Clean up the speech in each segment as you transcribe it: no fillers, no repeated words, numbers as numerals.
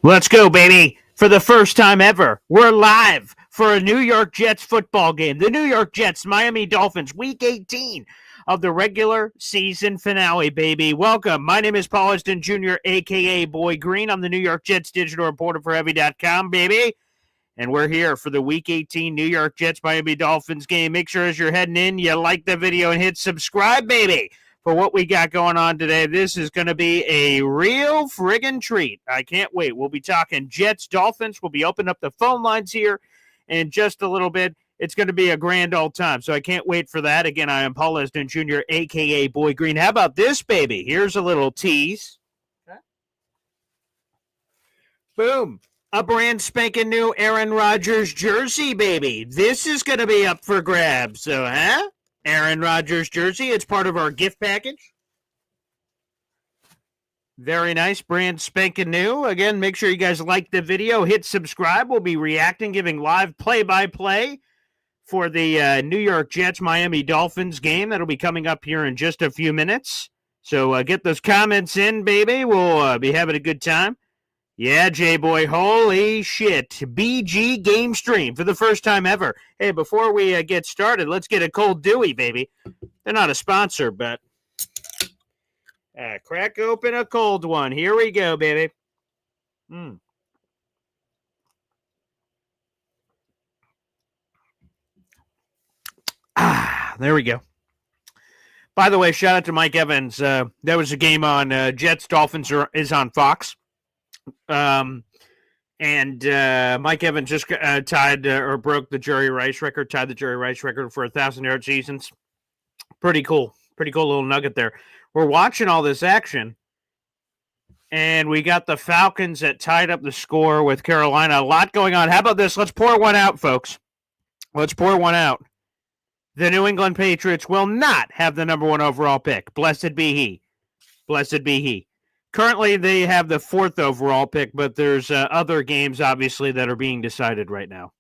Let's go, baby. For the first time ever, we're live for a New York Jets football game. The New York Jets, Miami Dolphins, Week 18 of the regular season finale, baby. Welcome. My name is Paul Eston Jr., a.k.a. Boy Green. I'm the New York Jets digital reporter for Heavy.com, baby. And we're here for the Week 18 New York Jets, Miami Dolphins game. Make sure as you're heading in, you like the video and hit subscribe, baby, for what we got going on today. This is going to be a real friggin' treat. I can't wait. We'll be talking Jets, Dolphins. We'll be opening up the phone lines here in just a little bit. It's going to be a grand old time, so I can't wait for that. Again, I am Paul Eston Jr., a.k.a. Boy Green. How about this, baby? Here's a little tease. Okay. Boom. A brand spanking new Aaron Rodgers jersey, baby. This is going to be up for grabs. So, Aaron Rodgers jersey. It's part of our gift package. Very nice, brand spanking new. Again, make sure you guys like the video. Hit subscribe. We'll be reacting, giving live play-by-play for the New York Jets, Miami Dolphins game. That'll be coming up here in just a few minutes. So get those comments in, baby. We'll be having a good time. Yeah, J-Boy, holy shit. BG game stream for the first time ever. Hey, before we get started, let's get a cold Dewey, baby. They're not a sponsor, but crack open a cold one. Here we go, baby. There we go. By the way, shout out to Mike Evans. That was a game on Jets Dolphins is on Fox. And Mike Evans just tied or broke the Jerry Rice record, tied the Jerry Rice record for 1,000-yard seasons. Pretty cool little nugget there. We're watching all this action, and we got the Falcons that tied up the score with Carolina. A lot going on. How about this? Let's pour one out, folks. Let's pour one out. The New England Patriots will not have the number 1 overall pick. Blessed be he. Blessed be he. Currently, they have the 4th overall pick, but there's other games, obviously, that are being decided right now.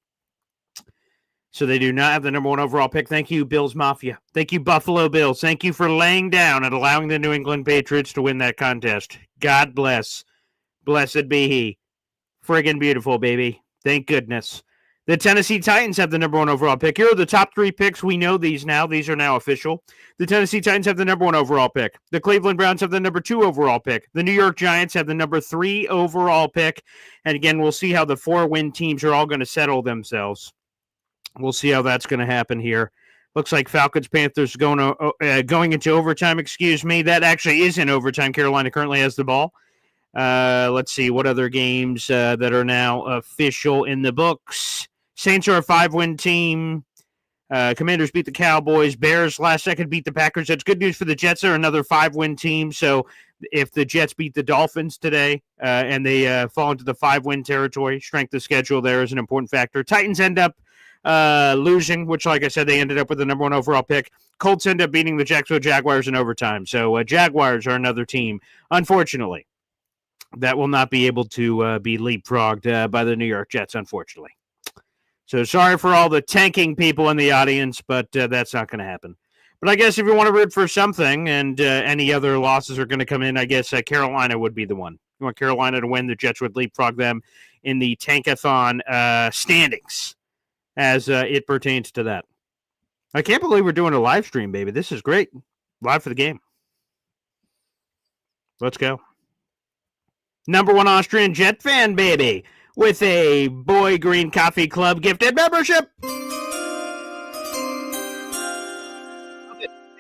So they do not have the number 1 overall pick. Thank you, Bills Mafia. Thank you, Buffalo Bills. Thank you for laying down and allowing the New England Patriots to win that contest. God bless. Blessed be he. Friggin' beautiful, baby. Thank goodness. The Tennessee Titans have the number 1 overall pick. Here are the top 3 picks. We know these now. These are now official. The Tennessee Titans have the number 1 overall pick. The Cleveland Browns have the number 2 overall pick. The New York Giants have the number 3 overall pick. And again, we'll see how the 4-win teams are all going to settle themselves. We'll see how that's going to happen here. Looks like Falcons, Panthers going into overtime. That actually is in overtime. Carolina currently has the ball. Let's see what other games that are now official in the books. Saints are a 5-win team. Commanders beat the Cowboys. Bears last second beat the Packers. That's good news for the Jets. They're another 5-win team. So if the Jets beat the Dolphins today and they fall into the 5-win territory, strength of schedule there is an important factor. Titans end up losing, which, like I said, they ended up with the number 1 overall pick. Colts end up beating the Jacksonville Jaguars in overtime. So Jaguars are another team, unfortunately, that will not be able to be leapfrogged by the New York Jets, unfortunately. So sorry for all the tanking people in the audience, but that's not going to happen. But I guess if you want to root for something and any other losses are going to come in, I guess Carolina would be the one. You want Carolina to win, the Jets would leapfrog them in the tankathon standings as it pertains to that. I can't believe we're doing a live stream, baby. This is great. Live for the game. Let's go. Number 1 Austrian Jet fan, baby, with a Boy Green Coffee Club gifted membership. Hey,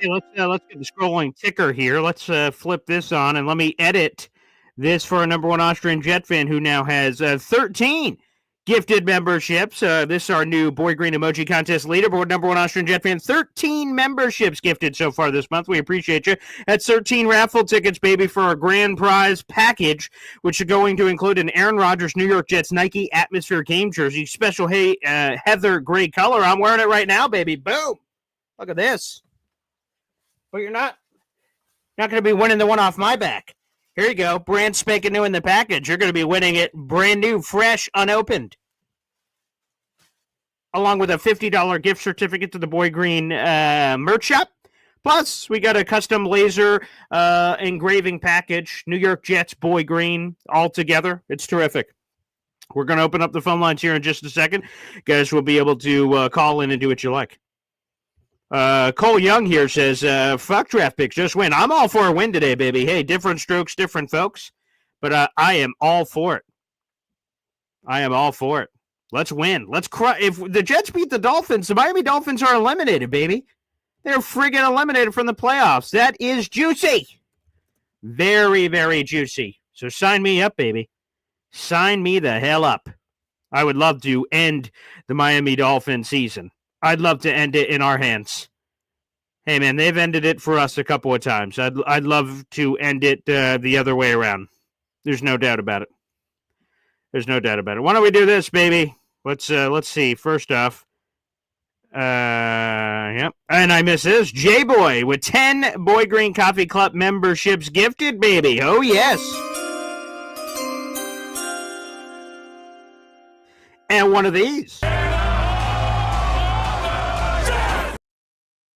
let's get the scrolling ticker here. Let's flip this on, and let me edit this for a number 1 Austrian Jet fan who now has 13 gifted memberships. This is our new Boy Green Emoji Contest leaderboard. Number 1 Austrian Jet fan, 13 memberships gifted so far this month. We appreciate you. That's 13 raffle tickets, baby, for our grand prize package, which is going to include an Aaron Rodgers New York Jets Nike Atmosphere game jersey, special heather gray color. I'm wearing it right now, baby. Boom. Look at this. But you're not going to be winning the one off my back. Here you go. Brand spanking new in the package. You're going to be winning it brand new, fresh, unopened. Along with a $50 gift certificate to the Boy Green merch shop. Plus, we got a custom laser engraving package, New York Jets boy green, all together. It's terrific. We're going to open up the phone lines here in just a second. You guys will be able to call in and do what you like. Cole Young here says, fuck draft picks, just win. I'm all for a win today, baby. Hey, different strokes, different folks. But I am all for it. I am all for it. Let's win. Let's cry. If the Jets beat the Dolphins, the Miami Dolphins are eliminated, baby. They're friggin' eliminated from the playoffs. That is juicy. Very, very juicy. So sign me up, baby. Sign me the hell up. I would love to end the Miami Dolphin season. I'd love to end it in our hands. Hey, man, they've ended it for us a couple of times. I'd love to end it the other way around. There's no doubt about it. There's no doubt about it. Why don't we do this, baby? Let's see. First off, yep. And I miss this. J-Boy with 10 Boy Green Coffee Club memberships gifted, baby. Oh, yes. And one of these.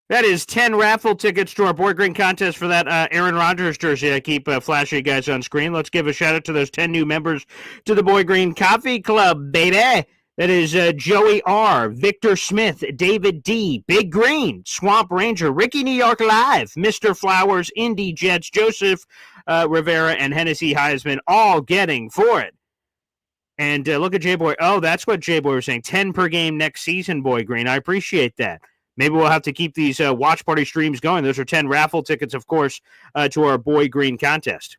That is 10 raffle tickets to our Boy Green contest for that Aaron Rodgers jersey I keep flashing you guys on screen. Let's give a shout out to those 10 new members to the Boy Green Coffee Club, baby. That is Joey R., Victor Smith, David D., Big Green, Swamp Ranger, Ricky New York Live, Mr. Flowers, Indy Jets, Joseph Rivera, and Hennessy Heisman, all getting for it. And look at J-Boy. Oh, that's what J-Boy was saying. 10 per game next season, Boy Green. I appreciate that. Maybe we'll have to keep these watch party streams going. Those are 10 raffle tickets, of course, to our Boy Green contest.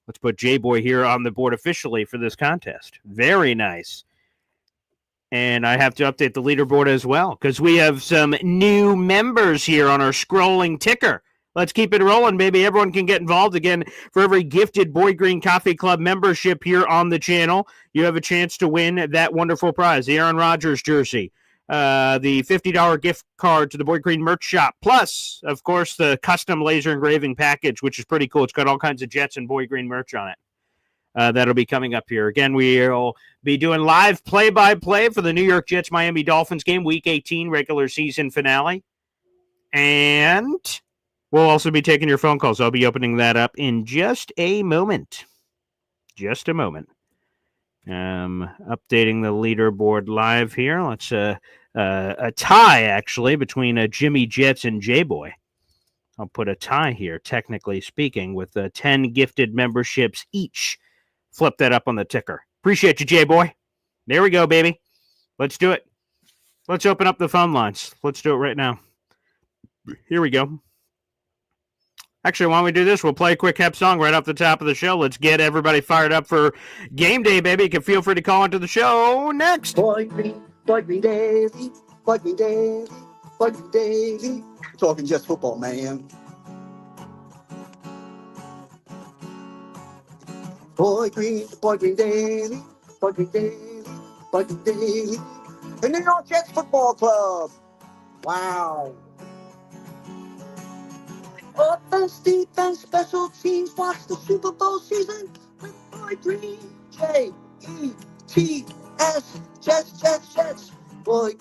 Let's put J-Boy here on the board officially for this contest. Very nice. And I have to update the leaderboard as well because we have some new members here on our scrolling ticker. Let's keep it rolling, baby. Everyone can get involved. Again, for every gifted Boy Green Coffee Club membership here on the channel, you have a chance to win that wonderful prize, the Aaron Rodgers jersey, the $50 gift card to the Boy Green merch shop, plus, of course, the custom laser engraving package, which is pretty cool. It's got all kinds of Jets and Boy Green merch on it. That'll be coming up here. Again, we'll be doing live play-by-play for the New York Jets-Miami Dolphins game, Week 18, regular season finale. And we'll also be taking your phone calls. I'll be opening that up in just a moment. Just a moment. Updating the leaderboard live here. Let's a tie, actually, between Jimmy Jets and J-Boy. I'll put a tie here, technically speaking, with 10 gifted memberships each. Flip that up on the ticker. Appreciate you, J-Boy. There we go, baby. Let's do it. Let's open up the phone lines. Let's do it right now. Here we go. Actually, why don't we do this? We'll play a quick hep song right off the top of the show. Let's get everybody fired up for game day, baby. You can feel free to call into the show next. Boy Green daily, Boy Green daily, Boy Green daily. Talking just football, man. Boy Green daily, Boy Green daily, Boy Green daily. The New York Jets Football Club. Wow. Offense, defense, special teams. Watch the Super Bowl season with Boy Green. J-E-T-S. Jets. Boy.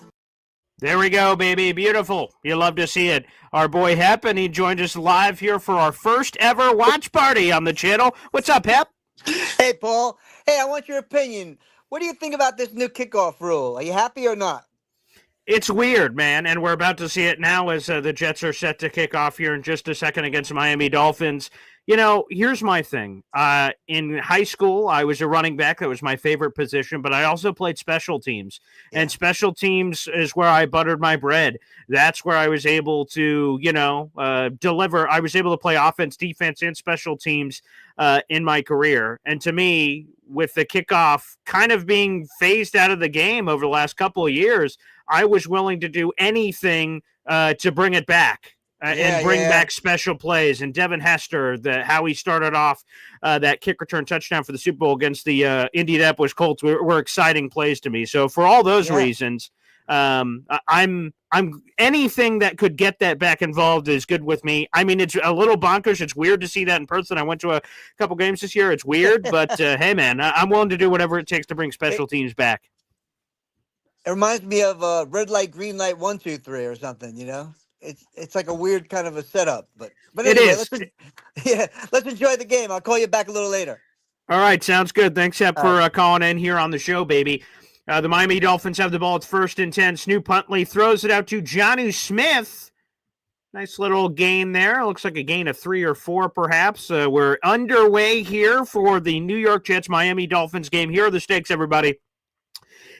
There we go, baby. Beautiful. You love to see it. Our boy Hep, and he joined us live here for our first ever watch party on the channel. What's up, Hep? Hey, Paul. Hey, I want your opinion. What do you think about this new kickoff rule? Are you happy or not? It's weird, man, and we're about to see it now as the Jets are set to kick off here in just a second against Miami Dolphins. You know, here's my thing. In high school, I was a running back. That was my favorite position, but I also played special teams. Yeah. And special teams is where I buttered my bread. That's where I was able to, deliver. I was able to play offense, defense, and special teams in my career. And to me, with the kickoff kind of being phased out of the game over the last couple of years, I was willing to do anything to bring it back. And bring back special plays. And Devin Hester, how he started off that kick return touchdown for the Super Bowl against the Indianapolis Colts were exciting plays to me. So for all those reasons, I'm anything that could get that back involved is good with me. I mean, it's a little bonkers. It's weird to see that in person. I went to a couple games this year. It's weird, but hey, man, I'm willing to do whatever it takes to bring special teams back. It reminds me of red light, green light, 1, 2, 3 or something, you know? it's like a weird kind of a setup. But It anyway, is. let's enjoy the game. I'll call you back a little later. All right, sounds good. Thanks, Shep, All for right. calling in here on the show, baby. The Miami Dolphins have the ball. It's 1st and 10. Snoop Huntley throws it out to Jonnu Smith. Nice little gain there. Looks like a gain of 3 or 4, perhaps. We're underway here for the New York Jets-Miami Dolphins game. Here are the stakes, everybody.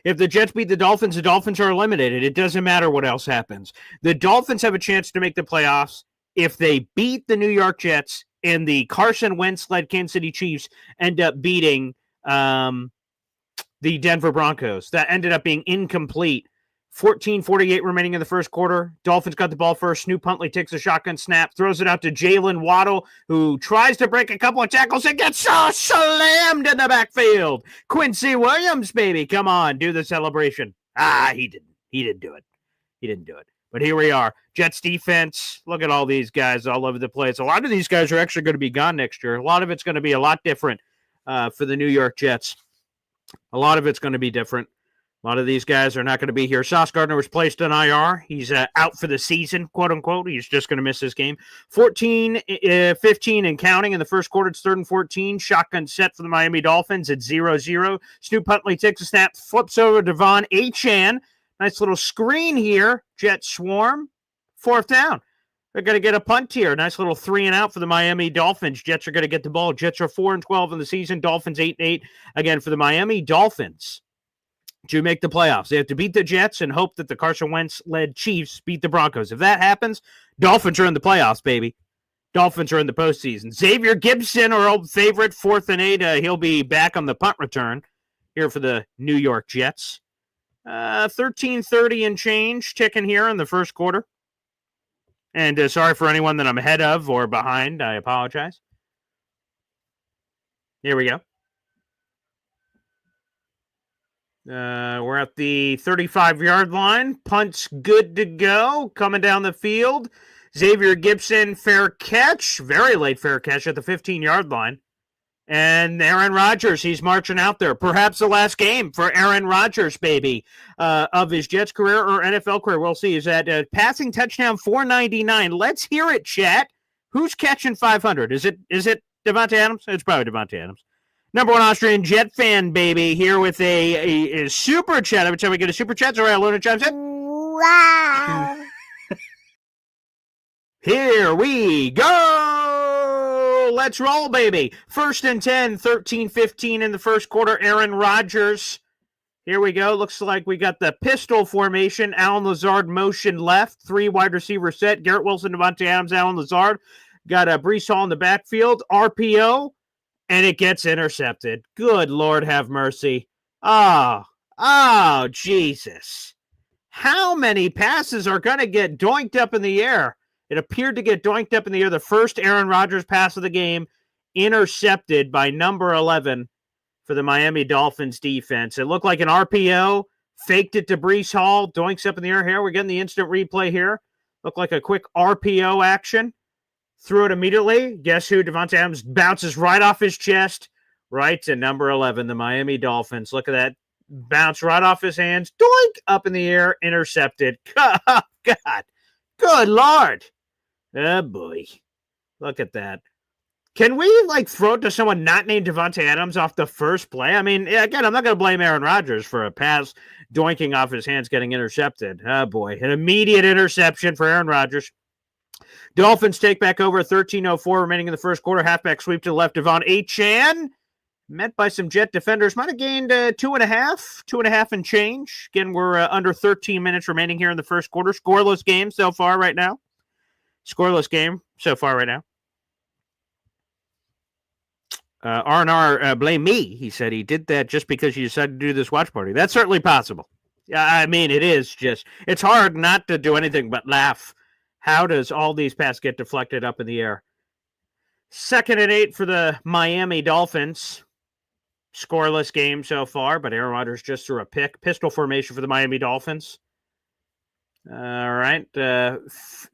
If the Jets beat the Dolphins are eliminated. It doesn't matter what else happens. The Dolphins have a chance to make the playoffs if they beat the New York Jets and the Carson Wentz-led Kansas City Chiefs end up beating the Denver Broncos. That ended up being incomplete. 14:48 remaining in the first quarter. Dolphins got the ball first. Snoop Huntley takes a shotgun snap, throws it out to Jalen Waddle, who tries to break a couple of tackles and gets slammed in the backfield. Quincy Williams, baby, come on, do the celebration. He didn't. He didn't do it. He didn't do it. But here we are. Jets defense. Look at all these guys all over the place. A lot of these guys are actually going to be gone next year. A lot of it's going to be a lot different for the New York Jets. A lot of it's going to be different. A lot of these guys are not going to be here. Sauce Gardner was placed on IR. He's out for the season, quote unquote. He's just going to miss this game. 14-15 and counting in the first quarter. It's 3rd and 14. Shotgun set for the Miami Dolphins at 0-0. Snoop Huntley takes a snap, flips over to Devon Achane. Nice little screen here. Jet swarm. 4th down. They're going to get a punt here. Nice little 3 and out for the Miami Dolphins. Jets are going to get the ball. Jets are 4-12 in the season. Dolphins 8-8. Again, for the Miami Dolphins to make the playoffs, they have to beat the Jets and hope that the Carson Wentz-led Chiefs beat the Broncos. If that happens, Dolphins are in the playoffs, baby. Dolphins are in the postseason. Xavier Gibson, our old favorite, 4th and 8. He'll be back on the punt return here for the New York Jets. 13:30 and change ticking here in the first quarter. And sorry for anyone that I'm ahead of or behind. I apologize. Here we go. We're at the 35-yard line. Punt's good to go. Coming down the field. Xavier Gibson, fair catch. Very late fair catch at the 15-yard line. And Aaron Rodgers, he's marching out there. Perhaps the last game for Aaron Rodgers, baby, of his Jets career or NFL career. We'll see. Is that passing touchdown 499. Let's hear it, chat. Who's catching 500? Is it Devontae Adams? It's probably Devontae Adams. Number 1 Austrian Jet fan, baby, here with a super chat. Every time we get a super chat, all right, Luna chimes in. Wow. Here we go. Let's roll, baby. 1st and 10, 13-15 in the first quarter. Aaron Rodgers. Here we go. Looks like we got the pistol formation. Allen Lazard motion left. 3 wide receiver set. Garrett Wilson, Devontae Adams, Allen Lazard. Got Breece Hall in the backfield. RPO. And it gets intercepted. Good Lord have mercy. Oh, Jesus. How many passes are going to get doinked up in the air? It appeared to get doinked up in the air. The first Aaron Rodgers pass of the game, intercepted by number 11 for the Miami Dolphins defense. It looked like an RPO, faked it to Breece Hall, doinks up in the air here. We're getting the instant replay here. Looked like a quick RPO action. Threw it immediately. Guess who? Devontae Adams bounces right off his chest, right to number 11, the Miami Dolphins. Look at that. Bounce right off his hands. Doink! Up in the air. Intercepted. God. Good Lord. Oh, boy. Look at that. Can we, throw it to someone not named Devontae Adams off the first play? I mean, again, I'm not going to blame Aaron Rodgers for a pass doinking off his hands getting intercepted. Oh, boy. An immediate interception for Aaron Rodgers. Dolphins take back over. 13:04 remaining in the first quarter. Halfback sweep to the left. Devon Achane, met by some Jet defenders. Might have gained 2.5 and change. Again, we're under 13 minutes remaining here in the first quarter. Scoreless game so far right now. R&R blame me. He said he did that just because you decided to do this watch party. That's certainly possible. Yeah, I mean, it's hard not to do anything but laugh. How does all these passes get deflected up in the air? 2nd and 8 for the Miami Dolphins. Scoreless game so far, but Aaron Rodgers just threw a pick. Pistol formation for the Miami Dolphins. All right.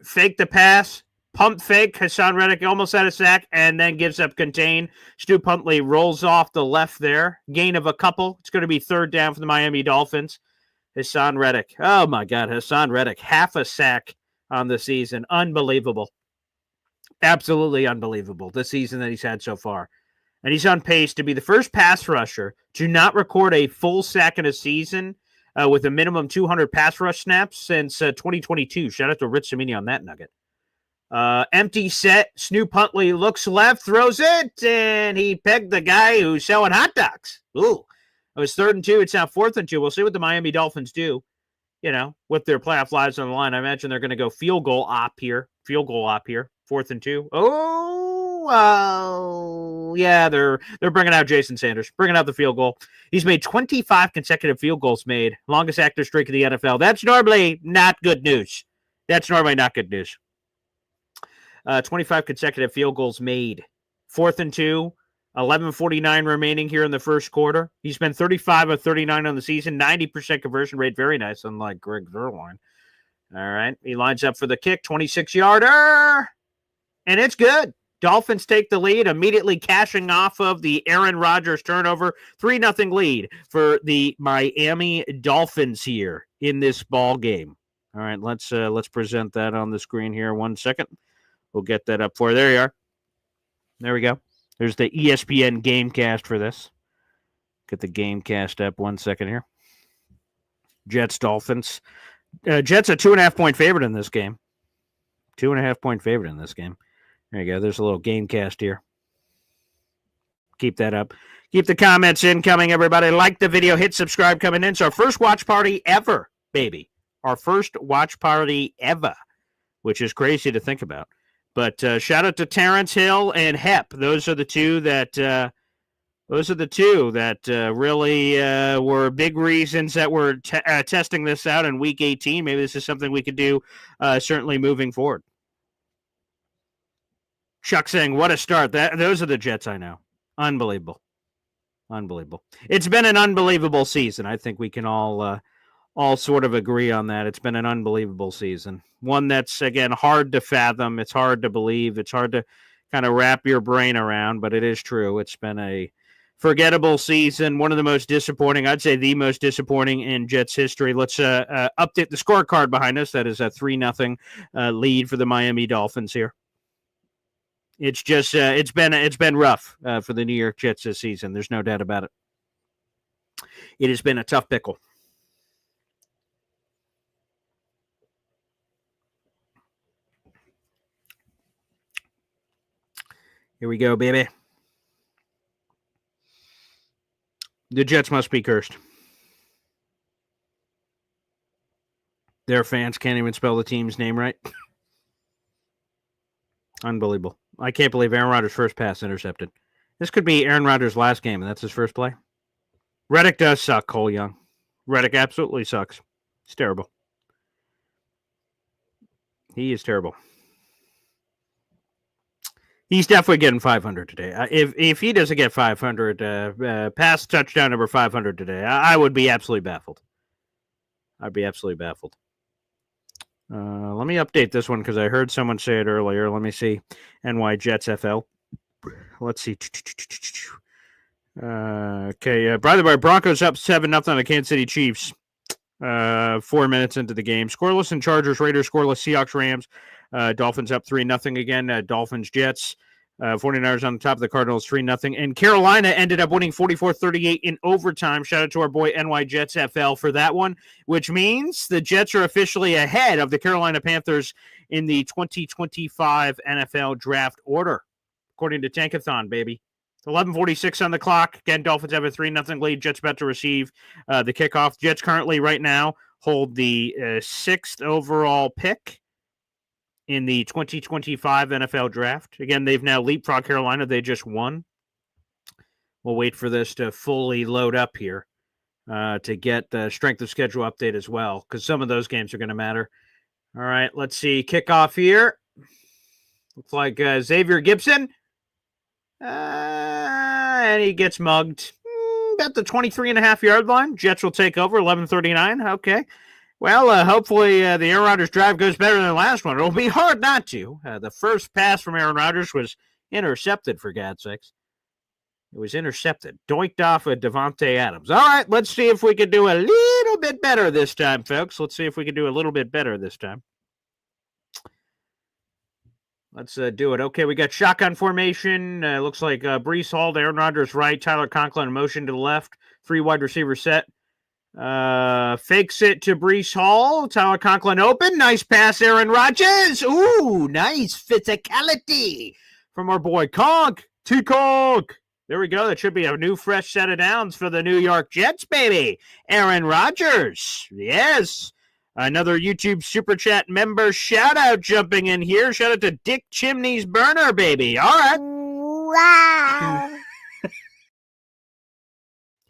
Fake the pass. Pump fake. Hassan Reddick almost had a sack and then gives up contain. Snoop Huntley rolls off the left there. Gain of a couple. It's going to be 3rd down for the Miami Dolphins. Hassan Reddick. Oh, my God. Hassan Reddick. Half a sack on the season. Unbelievable. Absolutely unbelievable, the season that he's had so far. And he's on pace to be the first pass rusher to not record a full sack in a season with a minimum 200 pass rush snaps since 2022. Shout out to Rich Cimini on that nugget. Empty set. Snoop Huntley looks left, throws it, and he pegged the guy who's selling hot dogs. Ooh. It was 3rd and 2. It's now 4th and 2. We'll see what the Miami Dolphins do, with their playoff lives on the line. I imagine they're going to go field goal op here. 4th and 2. Yeah, they're bringing out Jason Sanders, bringing out the field goal. He's made 25 consecutive field goals made, longest active streak in the NFL. That's normally not good news. 25 consecutive field goals made. 4th and 2, 11:49 remaining here in the first quarter. He's been 35 of 39 on the season, 90% conversion rate. Very nice, unlike Greg Zuerlein. All right, he lines up for the kick, 26-yarder, and it's good. Dolphins take the lead, immediately cashing off of the Aaron Rodgers turnover. 3-0 lead for the Miami Dolphins here in this ball game. All right, let's present that on the screen here. 1 second. We'll get that up for you. There you are. There we go. There's the ESPN Gamecast for this. Get the Gamecast up 1 second here. Jets, Dolphins. Jets a 2.5-point favorite in this game. 2.5-point favorite in this game. There you go. There's a little Gamecast here. Keep that up. Keep the comments incoming, everybody. Like the video. Hit subscribe coming in. It's our first watch party ever, baby. Our first watch party ever, which is crazy to think about. But shout out to Terrence Hill and Hep. Those are the two that really were big reasons that we're testing this out in Week 18. Maybe this is something we could do certainly moving forward. Chuck saying, what a start. Those are the Jets I know. Unbelievable. It's been an unbelievable season. I think we can all sort of agree on that. It's been an unbelievable season. One that's, again, hard to fathom. It's hard to believe. It's hard to kind of wrap your brain around, but it is true. It's been a forgettable season. One of the most disappointing, I'd say the most disappointing in Jets history. Let's update the scorecard behind us. That is a 3-0 lead for the Miami Dolphins here. It's just it's been rough for the New York Jets this season. There's no doubt about it. It has been a tough pickle. Here we go, baby. The Jets must be cursed. Their fans can't even spell the team's name right. Unbelievable. I can't believe Aaron Rodgers' first pass intercepted. This could be Aaron Rodgers' last game, and that's his first play. Reddick does suck, Cole Young. Reddick absolutely sucks. It's terrible. He is terrible. He's definitely getting 500 today. If he doesn't get 500, pass touchdown number 500 today, I would be absolutely baffled. I'd be absolutely baffled. Let me update this one because I heard someone say it earlier. Let me see. NY Jets FL. Let's see. Okay. By the way, Broncos up 7-0 on the Kansas City Chiefs. 4 minutes into the game. Scoreless and Chargers, Raiders, scoreless, Seahawks, Rams. Dolphins up 3-0 again. Dolphins, Jets. 49ers on the top of the Cardinals, 3-0. And Carolina ended up winning 44-38 in overtime. Shout out to our boy NY Jets FL for that one, which means the Jets are officially ahead of the Carolina Panthers in the 2025 NFL draft order, according to Tankathon, baby. 11:46 on the clock. Again, Dolphins have a 3-0 lead. Jets about to receive the kickoff. Jets currently right now hold the 6th overall pick in the 2025 NFL draft. Again, they've now leapfrogged Carolina. They just won. We'll wait for this to fully load up here to get the strength of schedule update as well, because some of those games are going to matter. All right, let's see. Kickoff here. Looks like Xavier Gibson. And he gets mugged about the 23.5-yard line. Jets will take over, 11:39. Okay. Well, hopefully the Aaron Rodgers drive goes better than the last one. It'll be hard not to. The first pass from Aaron Rodgers was intercepted, for God's sakes. It was intercepted. Doinked off of Devontae Adams. All right, let's see if we can do a little bit better this time, folks. Let's see if we can do a little bit better this time. Let's do it. Okay, we got shotgun formation. Looks like Brees Hall, Aaron Rodgers right, Tyler Conklin motion to the left, 3 wide receiver set. Fakes it to Brees Hall. Tyler Conklin open. Nice pass, Aaron Rodgers. Ooh, nice physicality from our boy Conk. T-Conk. There we go. That should be a new fresh set of downs for the New York Jets, baby. Aaron Rodgers. Yes. Another YouTube Super Chat member shout-out jumping in here. Shout-out to Dick Chimney's Burner, baby. All right. Wow.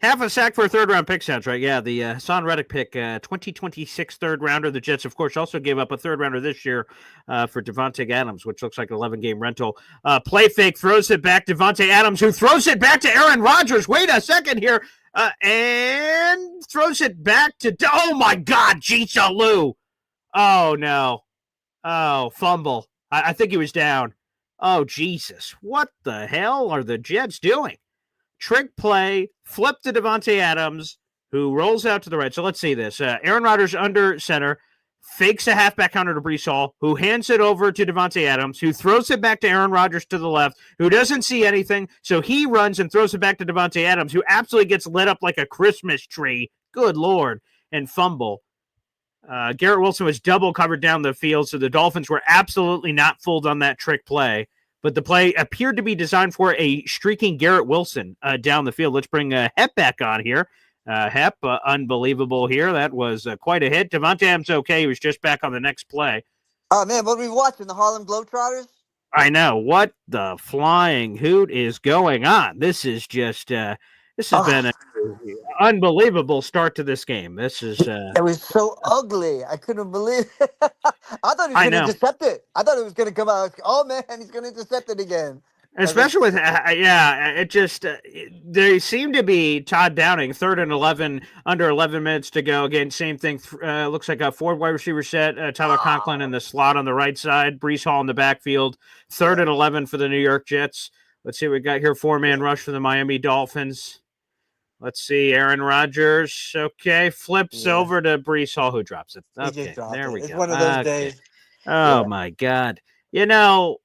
Half a sack for a third-round pick sounds right. Yeah, the Hassan Reddick pick, 2026 third-rounder. The Jets, of course, also gave up a third-rounder this year for Devontae Adams, which looks like an 11-game rental. Play fake, throws it back to Devontae Adams, who throws it back to Aaron Rodgers. Wait a second here. And throws it back to, oh my God, Jita Lou. Oh no. Oh, fumble. I think he was down. Oh, Jesus. What the hell are the Jets doing? Trick play, flip to Devontae Adams, who rolls out to the right. So let's see this. Aaron Rodgers under center, fakes a halfback counter to Brees Hall, who hands it over to Devontae Adams, who throws it back to Aaron Rodgers to the left, who doesn't see anything, so he runs and throws it back to Devontae Adams, who absolutely gets lit up like a Christmas tree. Good Lord. And fumble. Garrett Wilson was double covered down the field, so the Dolphins were absolutely not fooled on that trick play. But the play appeared to be designed for a streaking Garrett Wilson down the field. Let's bring Hep back on here. Hep, unbelievable here. That was quite a hit. Devontae Adams okay. He was just back on the next play. Oh, man, what are we watching? The Harlem Globetrotters? I know. What the flying hoot is going on? This is just, this has been an unbelievable start to this game. This is. It was so ugly. I couldn't believe it. I thought he was going to intercept it. I thought it was going to come out. Oh, man, he's going to intercept it again. Especially with, it just, they seem to be Todd Downing, 3rd and 11, under 11 minutes to go. Again, same thing. Looks like a 4 wide receiver set. Tyler Conklin in the slot on the right side. Brees Hall in the backfield. 3rd and 11 for the New York Jets. Let's see what we got here. 4-man rush for the Miami Dolphins. Let's see. Aaron Rodgers. Okay. Flips over to Brees Hall, who drops it. Okay. There we go. It's one of those days. Oh, my God. You know,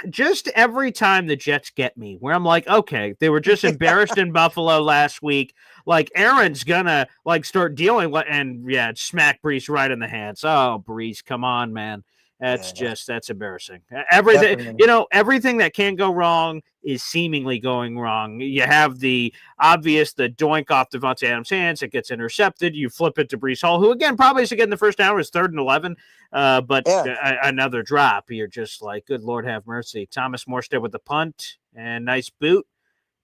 just every time the Jets get me, where I'm like, okay, they were just embarrassed in Buffalo last week. Like, Aaron's gonna start dealing with, and smack Brees right in the hands. Oh, Brees, come on, man. That's embarrassing. Everything that can go wrong is seemingly going wrong. You have the obvious, the doink off Devontae Adams' hands. It gets intercepted. You flip it to Brees Hall, who, again, probably is getting the first down. Was 3rd and 11. Another drop. You're just like, good Lord have mercy. Thomas Morstead with the punt and nice boot.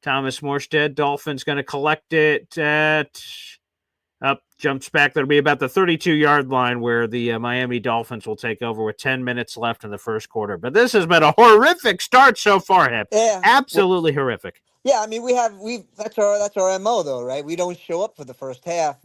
Thomas Morstead, Dolphins going to collect it up, jumps back. That'll be about the 32-yard line where the Miami Dolphins will take over with 10 minutes left in the first quarter. But this has been a horrific start so far, Hep. Yeah. Absolutely horrific. Yeah, I mean, that's our MO though, right? We don't show up for the first half.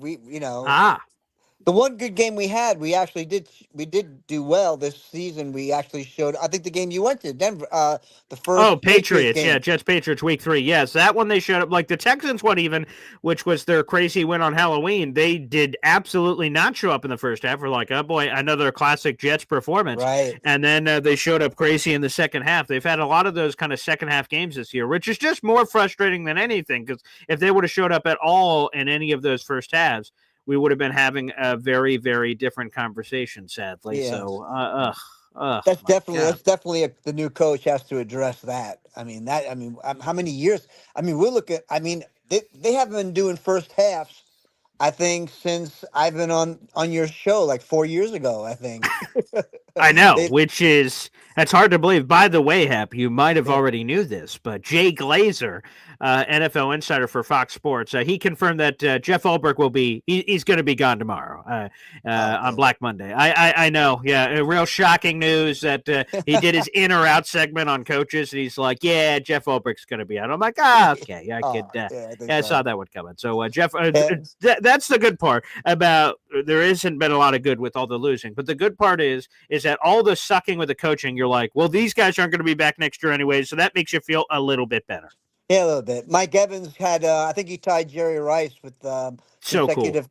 The one good game we had, we did do well this season. We actually showed. I think the game you went to, Denver, the first. Oh, Patriots, game. Yeah, Jets Patriots week 3. Yes, that one they showed up. Like the Texans one, even, which was their crazy win on Halloween. They did absolutely not show up in the first half. We're like, oh boy, another classic Jets performance. Right. And then they showed up crazy in the second half. They've had a lot of those kind of second half games this year, which is just more frustrating than anything. Because if they would have showed up at all in any of those first halves, we would have been having a very, very different conversation, sadly. Yeah. So, that's definitely the new coach has to address that. I mean, how many years? I mean, they haven't been doing first halves, I think, since I've been on your show, like 4 years ago, I think. I know, that's hard to believe. By the way, Hep, you might have already knew this, but Jay Glazer, NFL insider for Fox Sports, he confirmed that Jeff Ulbrich he's going to be gone tomorrow on Black Monday. I know, real shocking news that he did his in or out segment on coaches, and he's like, yeah, Jeff Ulbrich's going to be out. I'm like, okay, I saw that one coming. So Jeff, that's the good part about there hasn't been a lot of good with all the losing, but the good part is that all the sucking with the coaching, you're like, well, these guys aren't going to be back next year anyway, so that makes you feel a little bit better. Yeah, a little bit. Mike Evans had, I think he tied Jerry Rice with consecutive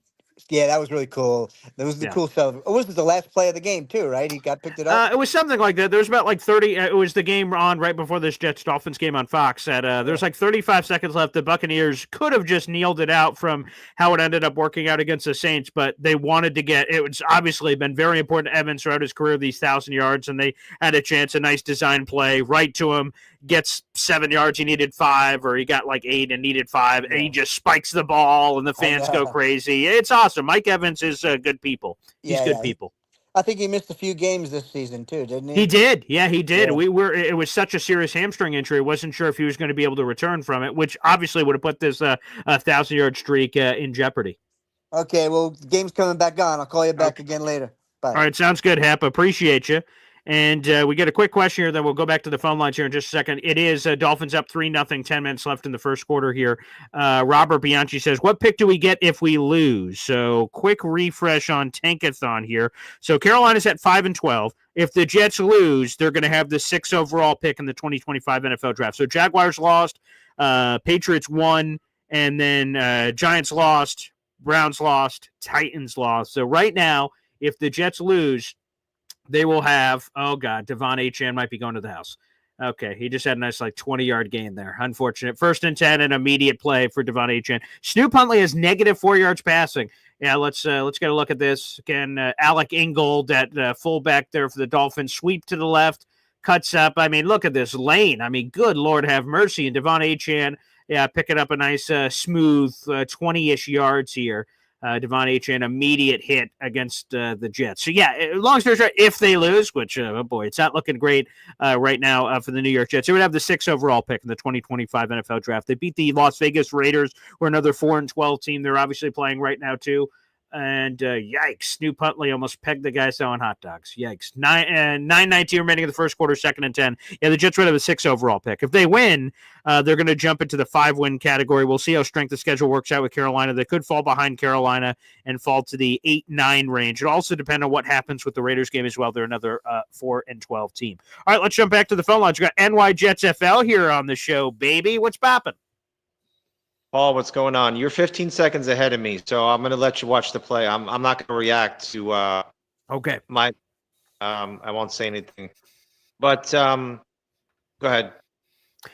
Yeah, that was really cool. That was the Yeah. cool stuff. It was the last play of the game too, right? He got picked it up. It was something like that. There was about like 30. It was the game on right before this Jets Dolphins game on Fox. There's like 35 seconds left. The Buccaneers could have just kneeled it out from how it ended up working out against the Saints, but they wanted to get it. Was obviously been very important to Evans throughout his career, these 1,000 yards, and they had a chance, a nice design play right to him. Gets 7 yards, he needed 5, or he got like 8 and needed 5, and he just spikes the ball, and the fans go crazy. It's awesome. Mike Evans is good people. He's good people. I think he missed a few games this season too, didn't he? He did. Yeah, he did. Yeah. It was such a serious hamstring injury. Wasn't sure if he was going to be able to return from it, which obviously would have put this 1,000-yard streak in jeopardy. Okay, well, the game's coming back on. I'll call you back again later. Bye. All right, sounds good, Hap. Appreciate you. And we get a quick question here, then we'll go back to the phone lines here in just a second. It is Dolphins up 3-0, 10 minutes left in the first quarter here. Robert Bianchi says, what pick do we get if we lose? So quick refresh on Tankathon here. So Carolina's at 5-12. If the Jets lose, they're going to have the 6th overall pick in the 2025 NFL draft. So Jaguars lost, Patriots won, and then Giants lost, Browns lost, Titans lost. So right now, if the Jets lose, they will have, Devon Achane might be going to the house. Okay, he just had a nice 20-yard gain there. Unfortunate. 1st and 10, an immediate play for Devon Achane. Snoop Huntley has negative 4 yards passing. Yeah, let's get a look at this. Again, Alec Ingold at fullback there for the Dolphins. Sweep to the left, cuts up. I mean, look at this lane. I mean, good Lord have mercy. And Devon Achane, picking up a nice smooth 20-ish yards here. Devon Achane, immediate hit against the Jets. So, long story short, if they lose, which, it's not looking great right now for the New York Jets, they would have the 6th overall pick in the 2025 NFL draft. They beat the Las Vegas Raiders, who are another 4-12 team. They're obviously playing right now, too. And yikes, Snoop Huntley almost pegged the guy selling hot dogs. Yikes. 9:19 remaining in the first quarter, 2nd and 10. Yeah, the Jets would have a 6th overall pick. If they win, they're going to jump into the 5-win category. We'll see how strength of schedule works out with Carolina. They could fall behind Carolina and fall to the 8-9 range. It also depends on what happens with the Raiders game as well. They're another 4-12 team. All right, let's jump back to the phone lines. We got NY Jets FL here on the show, baby. What's poppin'? Paul, what's going on? You're 15 seconds ahead of me, so I'm going to let you watch the play. I'm not going to react to okay. My I won't say anything. But go ahead.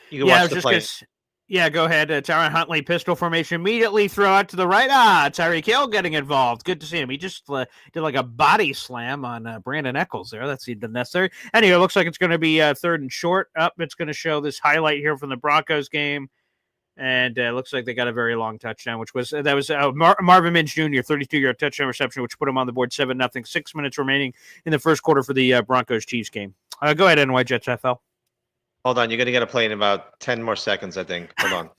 You can watch the play. Go ahead. Tyron Huntley, pistol formation, immediately throw out to the right. Tyreek Hill getting involved. Good to see him. He just did like a body slam on Brandon Eccles there. That's even necessary. Anyway, it looks like it's going to be 3rd and short. It's going to show this highlight here from the Broncos game. And it looks like they got a very long touchdown, that was Marvin Mims Jr., 32-yard touchdown reception, which put him on the board 7-0. 6 minutes remaining in the first quarter for the Broncos-Chiefs game. Go ahead, NY Jets FL. Hold on. You're going to get a play in about 10 more seconds, I think. Hold on.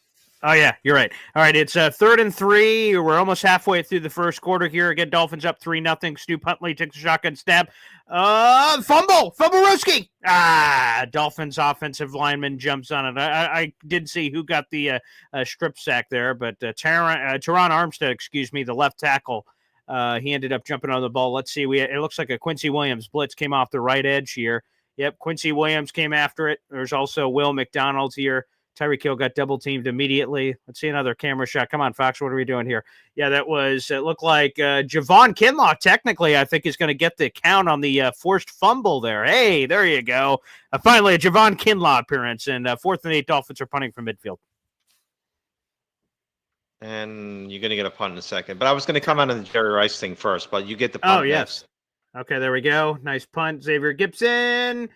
Oh, yeah, you're right. All right, it's 3rd and 3. We're almost halfway through the first quarter here. Again, Dolphins up 3-0. Snoop Huntley takes a shotgun stab. Fumble-rooski. Dolphins offensive lineman jumps on it. I didn't see who got the strip sack there, but Teron Armstead, the left tackle, he ended up jumping on the ball. Let's see. It looks like a Quincy Williams blitz came off the right edge here. Yep, Quincy Williams came after it. There's also Will McDonald here. Tyreek Hill got double-teamed immediately. Let's see another camera shot. Come on, Fox, what are we doing here? Yeah, it looked like Javon Kinlaw, technically, I think, is going to get the count on the forced fumble there. Hey, there you go. Finally, a Javon Kinlaw appearance, and 4th and 8, Dolphins are punting from midfield. And you're going to get a punt in a second. But I was going to come on to the Jerry Rice thing first, but you get the punt yes. Next. Okay, there we go. Nice punt, Xavier Gibson.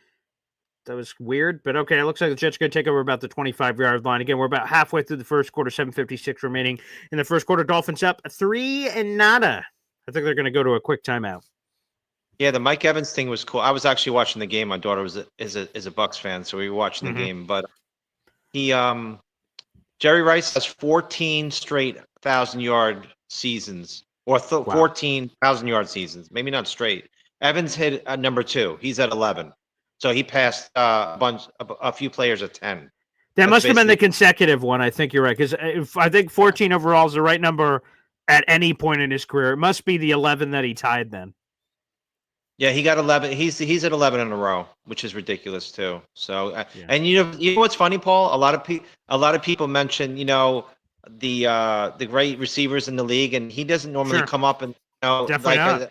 That was weird, but okay. It looks like the Jets are going to take over about the 25-yard line. Again, we're about halfway through the first quarter, 7:56 remaining in the first quarter. Dolphins up 3-0. I think they're going to go to a quick timeout. Yeah, the Mike Evans thing was cool. I was actually watching the game. My daughter is a Bucks fan, so we were watching the game. But Jerry Rice has 14 straight 1,000-yard seasons, or 14 1,000-yard seasons. Maybe not straight. Evans hit number 2. He's at 11. So he passed a few players at 10. That must have been the consecutive one. I think you're right, because I think 14 overall is the right number at any point in his career. It must be the 11 that he tied then. Yeah, he got 11. He's at 11 in a row, which is ridiculous too. So, and you know what's funny, Paul? A lot of people mention, the great receivers in the league, and he doesn't normally Sure. come up and Definitely like not. a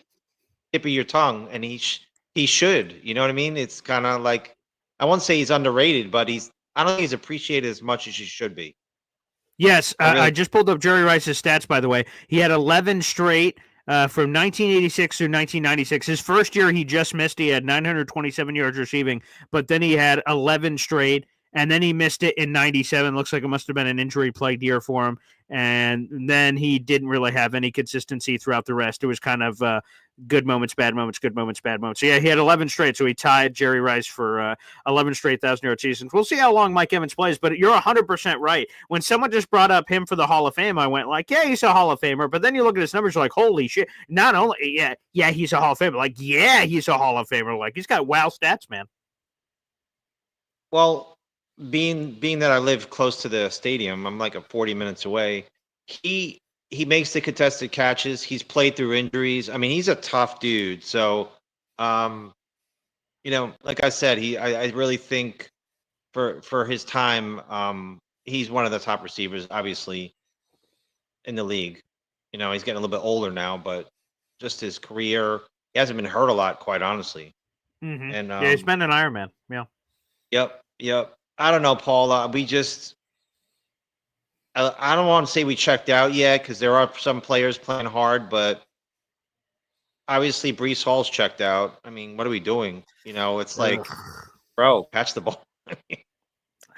tip of your tongue, and he should. You know what I mean? It's kind of like I won't say he's underrated, but I don't think he's appreciated as much as he should be. Yes, I really I just pulled up Jerry Rice's stats, by the way. He had 11 straight from 1986 through 1996. His first year, he just missed. He had 927 yards receiving, but then he had 11 straight, and then he missed it in 97. Looks like it must have been an injury-plagued year for him. And then he didn't really have any consistency throughout the rest. It was kind of good moments, bad moments, good moments, bad moments. So, yeah, he had 11 straight, so he tied Jerry Rice for 11 straight 1,000-yard seasons. We'll see how long Mike Evans plays, but you're 100% right. When someone just brought up him for the Hall of Fame, I went like, yeah, he's a Hall of Famer. But then you look at his numbers, you're like, holy shit. Not only, yeah, he's a Hall of Famer. Like, yeah, he's a Hall of Famer. Like, he's got wow stats, man. well, being that I live close to the stadium, I'm like 40 minutes away. He makes the contested catches. He's played through injuries. I mean, he's a tough dude. So, like I said, I really think for his time, he's one of the top receivers, obviously, in the league. He's getting a little bit older now, but just his career, he hasn't been hurt a lot, quite honestly. Mm-hmm. And yeah, he's been an Iron Man. Yeah. Yep. I don't know, Paul. I don't want to say we checked out yet because there are some players playing hard, but obviously Brees Hall's checked out. I mean, what are we doing? It's like, bro, catch the ball.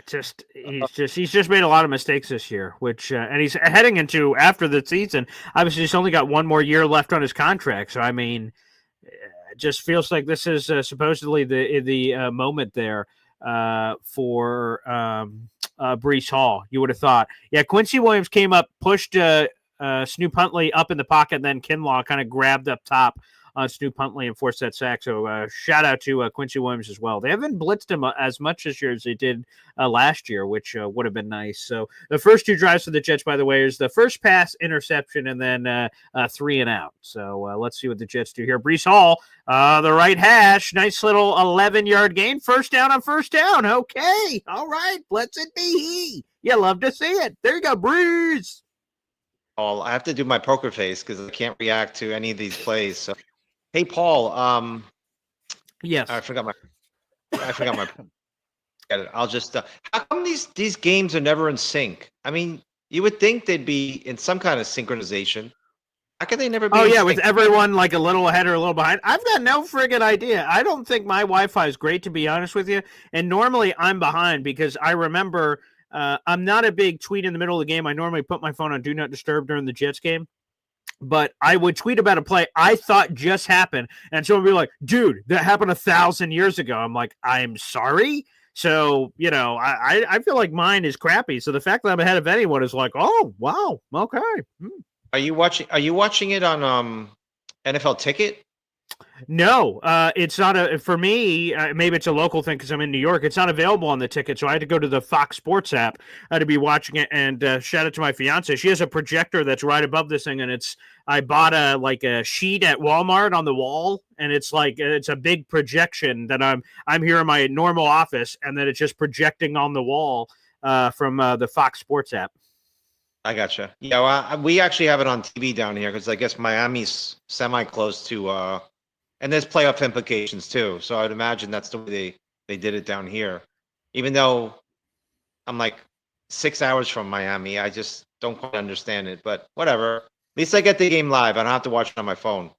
He's just made a lot of mistakes this year, which and he's heading into after the season. Obviously, he's only got one more year left on his contract. So I mean, it just feels like this is supposedly the moment there for Brees Hall. You would have thought, yeah. Quincy Williams came up, pushed Snoop Huntley up in the pocket, and then Kinlaw kind of grabbed up top on Snoop Huntley and forced that sack. So shout out to Quincy Williams as well. They haven't blitzed him as much this year as they did last year, which would have been nice. So the first two drives for the Jets, by the way, is the first pass interception and then 3 and out. So let's see what the Jets do here. Brees Hall, the right hash, nice little 11-yard gain. First down on first down. Okay. All right. Let's it be he. You love to see it. There you go, Brees. Paul, I have to do my poker face because I can't react to any of these plays. So, hey, Paul. Yes. I forgot my. Get it. I'll just. How come these games are never in sync? I mean, you would think they'd be in some kind of synchronization. How can they never be? Oh, in yeah, sync? with everyone like a little ahead or a little behind. I've got no friggin' idea. I don't think my Wi-Fi is great, to be honest with you. And normally I'm behind because I remember I'm not a big tweet in the middle of the game. I normally put my phone on Do Not Disturb during the Jets game. But I would tweet about a play I thought just happened. And someone would be like, dude, that happened 1,000 years ago. I'm like, I'm sorry? So, I feel like mine is crappy. So the fact that I'm ahead of anyone is like, oh, wow, okay. Are you watching it on NFL Ticket? No, it's not for me. Maybe it's a local thing because I'm in New York. It's not available on the ticket, so I had to go to the Fox Sports app to be watching it. And shout out to my fiance. She has a projector that's right above this thing, and I bought a sheet at Walmart on the wall, and it's a big projection that I'm here in my normal office, and then it's just projecting on the wall from the Fox Sports app. I gotcha. Yeah, well, we actually have it on TV down here because I guess Miami's semi-close to, and there's playoff implications too. So I'd imagine that's the way they did it down here. Even though I'm like 6 hours from Miami, I just don't quite understand it. But whatever. At least I get the game live. I don't have to watch it on my phone.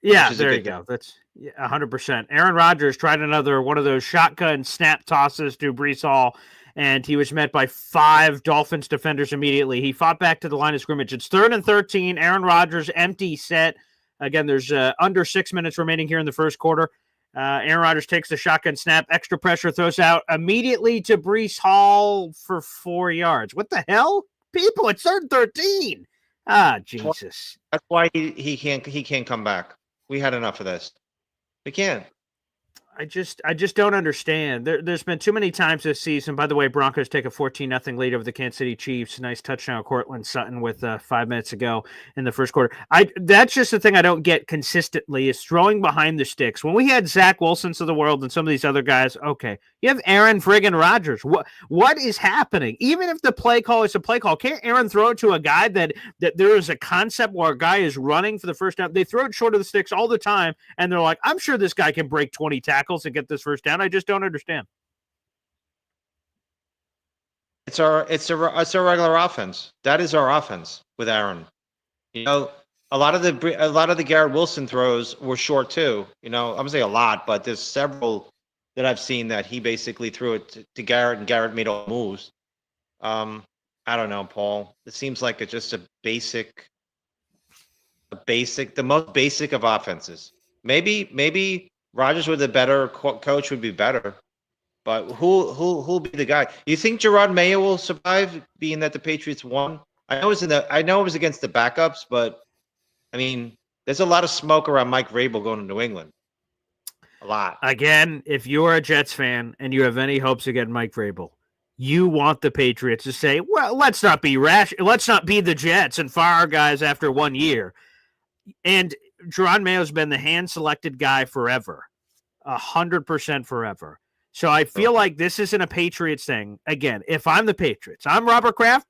Yeah, there you go. That's 100%. Aaron Rodgers tried another one of those shotgun snap tosses to Brees Hall, and he was met by 5 Dolphins defenders immediately. He fought back to the line of scrimmage. It's 3rd and 13. Aaron Rodgers, empty set. Again, there's under 6 minutes remaining here in the first quarter. Aaron Rodgers takes the shotgun snap, extra pressure, throws out immediately to Brees Hall for 4 yards. What the hell? People, it's 3rd and 13. Ah, Jesus. That's why he can't come back. We had enough of this. We can't. I just don't understand. There's been too many times this season. By the way, Broncos take a 14-0 lead over the Kansas City Chiefs. Nice touchdown, Cortland Sutton with 5 minutes ago in the first quarter. That's just the thing I don't get consistently is throwing behind the sticks. When we had Zach Wilson's of the world and some of these other guys, okay, You have Aaron friggin' Rodgers. What is happening? Even if the play call is a play call, can't Aaron throw it to a guy that there is a concept where a guy is running for the first down? They throw it short of the sticks all the time, and they're like, I'm sure this guy can break 20 tackles and get this first down. I just don't understand. It's our regular offense. That is our offense with Aaron. You know, a lot of the Garrett Wilson throws were short too. You know, I'm gonna say a lot, but there's several that I've seen that he basically threw it to Garrett, and Garrett made all moves. I don't know, Paul. It seems like it's just the most basic of offenses. Maybe Rodgers with a better coach would be better. But who'll be the guy? You think Gerard Mayo will survive, being that the Patriots won? I know it was against the backups, but I mean, there's a lot of smoke around Mike Vrabel going to New England. A lot. Again, if you're a Jets fan and you have any hopes of getting Mike Vrabel, you want the Patriots to say, well, let's not be rash. Let's not be the Jets and fire our guys after 1 year. And Gerard Mayo's been the hand-selected guy forever, 100% forever. So I feel like this isn't a Patriots thing. Again, if I'm the Patriots, I'm Robert Kraft,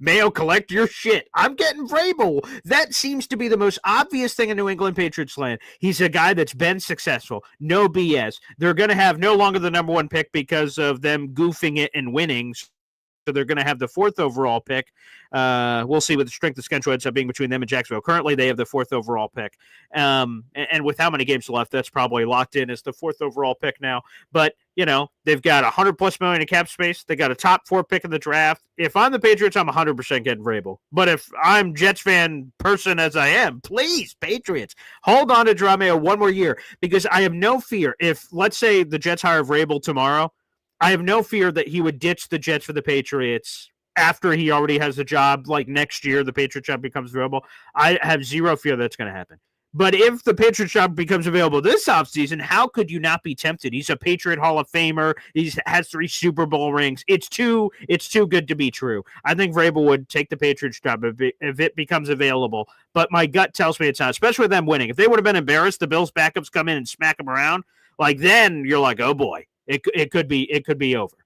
Mayo, collect your shit. I'm getting Vrabel. That seems to be the most obvious thing in New England Patriots land. He's a guy that's been successful. No BS. They're going to have no longer the number 1 pick because of them goofing it and winning. So they're going to have the 4th overall pick. We'll see what the strength of schedule ends up being between them and Jacksonville. Currently, they have the 4th overall pick. And with how many games left, that's probably locked in as the 4th overall pick now. But, you know, they've got $100+ million in cap space. They got a top 4 pick in the draft. If I'm the Patriots, I'm 100% getting Vrabel. But if I'm Jets fan person as I am, please, Patriots, hold on to Drameo one more year, because I have no fear. If, let's say, the Jets hire Vrabel tomorrow, I have no fear that he would ditch the Jets for the Patriots after he already has a job, like next year the Patriot job becomes available. I have zero fear that's going to happen. But if the Patriot job becomes available this offseason, how could you not be tempted? He's a Patriot Hall of Famer. He has 3 Super Bowl rings. It's too good to be true. I think Vrabel would take the Patriots job if it becomes available. But my gut tells me it's not, especially with them winning. If they would have been embarrassed, the Bills backups come in and smack them around, like then you're like, oh boy. It could be over.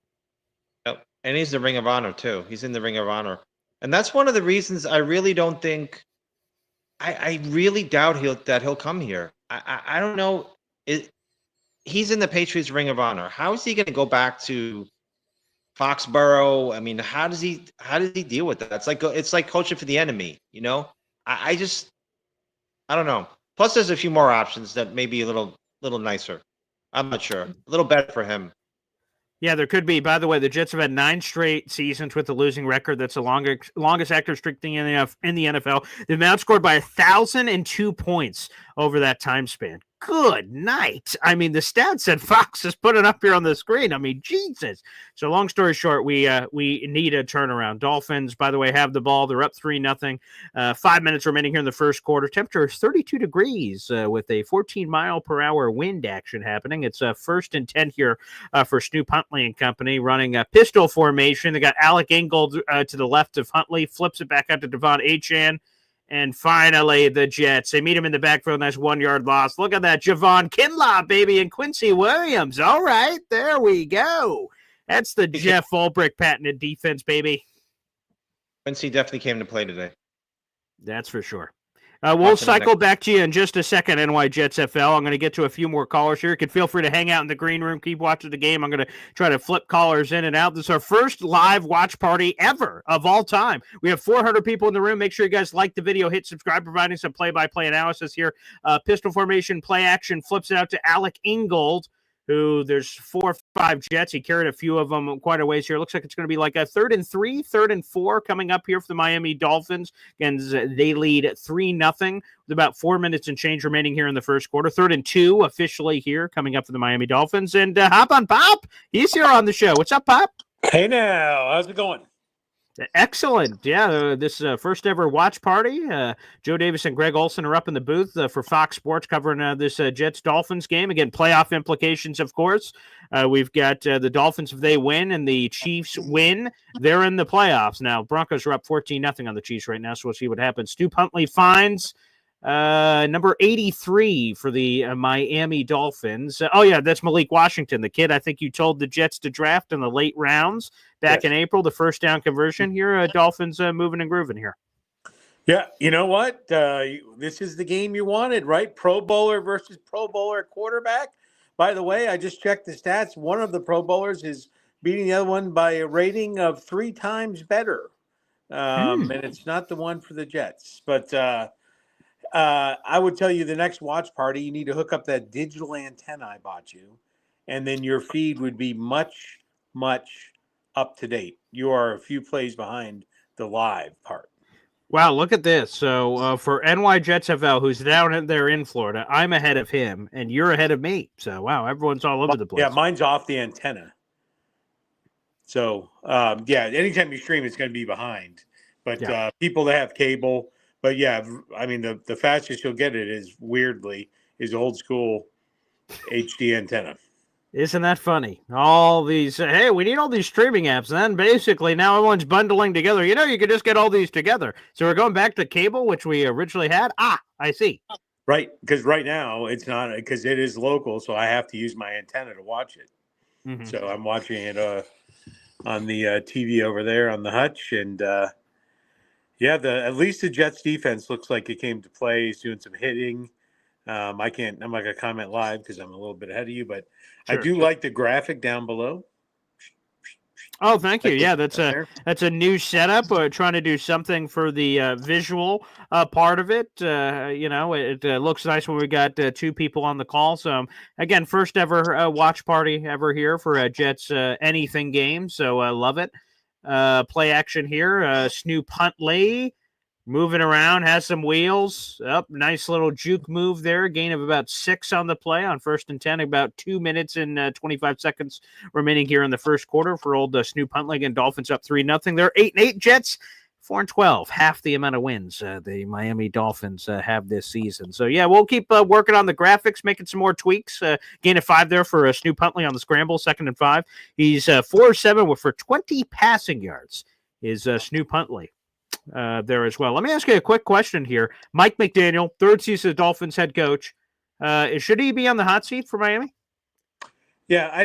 Yep. And he's the Ring of Honor too. He's in the Ring of Honor, and that's one of the reasons I really don't think. I really doubt he'll come here. I don't know. He's in the Patriots Ring of Honor. How is he going to go back to Foxborough? I mean, how does he deal with that? It's like coaching for the enemy. You know, I don't know. Plus, there's a few more options that may be a little nicer. I'm not sure. A little better for him. Yeah, there could be. By the way, the Jets have had 9 straight seasons with a losing record. That's the longest active streak in the NFL. They've been outscored by 1,002 points over that time span. Good night. I mean, the stats that Fox is putting up here on the screen. I mean, Jesus. So long story short, we need a turnaround. Dolphins, by the way, have the ball. They're up 3-0. 5 minutes remaining here in the first quarter. Temperature is 32 degrees with a 14-mile-per-hour wind action happening. It's 1st and 10 here for Snoop Huntley and company, running a pistol formation. They got Alec Ingold to the left of Huntley, flips it back out to Devon Achane. And finally, the Jets. They meet him in the backfield. Nice 1-yard loss. Look at that. Javon Kinlaw, baby, and Quincy Williams. All right, there we go. That's the Jeff Ulbrich patented defense, baby. Quincy definitely came to play today. That's for sure. We'll cycle back to you in just a second, NY Jets FL. I'm going to get to a few more callers here. You can feel free to hang out in the green room, keep watching the game. I'm going to try to flip callers in and out. This is our first live watch party ever of all time. We have 400 people in the room. Make sure you guys like the video, hit subscribe, providing some play-by-play analysis here. Pistol formation, play action, flips it out to Alec Ingold, who there's 4 or 5 Jets. He carried a few of them quite a ways here. Looks like it's going to be like a 3rd and 3, 3rd and 4 coming up here for the Miami Dolphins. Again, they lead 3-0 with about 4 minutes and change remaining here in the first quarter. 3rd and 2 officially here coming up for the Miami Dolphins. And hop on Pop. He's here on the show. What's up, Pop? Hey now. How's it going? Excellent. Yeah, this first ever watch party. Joe Davis and Greg Olson are up in the booth for Fox Sports covering this Jets-Dolphins game. Again, playoff implications, of course. We've got the Dolphins, if they win and the Chiefs win, they're in the playoffs. Now, Broncos are up 14-0 on the Chiefs right now, so we'll see what happens. Stu Huntley finds Number 83 for the Miami Dolphins. Oh, yeah, that's Malik Washington, the kid I think you told the Jets to draft in the late rounds back in April, the first down conversion here. Dolphins moving and grooving here. Yeah, you know what? This is the game you wanted, right? Pro Bowler versus Pro Bowler quarterback. By the way, I just checked the stats. One of the Pro Bowlers is beating the other one by a rating of 3 times better. And it's not the one for the Jets. But I would tell you the next watch party, you need to hook up that digital antenna I bought you, and then your feed would be much, much up to date. You are a few plays behind the live part. Wow, look at this. So for NY Jets FL, who's down there in Florida, I'm ahead of him, and you're ahead of me. So, wow, everyone's all over the place. Yeah, mine's off the antenna. So, anytime you stream, it's going to be behind. But people that have cable, but yeah, I mean, the fastest you'll get it is old school HD antenna. Isn't that funny? All these, hey, we need all these streaming apps. And then basically now everyone's bundling together. You could just get all these together. So we're going back to cable, which we originally had. I see. Right. Because right now it's not, because it is local. So I have to use my antenna to watch it. Mm-hmm. So I'm watching it on the TV over there on the hutch. And at least the Jets defense looks like it came to play. He's doing some hitting. I'm not going to comment live because I'm a little bit ahead of you, but sure. I do like the graphic down below. Oh, thank you. Yeah, that's a new setup. We're trying to do something for the visual part of it. It looks nice when we got 2 people on the call. So, again, first ever watch party ever here for a Jets anything game. So, I love it. Play action here. Snoop Huntley. Moving around, has some wheels. Nice little juke move there. Gain of about 6 on the play on 1st and 10. About 2 minutes and 25 seconds remaining here in the first quarter for old Snoop Huntley and Dolphins up 3-0. They're 8-8 Jets, 4-12. Half the amount of wins the Miami Dolphins have this season. So, yeah, we'll keep working on the graphics, making some more tweaks. Gain of 5 there for Snoop Huntley on the scramble, 2nd and 5. He's 4-7 for 20 passing yards is Snoop Huntley. There as well. Let me ask you a quick question here. Mike McDaniel, 3rd season of Dolphins head coach. Should he be on the hot seat for Miami? Yeah,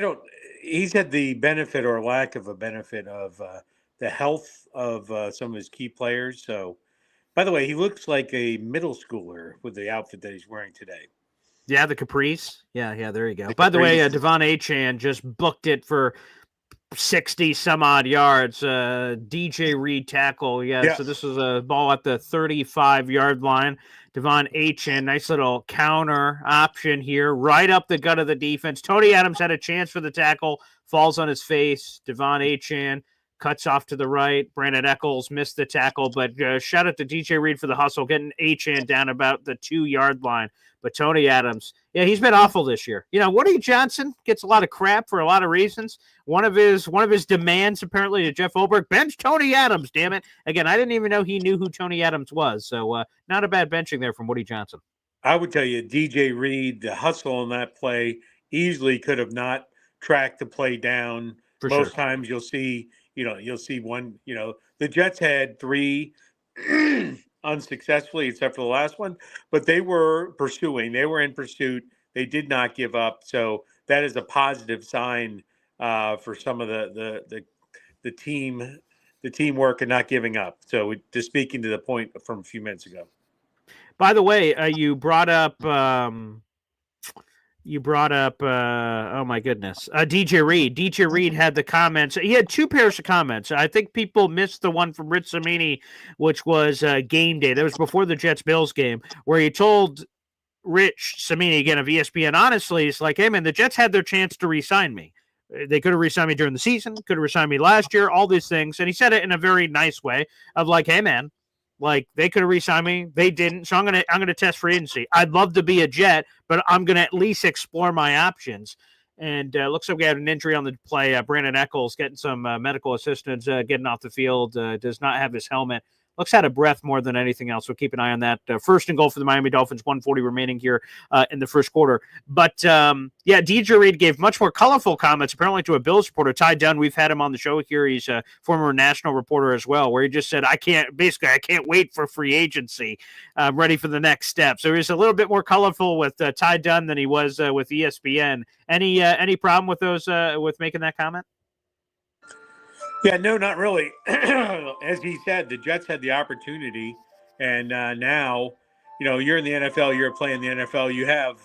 he's had the benefit or lack of a benefit of the health of some of his key players. So, by the way, he looks like a middle schooler with the outfit that he's wearing today. Yeah, the capris. Yeah, there you go. By the way, Devon Achane just booked it for 60 some odd yards. DJ Reed tackle. Yeah, so this is a ball at the 35-yard line. Devon Achane, nice little counter option here, right up the gut of the defense. Tony Adams had a chance for the tackle, falls on his face. Devon Achane cuts off to the right. Brandon Eccles missed the tackle, but shout out to DJ Reed for the hustle, getting Achane down about the 2-yard line. But Tony Adams, yeah, he's been awful this year. Woody Johnson gets a lot of crap for a lot of reasons. One of his demands, apparently, to Jeff Olberg, bench Tony Adams, damn it. Again, I didn't even know he knew who Tony Adams was. So not a bad benching there from Woody Johnson. I would tell you, DJ Reed, the hustle on that play, easily could have not tracked the play down. For Most times you'll see one, the Jets had 3 unsuccessfully, except for the last one, but they were pursuing. They were in pursuit. They did not give up. So that is a positive sign for some of the teamwork and not giving up. So just speaking to the point from a few minutes ago. By the way, you brought up. Oh my goodness, DJ Reed. DJ Reed had the comments. He had 2 pairs of comments. I think people missed the one from Rich Cimini, which was game day. That was before the Jets-Bills game, where he told Rich Cimini, again, of ESPN, honestly, it's like, hey, man, the Jets had their chance to re-sign me. They could have re-signed me during the season, could have re-signed me last year, all these things. And he said it in a very nice way of like, hey, man, like, they could have re-signed me. They didn't. So I'm gonna test free agency. I'd love to be a Jet, but I'm going to at least explore my options. And looks like we had an injury on the play. Brandon Eccles getting some medical assistance, getting off the field. Does not have his helmet. looks out of breath more than anything else. So keep an eye on that. First and goal for the Miami Dolphins, 140 remaining here in the first quarter. But DJ Reed gave much more colorful comments apparently to a Bills reporter, Ty Dunn. We've had him on the show here. He's a former national reporter as well, where he just said, I can't wait for free agency. I'm ready for the next step. So he's a little bit more colorful with Ty Dunn than he was with ESPN. Any problem with those with making that comment? Yeah, no, not really. As he said, the Jets had the opportunity, and now, you're in the NFL, you're playing the NFL, you have,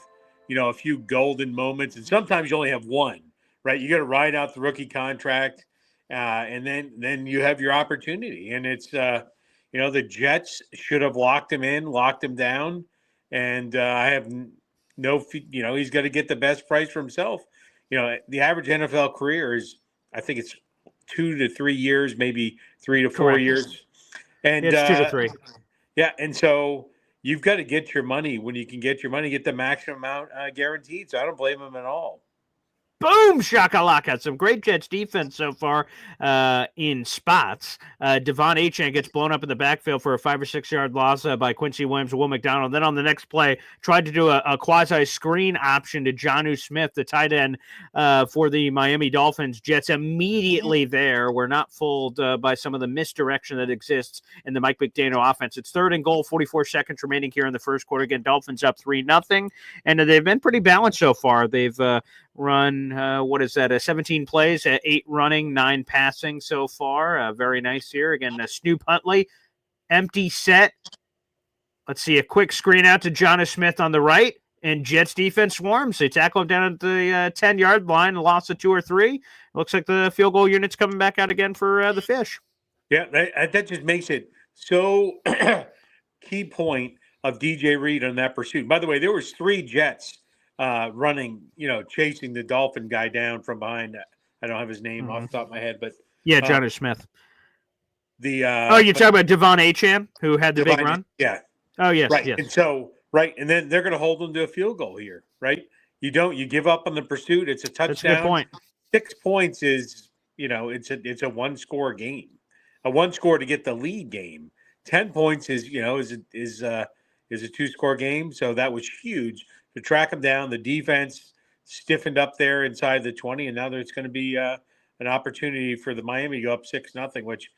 a few golden moments, and sometimes you only have one, right? You got to ride out the rookie contract, and then you have your opportunity, and it's, the Jets should have locked him down, and I have he's got to get the best price for himself. The average NFL career is, I think it's 2 to 3 years, maybe 3 to 4 Correct. years. And it's 2 to 3. Yeah. And so you've got to get your money when you can get your money, get the maximum amount guaranteed. So I don't blame him at all. Boom, shakalaka. Some great Jets defense so far in spots. Devon Achane gets blown up in the backfield for a 5 or 6 yard loss by Quincy Williams, Will McDonald. Then on the next play, tried to do a quasi-screen option to Jonnu Smith, the tight end for the Miami Dolphins. Jets immediately there were not fooled by some of the misdirection that exists in the Mike McDaniel offense. It's 3rd and goal, 44 seconds remaining here in the first quarter. Again, Dolphins up 3-0, and they've been pretty balanced so far. They've run 17 plays, 8 running, 9 passing so far. Very nice here. Again, Snoop Huntley, empty set. Let's see, a quick screen out to Jonnu Smith on the right, and Jets defense swarms. They tackle him down at the 10-yard line, a loss of 2 or 3. Looks like the field goal unit's coming back out again for the Fish. Yeah, that just makes it so key point of DJ Reed on that pursuit. By the way, there was 3 Jets running, chasing the Dolphin guy down from behind. I don't have his name off the top of my head, but Jonnu Smith. You're talking about Devon Achane, who had the big run? Yeah. Oh, yes. Right. Yes. And so, and then they're going to hold them to a field goal here, right? You give up on the pursuit. It's a touchdown. That's a good point. 6 points is, it's a 1-score game, a 1-score to get the lead game. 10 points is a 2-score game. So that was huge to track him down. The defense stiffened up there inside the 20, and now there's going to be an opportunity for the Miami to go up 6-0, which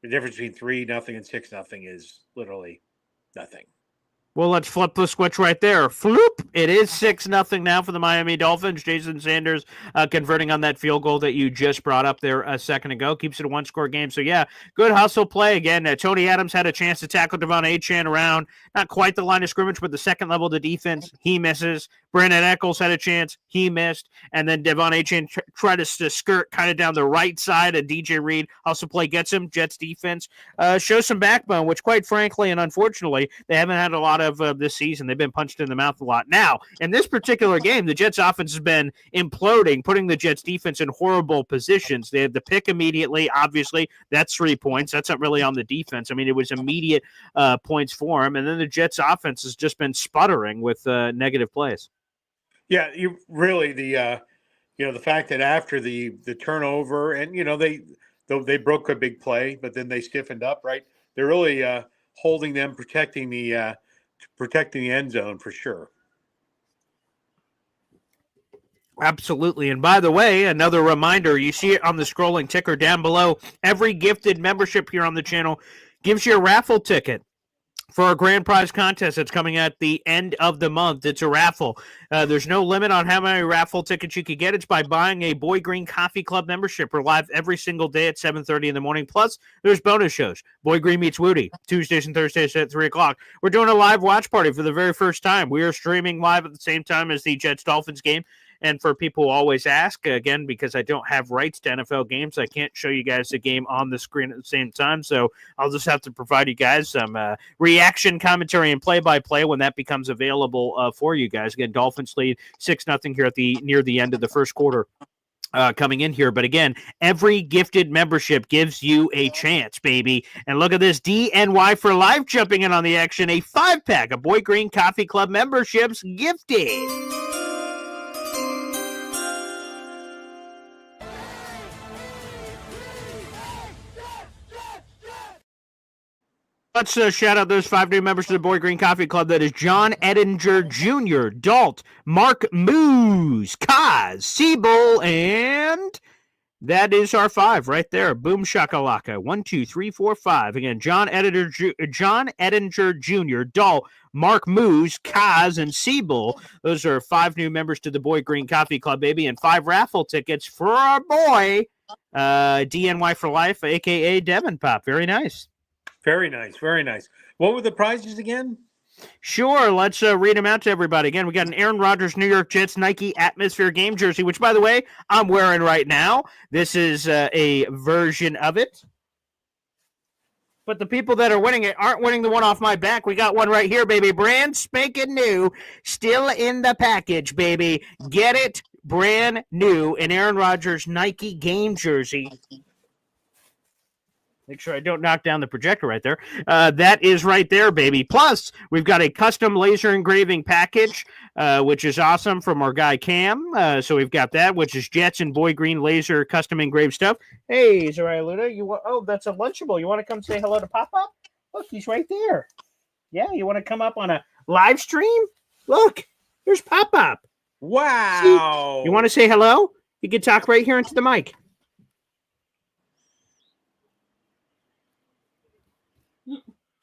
the difference between 3-0 and 6-0 is literally nothing. Well, let's flip the switch right there. Floop! It is 6-0 now for the Miami Dolphins. Jason Sanders converting on that field goal that you just brought up there a second ago. Keeps it a 1-score game. So, yeah, good hustle play. Again, Tony Adams had a chance to tackle Devon Achane around. Not quite the line of scrimmage, but the second level of the defense. He misses. Brandon Echols had a chance. He missed. And then Devon Achane tried to skirt kind of down the right side of DJ Reed. Hustle play gets him. Jets defense shows some backbone, which quite frankly and unfortunately, they haven't had a lot of this season. They've been punched in the mouth a lot. Now, in this particular game, the Jets offense has been imploding, putting the Jets defense in horrible positions. They had the pick immediately. Obviously, that's 3 points. That's not really on the defense. I mean, it was immediate points for them. And then the Jets offense has just been sputtering with negative plays. Yeah, you really the fact that after the turnover and they broke a big play, but then they stiffened up. Right, they're really holding them, protecting the end zone for sure. Absolutely. And by the way, another reminder, you see it on the scrolling ticker down below. Every gifted membership here on the channel gives you a raffle ticket for our grand prize contest that's coming at the end of the month. It's a raffle. There's no limit on how many raffle tickets you can get. It's by buying a Boy Green Coffee Club membership. We're live every single day at 7:30 in the morning. Plus, there's bonus shows. Boy Green Meets Woody, Tuesdays and Thursdays at 3 o'clock. We're doing a live watch party for the very first time. We are streaming live at the same time as the Jets-Dolphins game. And for people who always ask, again, because I don't have rights to NFL games, I can't show you guys the game on the screen at the same time. So I'll just have to provide you guys some reaction commentary and play-by-play when that becomes available for you guys. Again, Dolphins lead 6-0 here at near the end of the first quarter. Coming in here. But again, every gifted membership gives you a chance, baby. And look at this, DNY for Life jumping in on the action. A 5-pack of Boy Green Coffee Club memberships gifted. let's shout out those 5 new members to the Boy Green Coffee Club. That is John Edinger Jr., Dalt, Mark Moose, Kaz, Siebel, and that is our 5 right there. Boom shakalaka. 1, 2, 3, 4, 5. Again, John Edinger Jr., Dalt, Mark Moose, Kaz, and Siebel. Those are 5 new members to the Boy Green Coffee Club, baby, and 5 raffle tickets for our boy, DNY for Life, a.k.a. Devin Pop. Very nice. Very nice. Very nice. What were the prizes again? Sure, let's read them out to everybody. Again, we got an Aaron Rodgers New York Jets Nike Atmosphere game jersey, which, by the way, I'm wearing right now. This is a version of it. But the people that are winning it aren't winning the one off my back. We got one right here, baby. Brand spanking new. Still in the package, baby. Get it brand new. An Aaron Rodgers Nike game jersey. Make sure I don't knock down the projector right there. That is right there, baby. Plus, we've got a custom laser engraving package, which is awesome from our guy Cam. So we've got that, which is Jets and Boy Green laser custom engraved stuff. Hey, Zariah Luna, oh, that's a Lunchable. You want to come say hello to Pop-Up? Look, he's right there. Yeah, you want to come up on a live stream? Look, there's Pop-Up. Wow. See? You want to say hello? You can talk right here into the mic.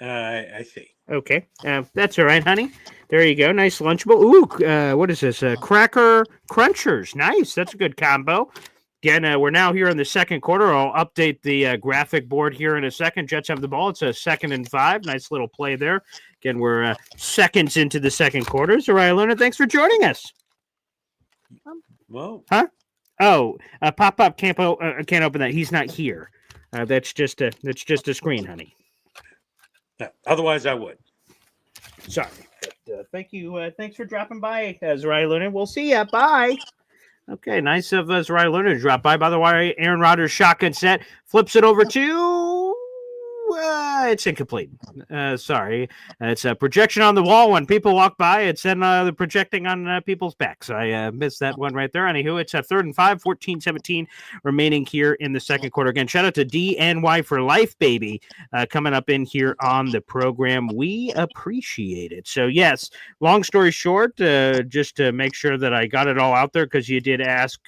I see. Okay. That's all right, honey. There you go. Nice Lunchable. Ooh, what is this? Cracker Crunchers. Nice. That's a good combo. Again, we're now here in the second quarter. I'll update the graphic board here in a second. Jets have the ball. It's a 2nd and 5. Nice little play there. Again, we're seconds into the second quarter. Zariah Luna, thanks for joining us. Whoa. Huh? Oh, Pop-Up can't open that. He's not here. That's just a screen, honey. Yeah, otherwise, I would. Sorry. But, thank you. Thanks for dropping by, Zariah Luna. We'll see ya. Bye. Okay, nice of Zariah Luna to drop by. By the way, Aaron Rodgers shotgun set. Flips it over to... it's incomplete. Sorry. It's a projection on the wall. When people walk by, it's then the projecting on people's backs. I missed that one right there. Anywho, it's a 3rd and 5, 14-17 remaining here in the second quarter. Again, shout out to DNY for Life, baby, coming up in here on the program. We appreciate it. So, yes, long story short, just to make sure that I got it all out there, because you did ask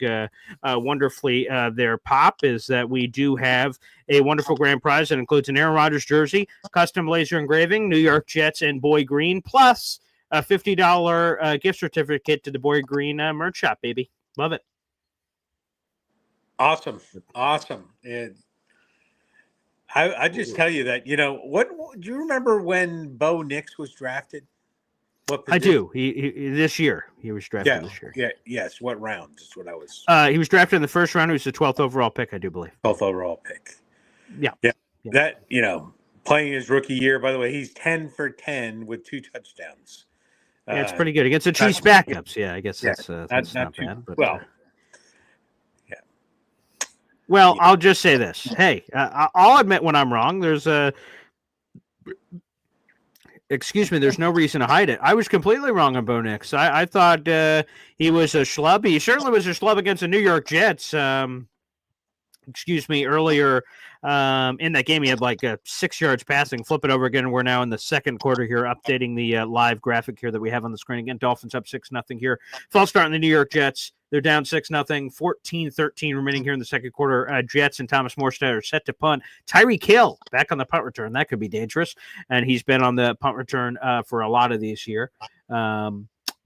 wonderfully there, Pop, is that we do have a wonderful grand prize that includes an Aaron Rodgers jersey, custom laser engraving, New York Jets, and Boy Green, plus a $50 gift certificate to the Boy Green merch shop, baby. Love it. Awesome. And I just tell you that, what do you remember when Bo Nix was drafted? I do. He this year he was drafted this year. Yeah. Yes. What round? That's what I was. He was drafted in the first round. He was the 12th overall pick, I do believe. 12th overall pick. Yeah. That, playing his rookie year, by the way, he's 10 for 10 with 2 touchdowns. Yeah, it's pretty good against the Chiefs backups. Yeah, I guess that's not too bad. But, well. Yeah. Well, I'll just say this. Hey, I'll admit when I'm wrong. There's no reason to hide it. I was completely wrong on Bo Nix. I thought he was a schlub. He certainly was a schlub against the New York Jets. Earlier in that game, he had like 6 yards passing. Flip it over again. We're now in the second quarter here, updating the live graphic here that we have on the screen. Again, Dolphins up 6-0 here. False start in the New York Jets. They're down 6-0, 14-13 remaining here in the second quarter. Jets and Thomas Morstead are set to punt. Tyreek Hill back on the punt return. That could be dangerous. And he's been on the punt return for a lot of these year.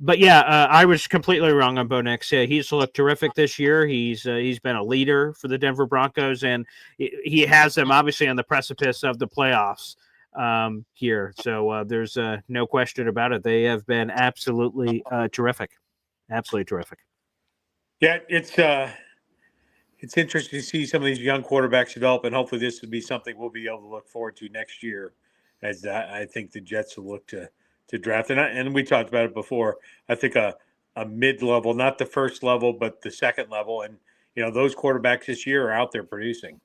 But yeah, I was completely wrong on Bo Nix. He's looked terrific this year. He's been a leader for the Denver Broncos, and he has them obviously on the precipice of the playoffs here. So there's no question about it. They have been absolutely terrific. Absolutely terrific. Yeah, it's interesting to see some of these young quarterbacks develop, and hopefully this will be something we'll be able to look forward to next year, as I think the Jets will look to draft. And we talked about it before. I think a mid-level, not the first level, but the second level. And, those quarterbacks this year are out there producing.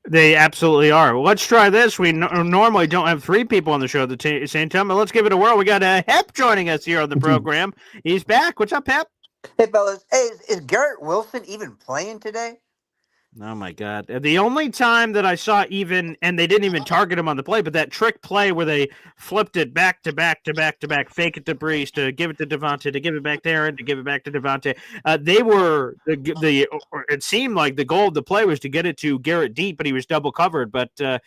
They absolutely are. Well, let's try this. We normally don't have 3 people on the show at the same time, but let's give it a whirl. We got Hep joining us here on the program. He's back. What's up, Hep? Hey, fellas. Hey, is Garrett Wilson even playing today? Oh my God! The only time that I saw and they didn't even target him on the play, but that trick play where they flipped it back to back to back to back, fake it to Breeze to give it to Devontae, to give it back to Aaron, to give it back to Devontae. They were it seemed like the goal of the play was to get it to Garrett deep, but he was double covered. But this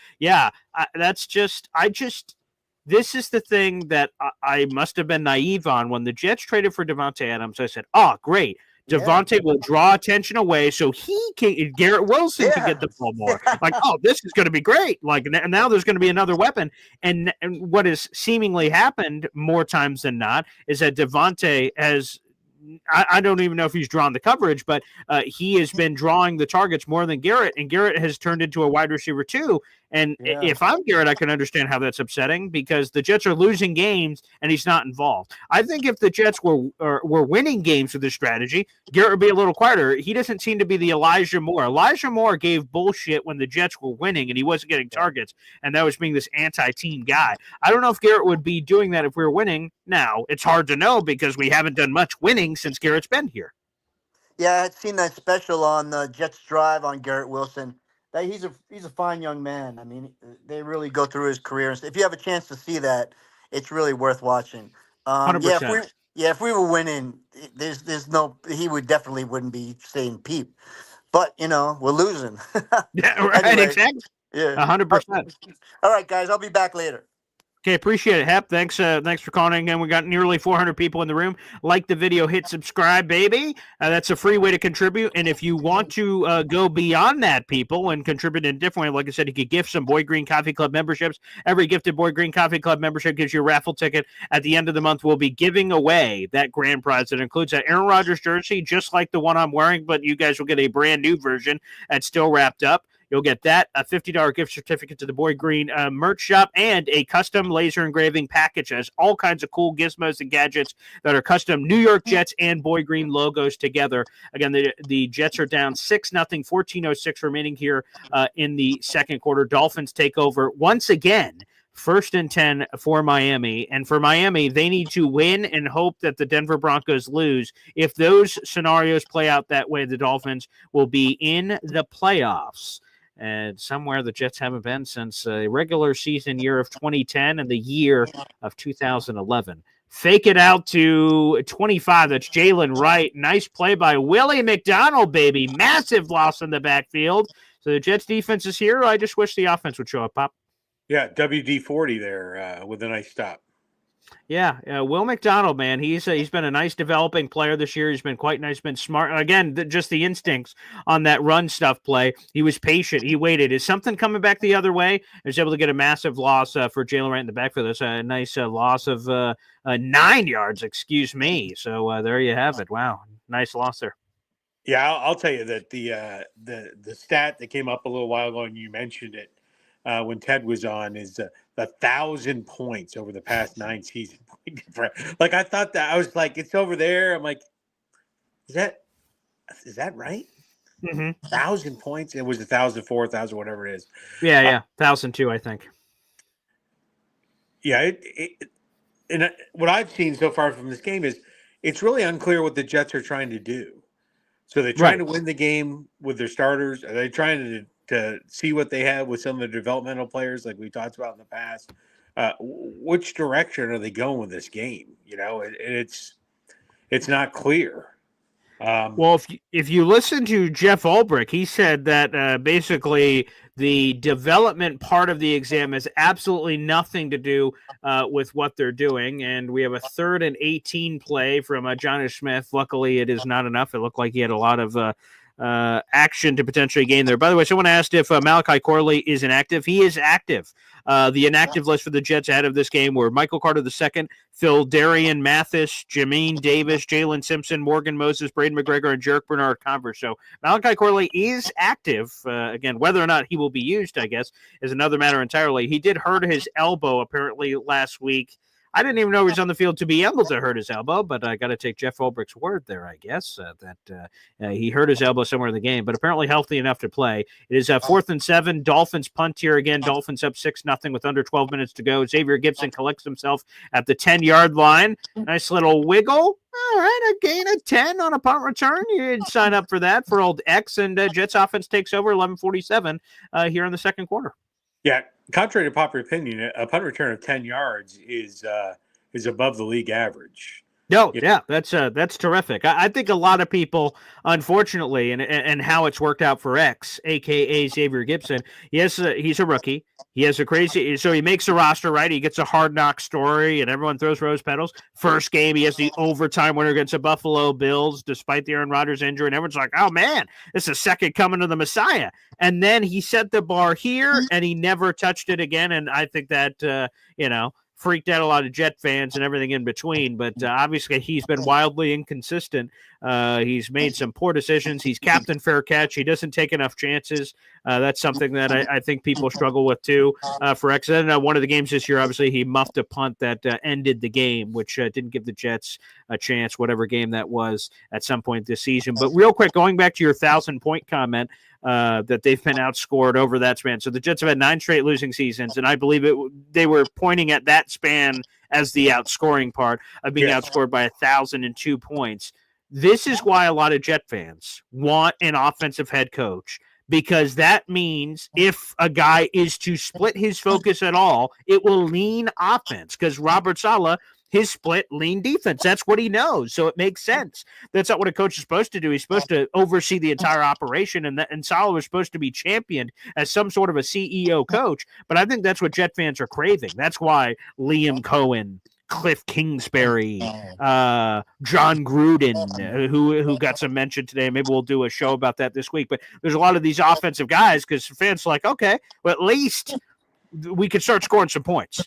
is the thing that I must have been naive on when the Jets traded for Devontae Adams. I said, "Oh, great." Devontae will draw attention away so Garrett Wilson can get the ball more. Like, oh, this is going to be great. Like, now there's going to be another weapon. And what has seemingly happened more times than not is that Devontae has – I don't even know if he's drawn the coverage, but he has been drawing the targets more than Garrett, and Garrett has turned into a wide receiver too. And if I'm Garrett, I can understand how that's upsetting because the Jets are losing games and he's not involved. I think if the Jets were winning games with this strategy, Garrett would be a little quieter. He doesn't seem to be the Elijah Moore. Elijah Moore gave bullshit when the Jets were winning and he wasn't getting targets, and that was being this anti-team guy. I don't know if Garrett would be doing that if we were winning. Now, it's hard to know because we haven't done much winning since Garrett's been here. Yeah, I had seen that special on the Jets Drive on Garrett Wilson. That he's a fine young man. I mean, they really go through his career. If you have a chance to see that, it's really worth watching. 100%. If we were winning, there's no, he definitely wouldn't be saying peep. But we're losing. Yeah, right. Anyway, exactly. Yeah, 100%. All right, guys, I'll be back later. Okay, appreciate it, Hep. Thanks for calling again. We got nearly 400 people in the room. Like the video, hit subscribe, baby. That's a free way to contribute. And if you want to go beyond that, people, and contribute in a different way, like I said, you could gift some Boyd Green Coffee Club memberships. Every gifted Boyd Green Coffee Club membership gives you a raffle ticket. At the end of the month, we'll be giving away that grand prize that includes that Aaron Rodgers jersey, just like the one I'm wearing, but you guys will get a brand new version that's still wrapped up. You'll get that, a $50 gift certificate to the Boyd Green merch shop, and a custom laser engraving package. Has all kinds of cool gizmos and gadgets that are custom New York Jets and Boyd Green logos together. Again, the Jets are down 6-0, 14:06 remaining here in the second quarter. Dolphins take over once again. 1st and 10 for Miami. And for Miami, they need to win and hope that the Denver Broncos lose. If those scenarios play out that way, the Dolphins will be in the playoffs. And somewhere the Jets haven't been since a regular season year of 2010 and the year of 2011. Fake it out to 25. That's Jalen Wright. Nice play by Willie McDonald, baby. Massive loss in the backfield. So the Jets defense is here. I just wish the offense would show up, Pop. Yeah, WD-40 there with a nice stop. Yeah, Will McDonald, man, he's been a nice developing player this year. He's been quite nice, been smart. Again, just the instincts on that run stuff play. He was patient. He waited. Is something coming back the other way? He was able to get a massive loss for Jalen Wright in the backfield. That's a nice loss of 9 yards, excuse me. So there you have it. Wow, nice loss there. Yeah, I'll tell you that the stat that came up a little while ago, and you mentioned it when Ted was on, is 1,000 points over the past 9 seasons. Like, I thought that, I was like, it's over there. I'm like, is that right? 1,000 points. It was 1,004, 1,000, whatever it is. Yeah, 1,002, I think. Yeah, and what I've seen so far from this game is it's really unclear what the Jets are trying to do. So they're trying to win the game with their starters. Are they trying to see what they have with some of the developmental players like we talked about in the past? Which direction are they going with this game? It's not clear. Well, if you listen to Jeff Ulbrich, he said that basically the development part of the exam has absolutely nothing to do with what they're doing. And we have a 3rd and 18 play from Jonnu Smith. Luckily, it is not enough. It looked like he had a lot of action to potentially gain there. By the way, someone asked if Malachi Corley is inactive. He is active. The inactive list for the Jets ahead of this game were Michael Carter II, Phil Darian Mathis, Jamin Davis, Jalen Simpson, Morgan Moses, Braden McGregor, and Jerick Bernard Converse. So Malachi Corley is active. Again, whether or not he will be used, I guess, is another matter entirely. He did hurt his elbow apparently last week. I didn't even know he was on the field to be able to hurt his elbow, but I got to take Jeff Ulbrich's word there, I guess, that he hurt his elbow somewhere in the game, but apparently healthy enough to play. It is 4th and 7. Dolphins punt here again. Dolphins up 6-0 with under 12 minutes to go. Xavier Gibson collects himself at the 10-yard line. Nice little wiggle. All right, a gain of 10 on a punt return. You'd sign up for that for old X, and Jets offense takes over 11:47 here in the second quarter. Yeah, contrary to popular opinion, a punt return of 10 yards is above the league average. No, yeah, that's terrific. I think a lot of people, unfortunately, and how it's worked out for X, aka Xavier Gibson, he's a rookie. He has a crazy, so he makes a roster, right? He gets a hard knock story, and everyone throws rose petals. First game, he has the overtime winner against the Buffalo Bills, despite the Aaron Rodgers injury, and everyone's like, "Oh man, this is a second coming of the Messiah." And then he set the bar here, and he never touched it again. And I think that freaked out a lot of Jet fans and everything in between, but obviously he's been wildly inconsistent. He's made some poor decisions. He's captain fair catch. He doesn't take enough chances. That's something that I think people struggle with too for X. And one of the games this year, obviously, he muffed a punt that ended the game, which didn't give the Jets a chance, whatever game that was at some point this season. But real quick, going back to your 1,000-point comment, that they've been outscored over that span. So the Jets have had 9 straight losing seasons, and I believe they were pointing at that span as the outscoring part of being outscored by 1,002 points. This is why a lot of Jet fans want an offensive head coach, because that means if a guy is to split his focus at all, it will lean offense, because Robert Saleh, his split lean defense. That's what he knows. So it makes sense. That's not what a coach is supposed to do. He's supposed to oversee the entire operation, and Saleh was supposed to be championed as some sort of a CEO coach. But I think that's what Jet fans are craving. That's why Liam Cohen, Cliff Kingsbury, John Gruden, who got some mention today. Maybe we'll do a show about that this week. But there's a lot of these offensive guys because fans are like, okay, well, at least we could start scoring some points.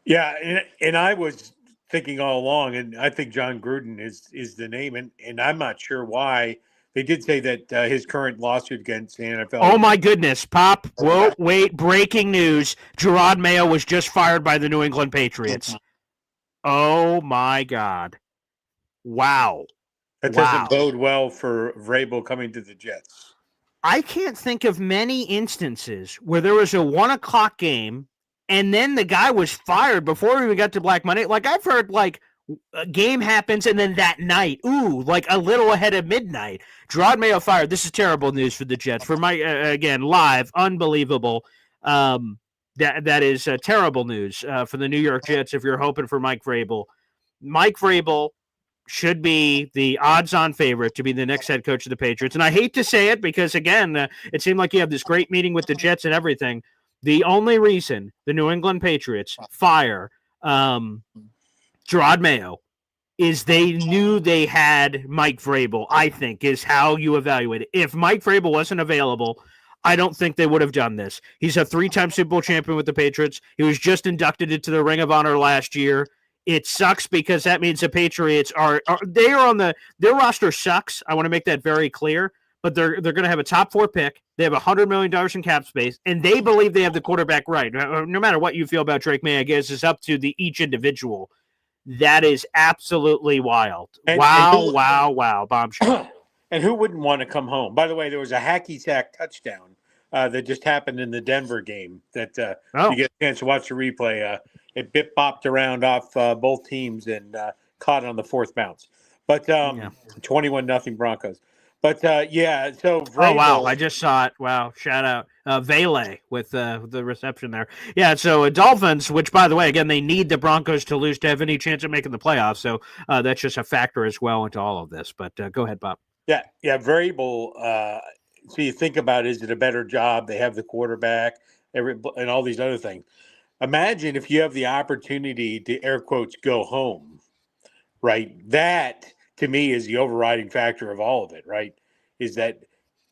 Yeah, and I was thinking all along, and I think John Gruden is the name, and I'm not sure why. They did say that his current lawsuit against the NFL. Oh, my goodness, Pop. Whoa, wait, breaking news. Gerard Mayo was just fired by the New England Patriots. Oh, my God. Wow. That doesn't bode well for Vrabel coming to the Jets. I can't think of many instances where there was a 1 o'clock game and then the guy was fired before we even got to Black Monday. Like, I've heard, like, a game happens and then that night, like a little ahead of midnight, Gerard Mayo fired. This is terrible news for the Jets. For Mike, again, live, unbelievable. That is terrible news for the New York Jets if you're hoping for Mike Vrabel. Mike Vrabel should be the odds-on favorite to be the next head coach of the Patriots. And I hate to say it because, again, it seemed like you have this great meeting with the Jets and everything. The only reason the New England Patriots fire Gerard Mayo is they knew they had Mike Vrabel, I think, is how you evaluate it. If Mike Vrabel wasn't available, I don't think they would have done this. He's a 3-time Super Bowl champion with the Patriots. He was just inducted into the Ring of Honor last year. It sucks because that means the Patriots are they are on their roster sucks. I want to make that very clear. But they're going to have a top 4 pick. They have $100 million in cap space, and they believe they have the quarterback right. No matter what you feel about Drake May, I guess it's up to each individual. That is absolutely wild. Wow, bombshell. And who wouldn't want to come home? By the way, there was a hacky sack touchdown that just happened in the Denver game that you get a chance to watch the replay. It bip-bopped around off both teams and caught on the 4th bounce. But 21-0 Broncos. But, so Vrabel, oh, wow, I just saw it. Wow, shout out. Vele with the reception there. Yeah, so Dolphins, which, by the way, again, they need the Broncos to lose to have any chance of making the playoffs. So that's just a factor as well into all of this. But go ahead, Bob. Yeah, Vrabel, so you think about, is it a better job? They have the quarterback and all these other things. Imagine if you have the opportunity to, air quotes, go home, right? That, to me, is the overriding factor of all of it, right? Is that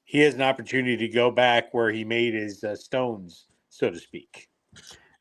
he has an opportunity to go back where he made his stones, so to speak.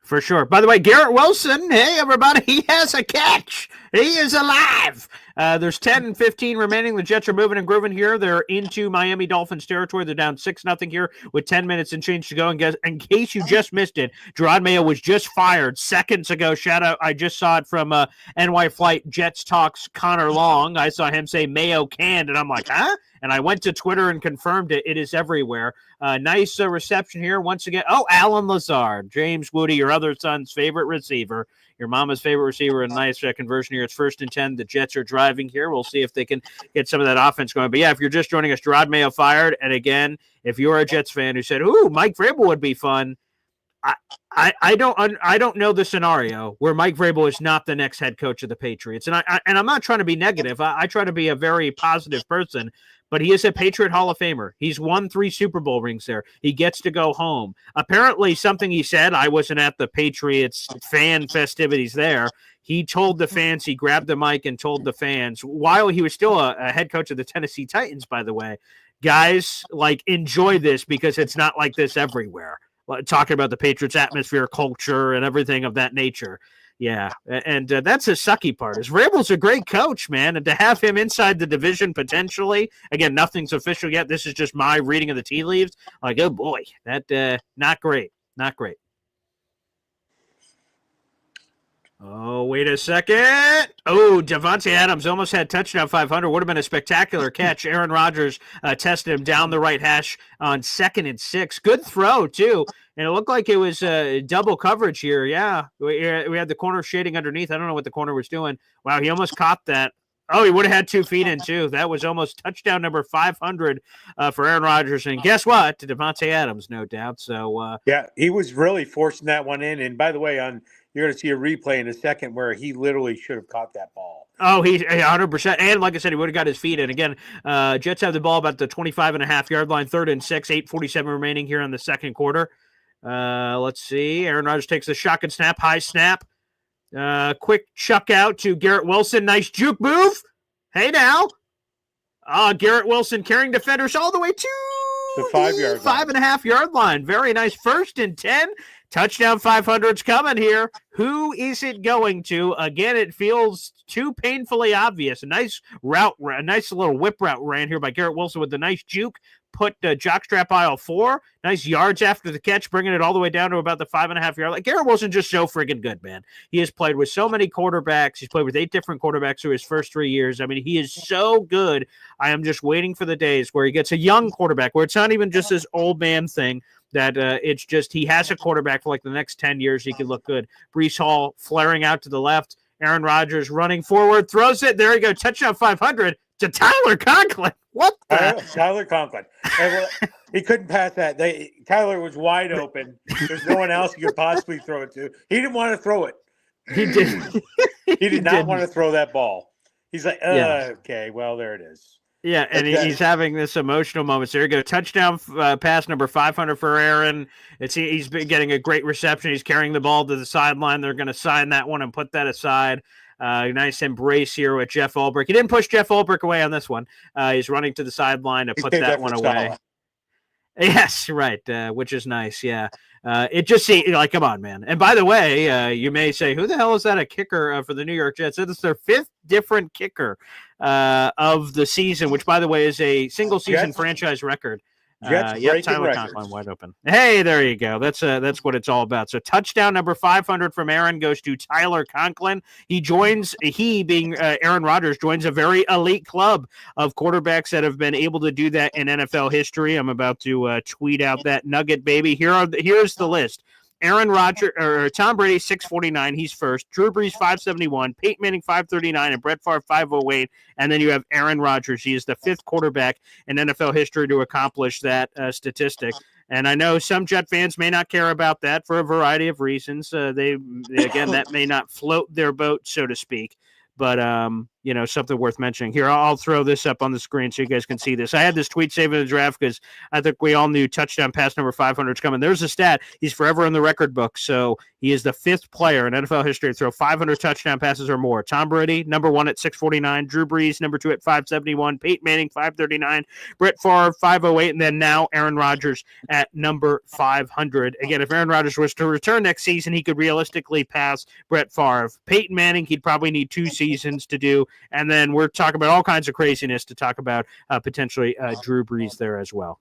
For sure. By the way, Garrett Wilson, hey, everybody, he has a catch. He is alive. There's 10 and 15 remaining. The Jets are moving and grooving here. They're into Miami Dolphins territory. They're down 6-0 here with 10 minutes and change to go. And in case you just missed it, Gerard Mayo was just fired seconds ago. Shout out. I just saw it from NY Flight Jets Talks Connor Long. I saw him say Mayo canned, and I'm like, huh? And I went to Twitter and confirmed it. It is everywhere. Nice reception here once again. Oh, Alan Lazard, James Woody, your other son's favorite receiver. your mama's favorite receiver. A nice conversion here. It's 1st and 10. The Jets are driving here. We'll see if they can get some of that offense going. But yeah, if you're just joining us, Gerard Mayo fired. And again, if you're a Jets fan who said, "Ooh, Mike Vrabel would be fun," I don't know the scenario where Mike Vrabel is not the next head coach of the Patriots, and I'm not trying to be negative. I try to be a very positive person, but he is a Patriot Hall of Famer. He's won 3 Super Bowl rings there. He gets to go home. Apparently, something he said. I wasn't at the Patriots fan festivities there. He told the fans. He grabbed the mic and told the fans while he was still a head coach of the Tennessee Titans. By the way, guys, like enjoy this because it's not like this everywhere. Talking about the Patriots atmosphere, culture, and everything of that nature. Yeah, and that's the sucky part. Is Vrabel's a great coach, man, and to have him inside the division potentially, again, nothing's official yet. This is just my reading of the tea leaves. Like, oh boy, that not great. Oh, wait a second. Oh, Davante Adams almost had touchdown 500. Would have been a spectacular catch. Aaron Rodgers tested him down the right hash on 2nd and 6. Good throw, too. And it looked like it was double coverage here. Yeah, we had the corner shading underneath. I don't know what the corner was doing. Wow, he almost caught that. Oh, he would have had 2 feet in, too. That was almost touchdown number 500 for Aaron Rodgers. And guess what? To Davante Adams, no doubt. So yeah, he was really forcing that one in. And by the way, you're going to see a replay in a second where he literally should have caught that ball. Oh, he's 100%. And like I said, he would have got his feet in. Again, Jets have the ball about the 25.5-yard line, 3rd and 6, 8:47 remaining here in the second quarter. Let's see. Aaron Rodgers takes the shotgun snap, high snap. Quick chuck out to Garrett Wilson. Nice juke move. Hey now. Garrett Wilson carrying defenders all the way to the 5-yard line. 5.5-yard line. Very nice. 1st and 10. Touchdown 500's coming here. Who is it going to? Again, it feels too painfully obvious. A nice route, a nice little whip route ran here by Garrett Wilson with the nice juke. Put jockstrap aisle 4. Nice yards after the catch, bringing it all the way down to about the 5.5-yard line. Garrett Wilson just so friggin' good, man. He has played with so many quarterbacks. He's played with 8 different quarterbacks through his first 3 years. I mean, he is so good. I am just waiting for the days where he gets a young quarterback, where it's not even just this old man thing, that it's just he has a quarterback for like the next 10 years. He could look good. Breece Hall flaring out to the left. Aaron Rodgers running forward, throws it. There you go. Touchdown 500 to Tyler Conklin. What the? Tyler Conklin. He couldn't pass that. Tyler was wide open. There's no one else he could possibly throw it to. He didn't want to throw it. He did. He did not want to throw that ball. He's like, okay, well, there it is. Yeah, and he's having this emotional moment. So there you go. Touchdown pass number 500 for Aaron. He's been getting a great reception. He's carrying the ball to the sideline. They're going to sign that one and put that aside. Nice embrace here with Jeff Ulbrich. He didn't push Jeff Ulbrich away on this one. He's running to the sideline to put that one away. Yes, right, which is nice, yeah. It just seems like, come on, man. And by the way, you may say, who the hell is that a kicker for the New York Jets? It's their 5th different kicker of the season, which, by the way, is a single-season franchise record. Tyler Conklin wide open. Hey, there you go. That's what it's all about. So touchdown number 500 from Aaron goes to Tyler Conklin. He being Aaron Rodgers joins a very elite club of quarterbacks that have been able to do that in NFL history. I'm about to tweet out that nugget, baby. Here's the list. Aaron Rodgers or Tom Brady 649, he's first. Drew Brees 571, Peyton Manning 539, and Brett Favre 508. And then you have Aaron Rodgers. He is the 5th quarterback in NFL history to accomplish that statistic. And I know some Jet fans may not care about that for a variety of reasons. That may not float their boat, so to speak. But, something worth mentioning. Here, I'll throw this up on the screen so you guys can see this. I had this tweet saved in the draft because I think we all knew touchdown pass number 500 is coming. There's a stat. He's forever in the record book. So he is the 5th player in NFL history to throw 500 touchdown passes or more. Tom Brady, number 1 at 649. Drew Brees, number 2 at 571. Peyton Manning, 539. Brett Favre, 508. And then now Aaron Rodgers at number 500. Again, if Aaron Rodgers was to return next season, he could realistically pass Brett Favre. Peyton Manning, he'd probably need 2 seasons to do. And then we're talking about all kinds of craziness to talk about potentially Drew Brees there as well.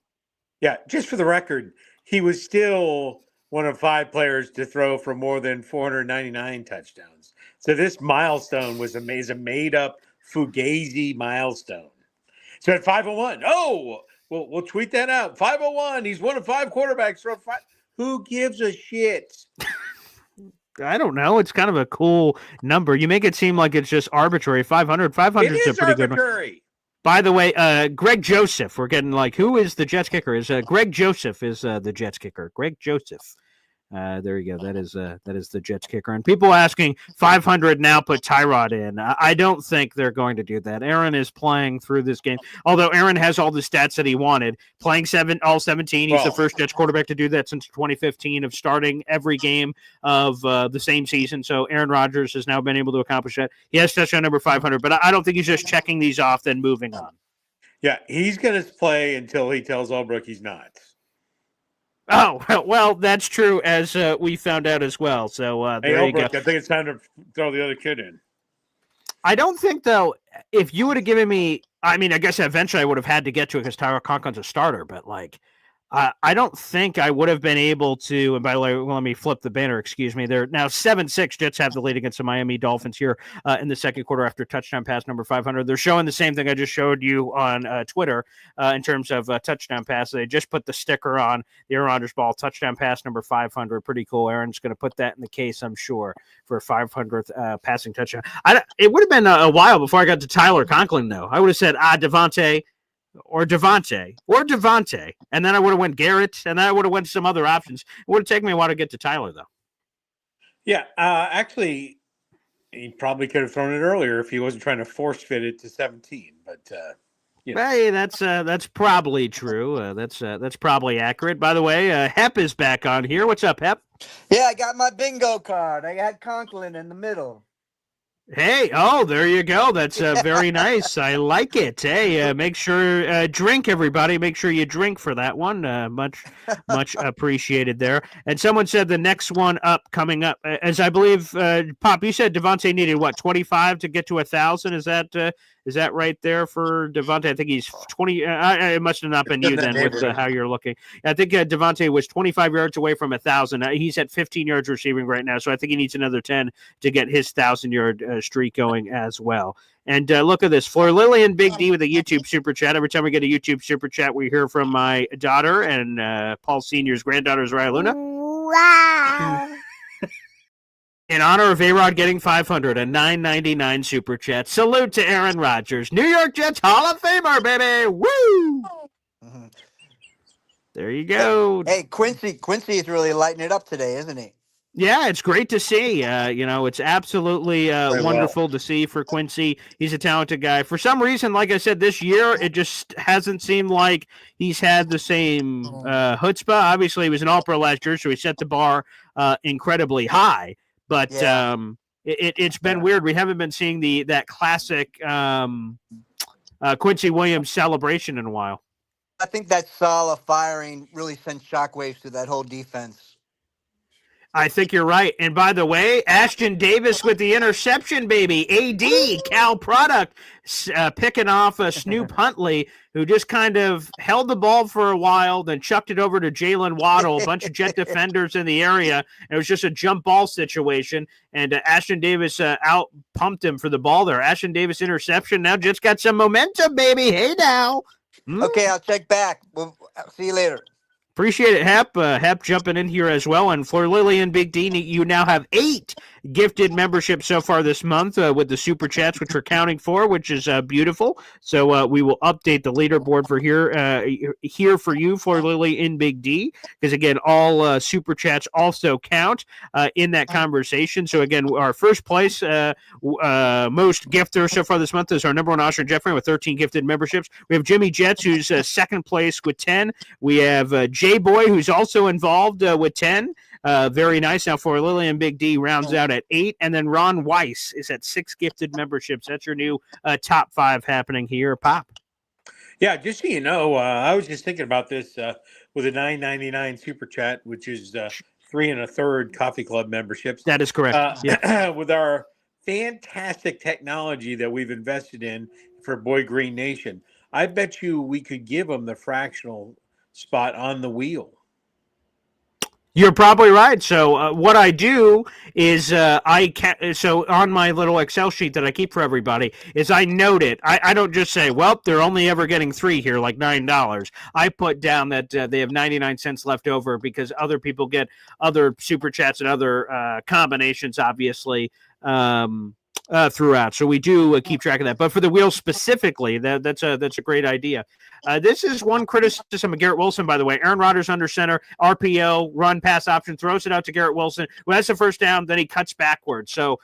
Yeah, just for the record, he was still one of 5 players to throw for more than 499 touchdowns. So this milestone was a made-up Fugazi milestone. So at 501, we'll tweet that out. 501, he's one of 5 quarterbacks. Who gives a shit? I don't know. It's kind of a cool number. You make it seem like it's just arbitrary. 500. 500 is a pretty good one. Arbitrary. By the way, Greg Joseph. We're getting like, who is the Jets kicker? Is Greg Joseph is the Jets kicker? Greg Joseph. There you go. That is the Jets kicker. And people asking 500 now put Tyrod in. I don't think they're going to do that. Aaron is playing through this game. Although Aaron has all the stats that he wanted, playing all 17. He's the first Jets quarterback to do that since 2015 of starting every game of the same season. So Aaron Rodgers has now been able to accomplish that. He has touchdown number 500, but I don't think he's just checking these off then moving on. Yeah, he's going to play until he tells Ulbrich he's not. Oh, well, that's true, as we found out as well. So there you go. I think it's time to throw the other kid in. I don't think, though, if you would have given me, I mean, I guess eventually I would have had to get to it because Tyler Conklin's a starter, but like, I don't think I would have been able to, and by the way, let me flip the banner, excuse me. They're now 7-6. Jets have the lead against the Miami Dolphins here in the second quarter after touchdown pass number 500. They're showing the same thing I just showed you on Twitter in terms of touchdown pass. They just put the sticker on the Aaron Rodgers ball, touchdown pass number 500. Pretty cool. Aaron's going to put that in the case, I'm sure, for a 500th passing touchdown. It would have been a while before I got to Tyler Conklin, though. I would have said, Devontae, or Devontae, and then I would have went Garrett, and then I would have went some other options. It would have taken me a while to get to Tyler, though. Yeah, actually, he probably could have thrown it earlier if he wasn't trying to force fit it to 17. But hey, that's probably true. That's probably accurate. By the way, Hep is back on here. What's up, Hep? Yeah, I got my bingo card. I had Conklin in the middle. Hey, there you go. That's very nice. I like it. Hey, make sure drink, everybody. Make sure you drink for that one. Much appreciated there. And someone said the next one coming up, as I believe, Pop, you said Devontae needed what, 25 to get to 1,000? Is that right there for Devontae? I think he's 20. It must have not been you then with how you're looking. I think Devontae was 25 yards away from 1,000. He's at 15 yards receiving right now, so I think he needs another 10 to get his 1,000-yard streak going as well. And look at this. Fleur Lillian Big D with a YouTube super chat. Every time we get a YouTube super chat, we hear from my daughter and Paul Sr.'s granddaughter, Raya Luna. Wow. In honor of A-Rod getting 500, a $9.99 super chat. Salute to Aaron Rodgers, New York Jets Hall of Famer, baby. Woo! Mm-hmm. There you go. Hey, Quincy is really lighting it up today, isn't he? Yeah, it's great to see. It's absolutely wonderful to see for Quincy. He's a talented guy. For some reason, like I said, this year, it just hasn't seemed like he's had the same chutzpah. Obviously, he was an All-Pro last year, so he set the bar incredibly high. But yeah. It's been weird. We haven't been seeing that classic Quincy Williams celebration in a while. I think that Saleh firing really sent shockwaves through that whole defense. I think you're right. And by the way, Ashton Davis with the interception, baby. AD, Cal product, picking off Snoop Huntley, who just kind of held the ball for a while, then chucked it over to Jalen Waddle, a bunch of Jet defenders in the area. It was just a jump ball situation, and Ashton Davis out-pumped him for the ball there. Ashton Davis interception. Now Jets got some momentum, baby. Hey, now. Okay, I'll check back. We'll see you later. Appreciate it, Hep. Hep jumping in here as well. And for Lily and Big D, you now have 8 gifted memberships so far this month with the super chats, which we're counting for, which is beautiful. So we will update the leaderboard for here for you, for Lily and Big D, because again, all super chats also count in that conversation. So again, our first place most gifter so far this month is our number one Osher Jeffrey with 13 gifted memberships. We have Jimmy Jets, who's second place with 10. We have J-Boy, who's also involved with 10. Very nice. Now for Lily and Big D rounds out at 8. And then Ron Weiss is at 6 gifted memberships. That's your new top 5 happening here. Pop. Yeah, just so you know, I was just thinking about this with a $9.99 super chat, which is 3 1/3 coffee club memberships. That is correct. With our fantastic technology that we've invested in for Boy Green Nation, I bet you we could give them the fractional spot on the wheel. You're probably right. So what I do is so on my little Excel sheet that I keep for everybody is I note it. I don't just say, well, they're only ever getting 3 here, like $9. I put down that they have 99 cents left over because other people get other super chats and other combinations, obviously. Throughout, so we do keep track of that. But for the wheel specifically, that's a great idea. This is one criticism of Garrett Wilson, by the way. Aaron Rodgers under center, RPO, run pass option, throws it out to Garrett Wilson. Well, that's the first down, then he cuts backwards. So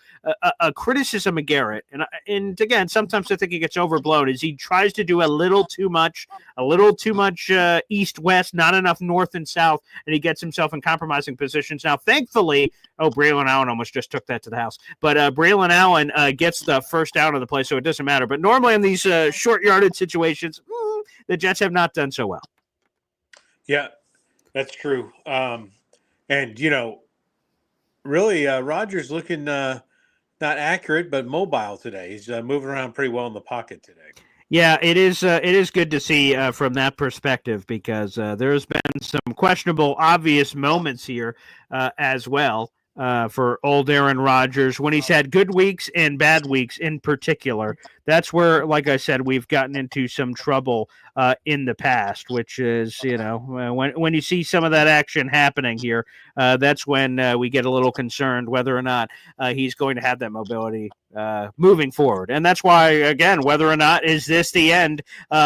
a criticism of Garrett, and again, sometimes I think he gets overblown, is he tries to do a little too much east-west, not enough north and south, and he gets himself in compromising positions. Now, thankfully, Braylon Allen almost just took that to the house, but Braylon Allen gets the first down of the play, so it doesn't matter. But normally in these short-yarded situations, the Jets have not done so well. Yeah, that's true. And, really, Rodgers looking not accurate, but mobile today. He's moving around pretty well in the pocket today. Yeah, it is good to see from that perspective because there's been some questionable, obvious moments here as well for old Aaron Rodgers when he's had good weeks and bad weeks in particular. That's where, like I said, we've gotten into some trouble in the past, which is, when you see some of that action happening here, that's when we get a little concerned whether or not he's going to have that mobility moving forward. And that's why, again, whether or not is this the end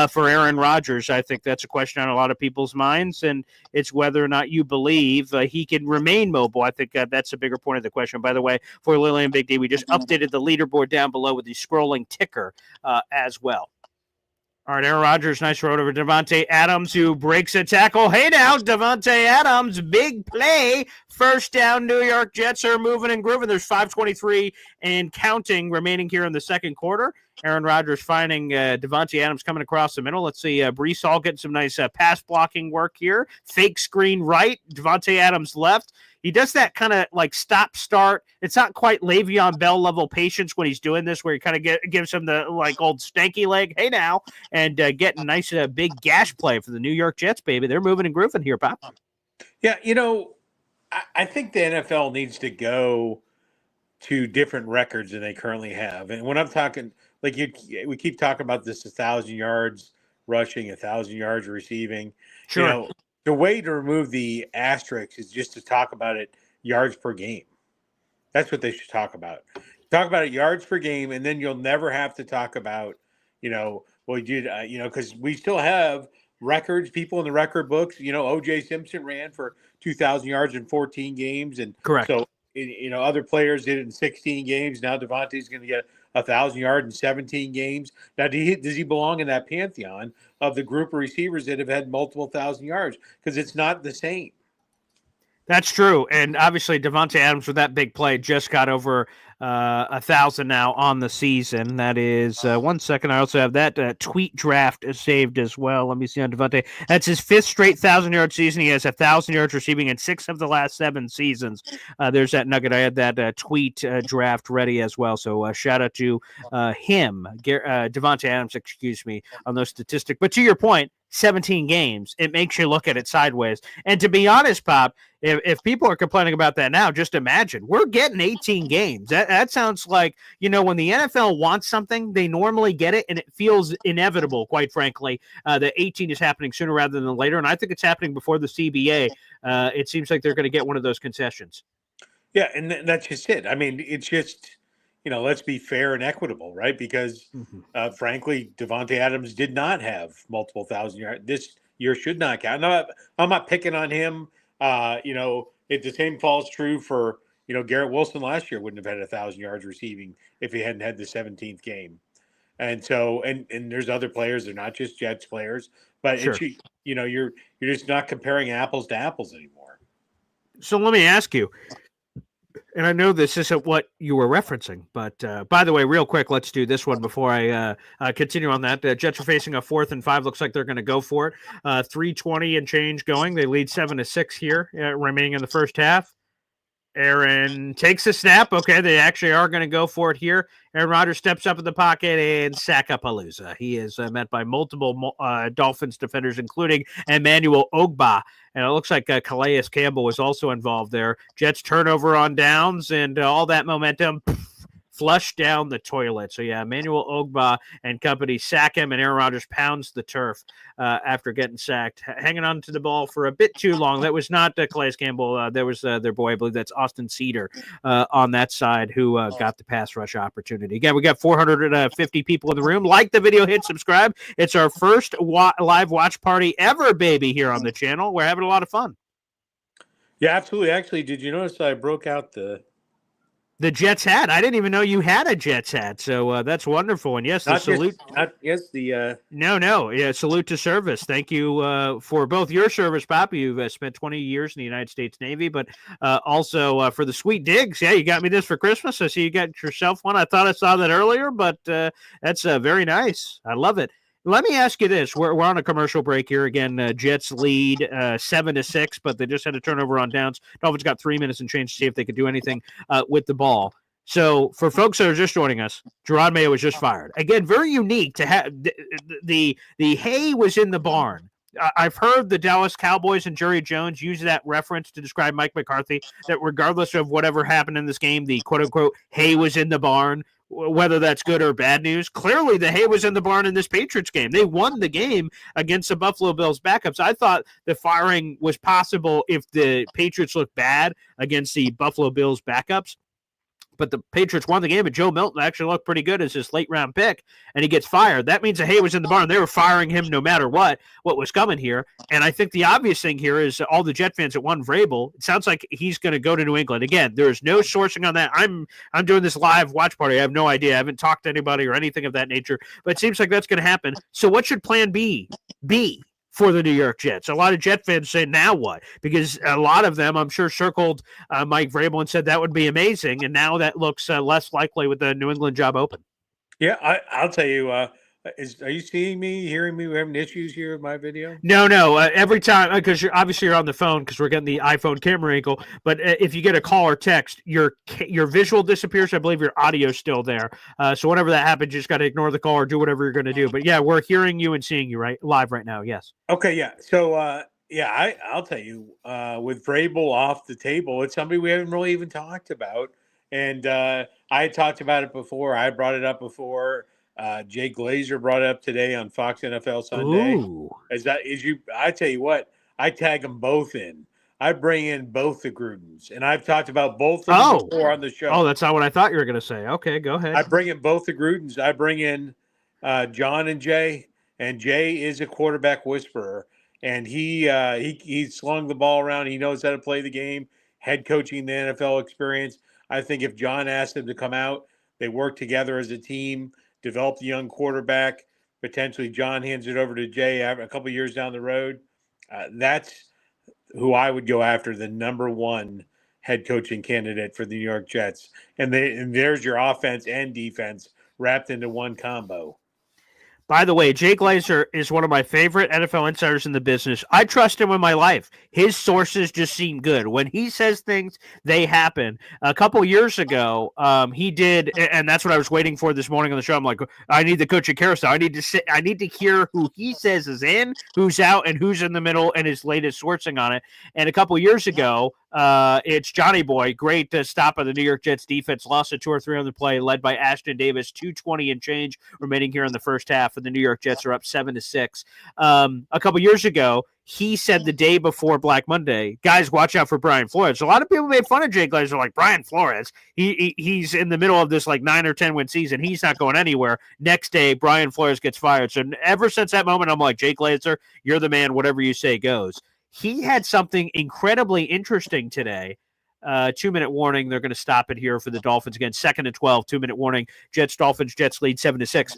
for Aaron Rodgers, I think that's a question on a lot of people's minds, and it's whether or not you believe he can remain mobile. I think that's a bigger point of the question. By the way, for Lily and Big D, we just updated the leaderboard down below with the scrolling ticker as well. All right, Aaron Rodgers, nice road over Davante Adams, who breaks a tackle. Hey now, Davante Adams, big play. First down, New York Jets are moving and grooving. There's 5:23 and counting remaining here in the second quarter. Aaron Rodgers finding Davante Adams coming across the middle. Let's see, Breece Hall getting some nice pass blocking work here. Fake screen right, Davante Adams left. He does that kind of like stop-start. It's not quite Le'Veon Bell level patience when he's doing this, where he kind of gives him the like old stanky leg, hey now, and getting a nice big gash play for the New York Jets, baby. They're moving and grooving here, Pop. Yeah, I think the NFL needs to go to different records than they currently have. And when I'm talking, like we keep talking about this 1,000 yards rushing, 1,000 yards receiving. Sure. The way to remove the asterisk is just to talk about it yards per game. That's what they should talk about. Talk about it yards per game, and then you'll never have to talk about, because we still have records, people in the record books. O.J. Simpson ran for 2,000 yards in 14 games. And correct. So, other players did it in 16 games. Now Davante's going to get 1,000 yards in 17 games. Now, does he belong in that pantheon of the group of receivers that have had multiple 1,000 yards? Because it's not the same. That's true. And obviously, Davante Adams with that big play just got over 1,000 now on the season. That is 1 second. I also have that tweet draft saved as well. Let me see on Davante. That's his 5th straight 1,000-yard season. He has 1,000 yards receiving in 6 of the last 7 seasons. There's that nugget. I had that tweet draft ready as well. So shout out to him, Davante Adams, on those statistics. But to your point, 17 games, it makes you look at it sideways. And to be honest, Pop, if people are complaining about that now, just imagine we're getting 18 games. That sounds like, when the NFL wants something, they normally get it, and it feels inevitable, quite frankly, that 18 is happening sooner rather than later. And I think it's happening before the CBA. It seems like they're going to get one of those concessions. Yeah, and that's just it. I mean, it's just, let's be fair and equitable, right? Because, frankly, Davante Adams did not have multiple 1,000 yards. This year should not count. No, I'm not picking on him. If the same falls true for, Garrett Wilson last year wouldn't have had 1,000 yards receiving if he hadn't had the 17th game. And so, and there's other players. They're not just Jets players, but sure. You're just not comparing apples to apples anymore. So let me ask you, and I know this isn't what you were referencing, but by the way, real quick, let's do this one before I continue on that. Jets are facing a 4th and 5. Looks like they're going to go for it. 3:20 and change going. They lead 7-6 here, remaining in the first half. Aaron takes a snap. Okay, they actually are going to go for it here. Aaron Rodgers steps up in the pocket and sack-a-palooza. He is met by multiple Dolphins defenders, including Emmanuel Ogbah. And it looks like Calais Campbell was also involved there. Jets turnover on downs and all that momentum flush down the toilet. So, yeah, Emmanuel Ogbah and company sack him, and Aaron Rodgers pounds the turf after getting sacked, hanging on to the ball for a bit too long. That was not Calais Campbell. That was their boy. I believe that's Austin Cedar on that side who got the pass rush opportunity. Again, we got 450 people in the room. Like the video, hit subscribe. It's our first live watch party ever, baby, here on the channel. We're having a lot of fun. Yeah, absolutely. Actually, did you notice I broke out the Jets hat? I didn't even know you had a Jets hat, so that's wonderful. And yes, the salute. Yeah, salute to service. Thank you for both your service, Pop. You've spent 20 years in the United States Navy, but also for the sweet digs. Yeah, you got me this for Christmas. I see you got yourself one. I thought I saw that earlier, but that's very nice. I love it. Let me ask you this. We're on a commercial break here. Again, Jets lead 7-6, but they just had a turnover on downs. Dolphins got 3 minutes and change to see if they could do anything with the ball. So for folks that are just joining us, Gerard Mayo was just fired. Again, very unique to have the hay was in the barn. I've heard the Dallas Cowboys and Jerry Jones use that reference to describe Mike McCarthy, that regardless of whatever happened in this game, the quote-unquote hay was in the barn. Whether that's good or bad news, clearly the hay was in the barn in this Patriots game. They won the game against the Buffalo Bills backups. I thought the firing was possible if the Patriots looked bad against the Buffalo Bills backups. But the Patriots won the game, and Joe Milton actually looked pretty good as his late-round pick, and he gets fired. That means the hay was in the barn. They were firing him no matter what was coming here. And I think the obvious thing here is all the Jet fans that won Vrabel, it sounds like he's going to go to New England. Again, there is no sourcing on that. I'm doing this live watch party. I have no idea. I haven't talked to anybody or anything of that nature, but it seems like that's going to happen. So what should plan B be for the New York Jets? A lot of Jet fans say, now what? Because a lot of them, I'm sure, circled Mike Vrabel and said that would be amazing, and now that looks less likely with the New England job open. Yeah, I'll tell you, are you seeing me, hearing me? We're having issues here with my video? No. Every time, because you're on the phone because we're getting the iPhone camera angle. But if you get a call or text, your visual disappears. I believe your audio's still there. So whenever that happens, you just got to ignore the call or do whatever you're going to do. But yeah, we're hearing you and seeing you live right now. Yes. Okay. Yeah. So I'll tell you, with Vrabel off the table, it's somebody we haven't really even talked about. And I had talked about it before. I brought it up before. Jay Glazer brought it up today on Fox NFL Sunday. Ooh. I tell you what, I tag them both in. I bring in both the Grudens, and I've talked about both of them before on the show. Oh, that's not what I thought you were going to say. Okay, go ahead. I bring in both the Grudens. I bring in John and Jay, and Jay is a quarterback whisperer, and he slung the ball around. He knows how to play the game. Head coaching, the NFL experience. I think if John asked him to come out, they work together as a team, develop the young quarterback. Potentially, John hands it over to Jay a couple of years down the road. That's who I would go after, the number one head coaching candidate for the New York Jets. And there's your offense and defense wrapped into one combo. By the way, Jay Glazer is one of my favorite NFL insiders in the business. I trust him with my life. His sources just seem good. When he says things, they happen. A couple years ago, he did, and that's what I was waiting for this morning on the show. I'm like, I need the coaching carousel. I need to hear who he says is in, who's out, and who's in the middle, and his latest sourcing on it. And a couple years ago, it's Johnny Boy, great stop of the New York Jets defense, lost a 2 or 3 on the play, led by Ashton Davis, 2:20 and change remaining here in the first half, and the New York Jets are up 7-6. A couple years ago, he said the day before Black Monday, guys, watch out for Brian Flores. A lot of people made fun of Jay Glazer, like, Brian Flores, he's in the middle of this like 9 or 10 win season. He's not going anywhere. Next day, Brian Flores gets fired. So ever since that moment, I'm like, Jay Glazer, you're the man. Whatever you say goes. He had something incredibly interesting today. 2-minute warning. They're going to stop it here for the Dolphins again. 2nd and 12. 2-minute warning. Dolphins lead 7-6.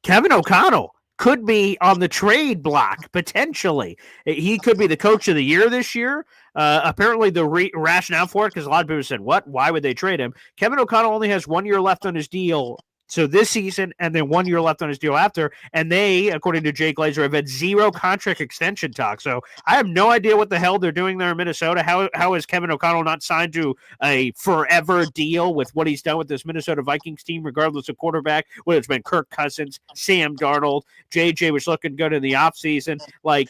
Kevin O'Connell could be on the trade block, potentially. He could be the coach of the year this year. Apparently, the rationale for it, because a lot of people said, what? Why would they trade him? Kevin O'Connell only has 1 year left on his deal. So this season, and then 1 year left on his deal after. And they, according to Jay Glazer, have had 0 contract extension talk. So I have no idea what the hell they're doing there in Minnesota. How is Kevin O'Connell not signed to a forever deal with what he's done with this Minnesota Vikings team, regardless of quarterback, whether it's been Kirk Cousins, Sam Darnold, JJ was looking good in the offseason. Like,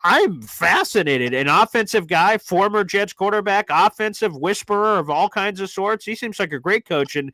I'm fascinated. An offensive guy, former Jets quarterback, offensive whisperer of all kinds of sorts. He seems like a great coach. And,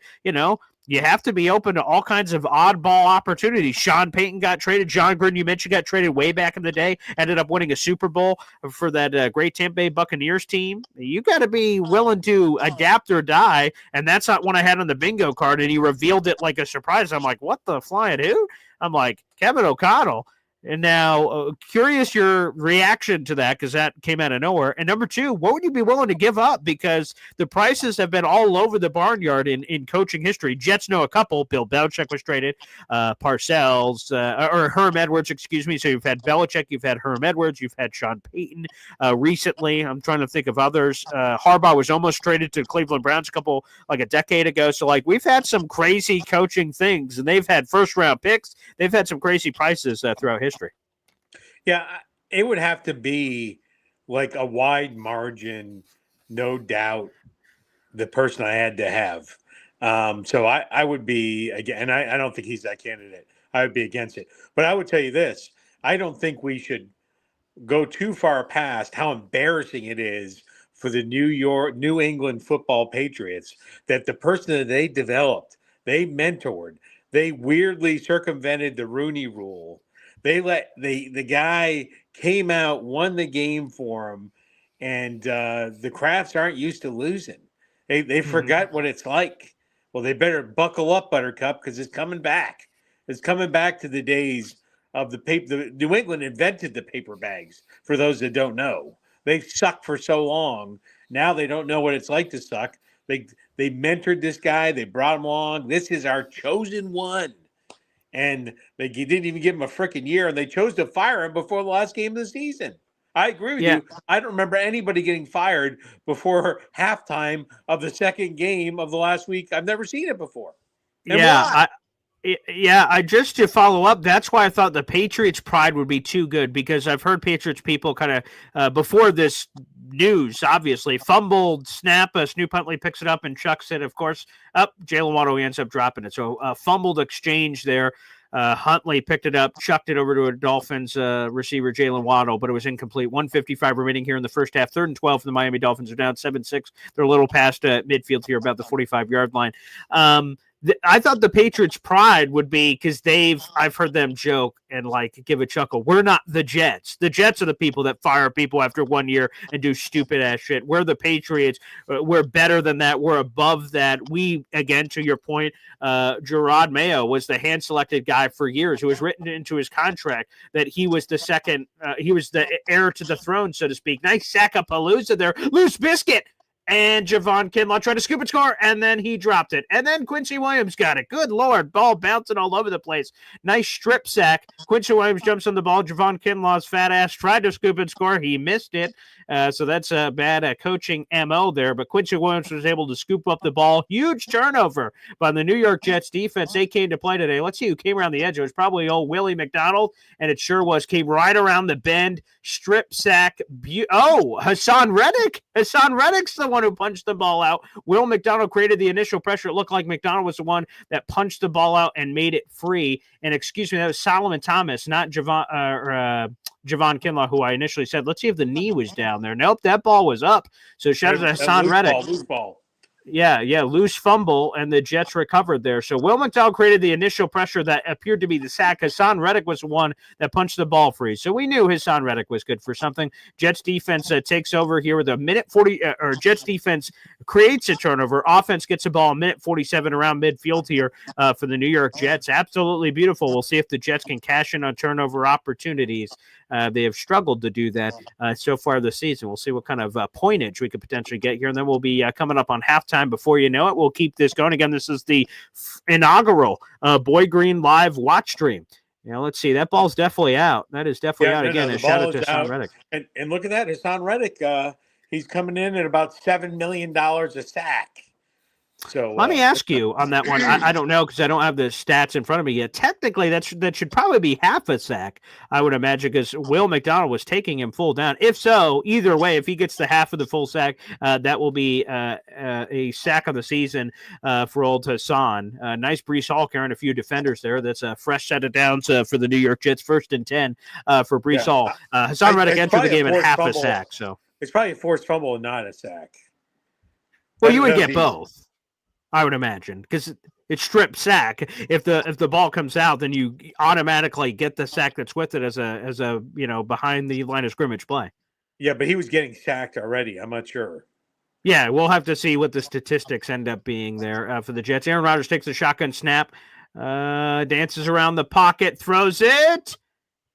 you have to be open to all kinds of oddball opportunities. Sean Payton got traded. John Gruden, you mentioned, got traded way back in the day, ended up winning a Super Bowl for that great Tampa Bay Buccaneers team. You got to be willing to adapt or die, and that's not one I had on the bingo card, and he revealed it like a surprise. I'm like, what the flying who? I'm like, Kevin O'Connell. And now, curious your reaction to that, because that came out of nowhere. And number 2, what would you be willing to give up? Because the prices have been all over the barnyard in coaching history. Jets know a couple. Bill Belichick was traded. Parcells, or Herm Edwards, excuse me. So you've had Belichick, you've had Herm Edwards, you've had Sean Payton recently. I'm trying to think of others. Harbaugh was almost traded to Cleveland Browns a decade ago. So, we've had some crazy coaching things, and they've had first-round picks. They've had some crazy prices throughout history. Yeah, it would have to be like a wide margin, no doubt, the person I had to have. So I would be, again, and I don't think he's that candidate. I would be against it. But I would tell you this, I don't think we should go too far past how embarrassing it is for the New England football Patriots that the person that they developed, they mentored, they weirdly circumvented the Rooney Rule. They let the guy came out, won the game for him, and the Crafts aren't used to losing. They forgot what it's like. Well, they better buckle up, Buttercup, because it's coming back. It's coming back to the days of the paper. The New England invented the paper bags, for those that don't know. They've sucked for so long. Now they don't know what it's like to suck. They mentored this guy. They brought him along. This is our chosen one. And they didn't even give him a freaking year, and they chose to fire him before the last game of the season. I agree with you. I don't remember anybody getting fired before halftime of the second game of the last week. I've never seen it before. And I just to follow up, that's why I thought the Patriots' pride would be too good, because I've heard Patriots people kind of before this news, obviously, fumbled, snap, Snoop Huntley picks it up and chucks it, of course, up. Jalen Waddle ends up dropping it. So fumbled exchange there. Huntley picked it up, chucked it over to a Dolphins receiver, Jalen Waddle, but it was incomplete. 1:55 remaining here in the first half. 3rd and 12 for the Miami Dolphins. Are down 7-6. They're a little past midfield here, about the 45-yard line. I thought the Patriots' pride would be, because I've heard them joke and give a chuckle. We're not the Jets. The Jets are the people that fire people after 1 year and do stupid ass shit. We're the Patriots. We're better than that. We're above that. We, again, to your point, Gerard Mayo was the hand selected guy for years. It was written into his contract that he was the second, he was the heir to the throne, so to speak. Nice sack of Palooza there. Loose biscuit. And Javon Kinlaw tried to scoop and score, and then he dropped it. And then Quincy Williams got it. Good Lord, ball bouncing all over the place. Nice strip sack. Quincy Williams jumps on the ball. Javon Kinlaw's fat ass tried to scoop and score. He missed it. So that's a bad coaching MO there. But Quincy Williams was able to scoop up the ball. Huge turnover by the New York Jets defense. They came to play today. Let's see who came around the edge. It was probably old Willie McDonald, and it sure was. Came right around the bend. Strip sack. Hassan Reddick. Hassan Reddick's the one who punched the ball out. Will McDonald created the initial pressure. It looked like McDonald was the one that punched the ball out and made it free. And excuse me, that was Solomon Thomas, not Javon Kinlaw, who I initially said, let's see if the knee was down there. Nope, that ball was up. So shout out to Hassan Reddick. Loose ball. Yeah, loose fumble, and the Jets recovered there. So Will McDonald created the initial pressure that appeared to be the sack. Hassan Reddick was the one that punched the ball free. So we knew Hassan Reddick was good for something. Jets defense takes over here with a minute 40, or Jets defense creates a turnover. Offense gets the ball a minute 47 around midfield here for the New York Jets. Absolutely beautiful. We'll see if the Jets can cash in on turnover opportunities. They have struggled to do that so far this season. We'll see what kind of pointage we could potentially get here. And then we'll be coming up on halftime. Before you know it, we'll keep this going. Again, this is the inaugural Boy Green live watch stream. Let's see. That ball's definitely out. That is definitely out. Again, a shout out to Hassan Reddick. And look at that. Hassan Reddick, he's coming in at about $7 million a sack. So let me ask you on that one. I don't know because I don't have the stats in front of me yet. Technically, that should probably be half a sack, I would imagine, because Will McDonald was taking him full down. If so, either way, if he gets the half of the full sack, that will be a sack of the season for old Hassan. Nice Brees Hall carrying a few defenders there. That's a fresh set of downs for the New York Jets. 1st and 10 for Brees Hall. Hassan Reddick entered the game at half a sack. So it's probably a forced fumble and not a sack. Well, you would get both. I would imagine, because it's strip sack. If the ball comes out, then you automatically get the sack that's with it as a behind the line of scrimmage play. Yeah, but he was getting sacked already. I'm not sure. Yeah, we'll have to see what the statistics end up being there for the Jets. Aaron Rodgers takes a shotgun snap, dances around the pocket, throws it.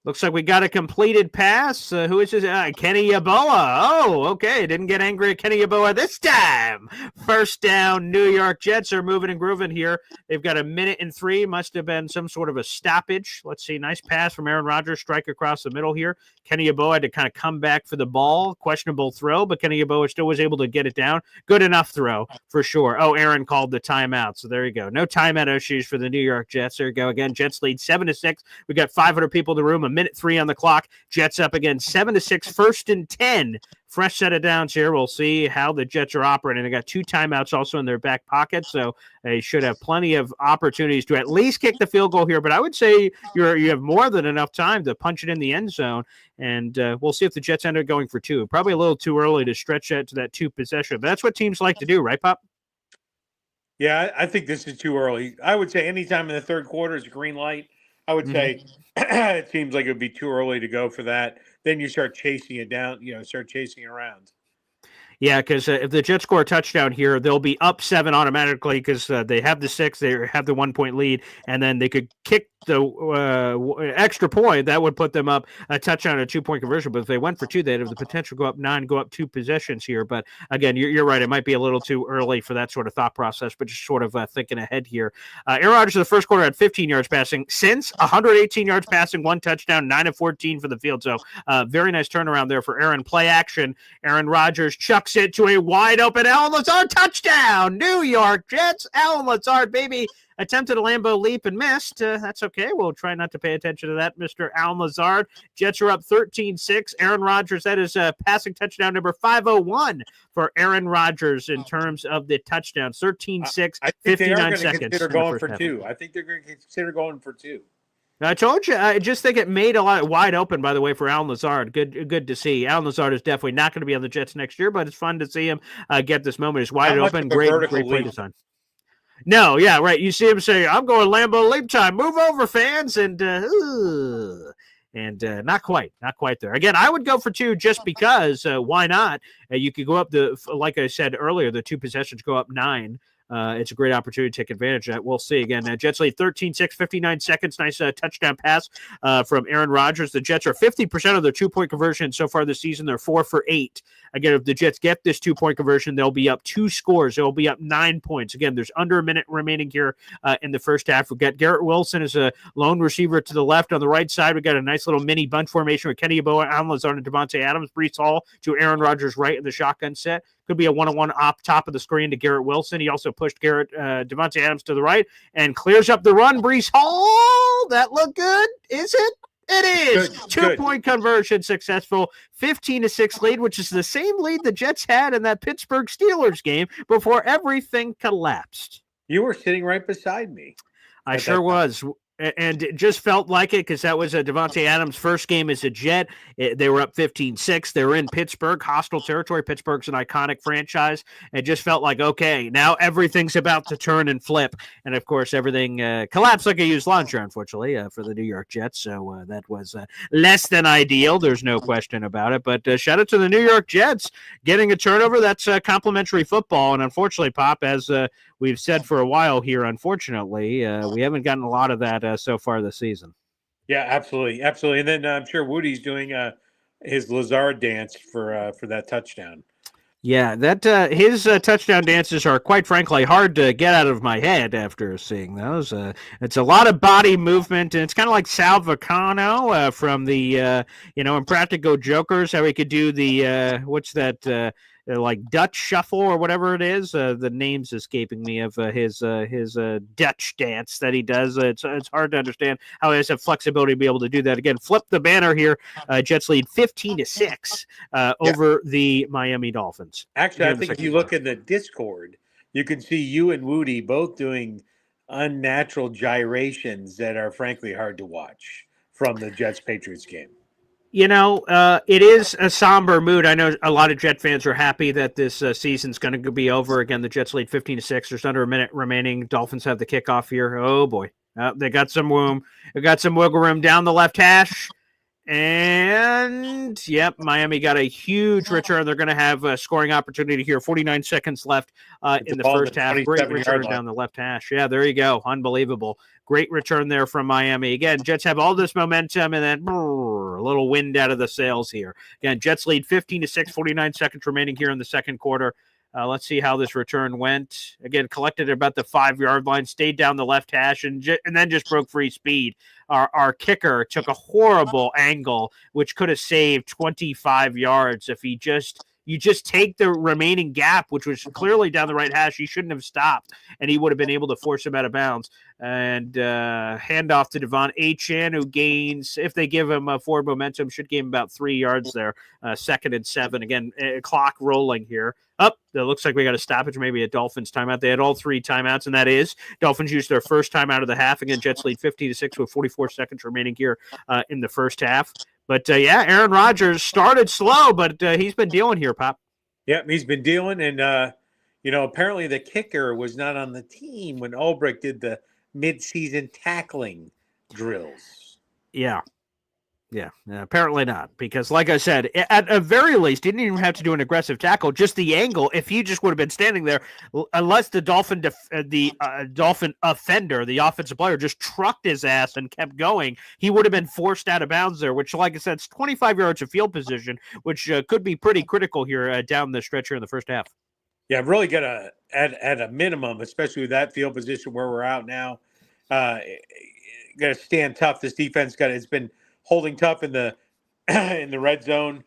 Looks like we got a completed pass. Who is this? Kenny Yeboah. Oh, okay. Didn't get angry at Kenny Yeboah this time. First down, New York Jets are moving and grooving here. They've got 1:03. Must have been some sort of a stoppage. Let's see. Nice pass from Aaron Rodgers. Strike across the middle here. Kenny Yeboah had to kind of come back for the ball. Questionable throw, but Kenny Yeboah still was able to get it down. Good enough throw for sure. Oh, Aaron called the timeout. So there you go. No timeout issues for the New York Jets. There you go. Again, Jets lead 7-6. We got 500 people in the room. 1:03 on the clock. Jets up again, 7-6, 1st and 10. Fresh set of downs here. We'll see how the Jets are operating. They got 2 timeouts also in their back pocket, so they should have plenty of opportunities to at least kick the field goal here. But I would say you have more than enough time to punch it in the end zone, and we'll see if the Jets end up going for 2. Probably a little too early to stretch that to that 2 possession. But that's what teams like to do, right, Pop? Yeah, I think this is too early. I would say anytime in the third quarter is a green light. I would say it seems like it would be too early to go for that. Then you start chasing it down, start chasing around. Yeah, because if the Jets score a touchdown here, they'll be up 7 automatically because they have the 6, they have the 1-point lead, and then they could kick the extra point. That would put them up a touchdown and a 2-point conversion. But if they went for 2, they'd have the potential to go up 9, go up 2 possessions here. But again, you're right. It might be a little too early for that sort of thought process, but just sort of thinking ahead here. Aaron Rodgers in the first quarter had 15 yards passing. Since 118 yards passing, 1 touchdown, 9 of 14 for the field. So very nice turnaround there for Aaron. Play action. Aaron Rodgers chucks it to a wide open Allen Lazard touchdown. New York Jets. Allen Lazard, baby. Attempted a Lambeau leap and missed. That's okay. We'll try not to pay attention to that, Mr. Allen Lazard. Jets are up 13-6. Aaron Rodgers, that is passing touchdown number 501 for Aaron Rodgers in terms of the touchdowns. 13-6, 59 seconds. Consider going for 2. I think they're going to consider going for 2. I told you, I just think it made a lot wide open, by the way, for Allen Lazard. Good to see. Allen Lazard is definitely not going to be on the Jets next year, but it's fun to see him get this moment. It's wide open. Great play design. No, yeah, right. You see him say, I'm going Lambeau leap time. Move over, fans. And not quite there. Again, I would go for 2 just because. Why not? You could go up like I said earlier, the 2 possessions go up 9. It's a great opportunity to take advantage of that. We'll see. Again, Jets lead 13-6, 59 seconds. Nice touchdown pass from Aaron Rodgers. The Jets are 50% of their 2-point conversion so far this season. They're 4 for 8. Again, if the Jets get this 2-point conversion, they'll be up 2 scores. They'll be up 9 points. Again, there's under a minute remaining here in the first half. We've got Garrett Wilson as a lone receiver to the left. On the right side, we've got a nice little mini bunch formation with Kenny Yeboah, Allen Lazard, and Devontae Adams. Brees Hall to Aaron Rodgers right in the shotgun set. Could be a one-on-one off top of the screen to Garrett Wilson. He also pushed Devontae Adams to the right and clears up the run. Brees Hall, that looked good, is it? It is. 2-point conversion successful. 15-6 lead, which is the same lead the Jets had in that Pittsburgh Steelers game before everything collapsed. You were sitting right beside me. I sure was. And it just felt like it because that was Devontae Adams' first game as a Jet. They were up 15-6. They were in Pittsburgh, hostile territory. Pittsburgh's an iconic franchise. It just felt like, okay, now everything's about to turn and flip. And, of course, everything collapsed like a used launcher, unfortunately, for the New York Jets. So that was less than ideal. There's no question about it. But shout out to the New York Jets getting a turnover. That's complimentary football. And, unfortunately, Pop, as we've said for a while here, unfortunately, we haven't gotten a lot of that so far this season. Yeah, absolutely. And then I'm sure Woody's doing his Lazard dance for that touchdown. Yeah, that his touchdown dances are, quite frankly, hard to get out of my head after seeing those. It's a lot of body movement, and it's kind of like Sal Vacano from the Impractical Jokers, how he could do the what's that like Dutch shuffle or whatever it is. The name's escaping me of his Dutch dance that he does. It's hard to understand how he has that flexibility to be able to do that. Again, flip the banner here. Jets lead 15-6 over the Miami Dolphins. Actually, I think if you look in the Discord, you can see you and Woody both doing unnatural gyrations that are frankly hard to watch from the Jets-Patriots game. You know, it is a somber mood. I know a lot of Jet fans are happy that this season's going to be over. Again, the Jets lead 15-6. There's under a minute remaining. Dolphins have the kickoff here. Oh, boy. They got some room. They got some wiggle room down the left hash. And, yep, Miami got a huge return. They're going to have a scoring opportunity here. 49 seconds left in the first half. Great return down the left hash. Yeah, there you go. Unbelievable. Great return there from Miami. Again, Jets have all this momentum, and then a little wind out of the sails here. Again, Jets lead 15-6, 49 seconds remaining here in the second quarter. Let's see how this return went. Again, collected at about the 5-yard line, stayed down the left hash, and then just broke free speed. Our kicker took a horrible angle, which could have saved 25 yards if you just take the remaining gap, which was clearly down the right hash. He shouldn't have stopped, and he would have been able to force him out of bounds. And handoff to Devon Achane, who gains, if they give him forward momentum, should gain about 3 yards there. 2nd and 7. Again, clock rolling here. It looks like we got a stoppage, maybe a Dolphins timeout. They had all 3 timeouts, and that is Dolphins used their first timeout of the half. Again, Jets lead 15-6 with 44 seconds remaining here in the first half. But, Aaron Rodgers started slow, but he's been dealing here, Pop. Yep, he's been dealing, and, apparently the kicker was not on the team when Ulbrich did the midseason tackling drills. Yeah, apparently not, because like I said, at a very least, didn't even have to do an aggressive tackle, just the angle. If he just would have been standing there, unless the Dolphin Dolphin offender, the offensive player, just trucked his ass and kept going, he would have been forced out of bounds there, which, like I said, it's 25 yards of field position, which could be pretty critical here down the stretch here in the first half. Yeah, really got to, at a minimum, especially with that field position where we're out now, got to stand tough. This defense it's been holding tough in the red zone,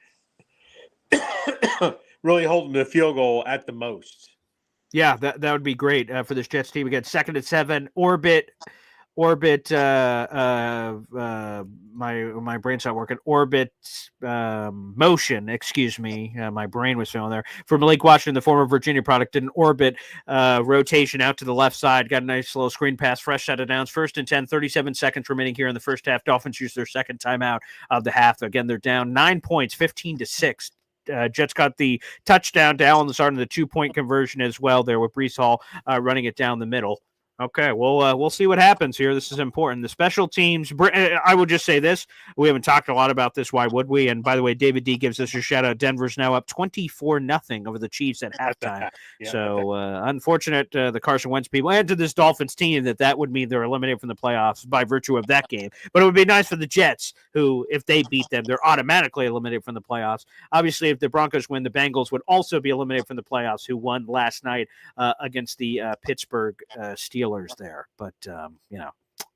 really holding the field goal at the most. Yeah, that would be great for this Jets team. Again, 2nd and 7, orbit. My brain's not working. Orbit motion. Excuse me. My brain was feeling there. For Malik Washington, the former Virginia product, did an orbit rotation out to the left side. Got a nice little screen pass, fresh set of downs. 1st and 10, 37 seconds remaining here in the first half. Dolphins use their second timeout of the half. Again, they're down 9 points, 15-6. Jets got the touchdown to Allen Lazard and the 2-point conversion as well there with Breece Hall running it down the middle. Okay, well, we'll see what happens here. This is important. The special teams, I will just say this. We haven't talked a lot about this. Why would we? And by the way, David D gives us a shout out. Denver's now up 24-0 over the Chiefs at halftime. So unfortunate the Carson Wentz people and to this Dolphins team that would mean they're eliminated from the playoffs by virtue of that game. But it would be nice for the Jets, who, if they beat them, they're automatically eliminated from the playoffs. Obviously, if the Broncos win, the Bengals would also be eliminated from the playoffs, who won last night against the Pittsburgh Steelers there. But,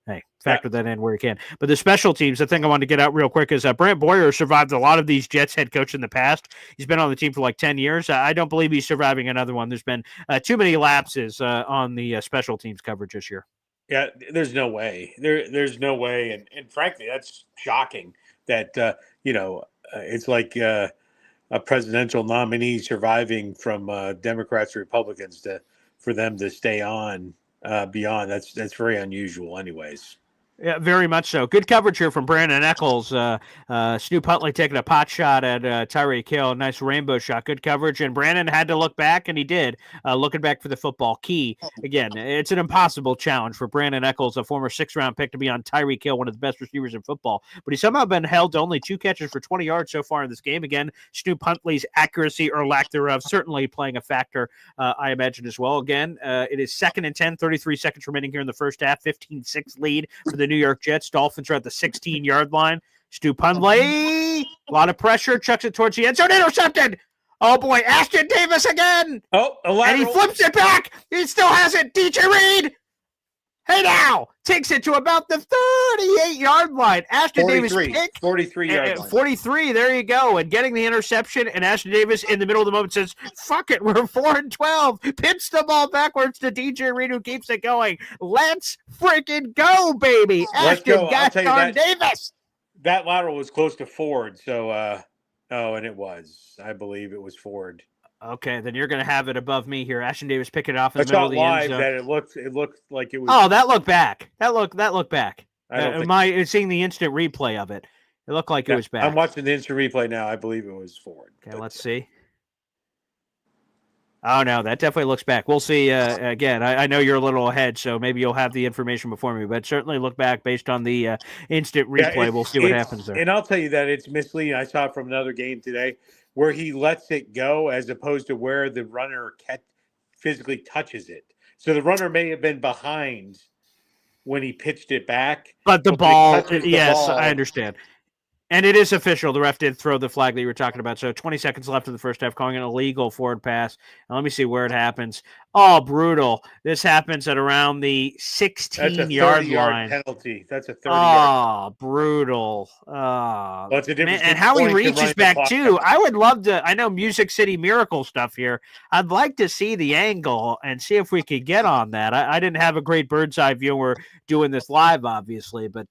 hey, factor that in where you can. But the special teams, the thing I wanted to get out real quick is Brant Boyer survived a lot of these Jets head coach in the past. He's been on the team for like 10 years. I don't believe he's surviving another one. There's been too many lapses on the special teams coverage this year. Yeah, there's no way. There's no way. And frankly, that's shocking that, it's like a presidential nominee surviving from Democrats or Republicans for them to stay on beyond. That's very unusual anyways. Yeah, very much so. Good coverage here from Brandon Eccles. Snoop Huntley taking a pot shot at Tyreek Hill. Nice rainbow shot. Good coverage. And Brandon had to look back, and he did. Looking back for the football key. Again, it's an impossible challenge for Brandon Eccles, a former 6th-round pick, to be on Tyreek Hill, one of the best receivers in football. But he's somehow been held to only 2 catches for 20 yards so far in this game. Again, Snoop Huntley's accuracy or lack thereof certainly playing a factor, I imagine, as well. Again, it is 2nd and 10, 33 seconds remaining here in the first half. 15-6 lead for the New York Jets. Dolphins are at the 16-yard line. Snoop Huntley, a lot of pressure, chucks it towards the end zone, intercepted. Oh boy, Ashton Davis again. Oh, and he flips it back. He still has it. DJ Reed Hey now, takes it to about the 38-yard line. Ashton Davis 43-yard line. 43, there you go. And getting the interception, and Ashton Davis in the middle of the moment says, fuck it, we're 4-12. Pitch the ball backwards to DJ Reed, who keeps it going. Let's freaking go, baby. Let's Ashton go. I'll tell you that, Davis. That lateral was close to Ford, so and it was. I believe it was Ford. Okay, then you're going to have it above me here. Ashton Davis picking it off in the middle of the end zone. That it looked like it was. Oh, that looked back. That looked back. Am I seeing the instant replay of it? It looked like it was back. I'm watching the instant replay now. I believe it was Ford. Okay, let's see. Oh, no, that definitely looks back. We'll see again. I know you're a little ahead, so maybe you'll have the information before me, but certainly look back based on the instant replay. We'll see what happens there. And I'll tell you that it's misleading. I saw it from another game today where he lets it go as opposed to where the runner physically touches it. So the runner may have been behind when he pitched it back. But the ball, yes, I understand. And it is official. The ref did throw the flag that you were talking about. So 20 seconds left in the first half, calling an illegal forward pass. And let me see where it happens. Oh, brutal. This happens at around the 16-yard line. Penalty. That's a 30-yard. Oh, brutal. Well, it's a difference. And how he reaches back, too. I would love to. I know Music City Miracle stuff here. I'd like to see the angle and see if we could get on that. I didn't have a great bird's eye view. We're doing this live, obviously. But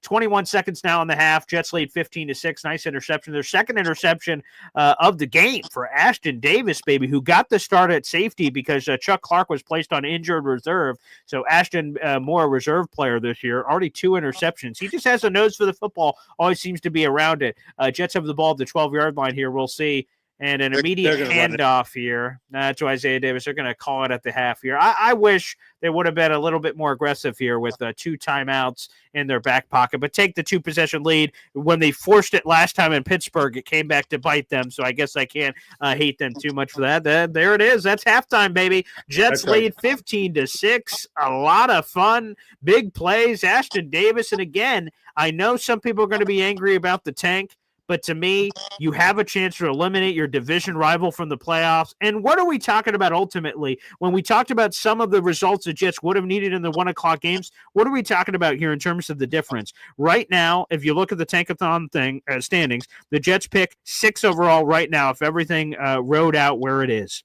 21 seconds now in the half. Jets lead 15-6. Nice interception. Their second interception of the game for Ashton Davis, baby, who got the start at safety because Chuck Clark was placed on injured reserve. So Ashton, more a reserve player this year, already 2 interceptions. He just has a nose for the football, always seems to be around it. Jets have the ball at the 12-yard line here. We'll see. And an immediate handoff here to Isaiah Davis. They're going to call it at the half here. I wish they would have been a little bit more aggressive here with 2 timeouts in their back pocket, but take the 2-possession lead. When they forced it last time in Pittsburgh, it came back to bite them, so I guess I can't hate them too much for that. There it is. That's halftime, baby. Jets lead 15-6. A lot of fun, big plays. Ashton Davis, and again, I know some people are going to be angry about the tank, but to me, you have a chance to eliminate your division rival from the playoffs. And what are we talking about ultimately? When we talked about some of the results the Jets would have needed in the 1 o'clock games, what are we talking about here in terms of the difference? Right now, if you look at the Tankathon standings, the Jets pick 6 overall right now if everything rode out where it is.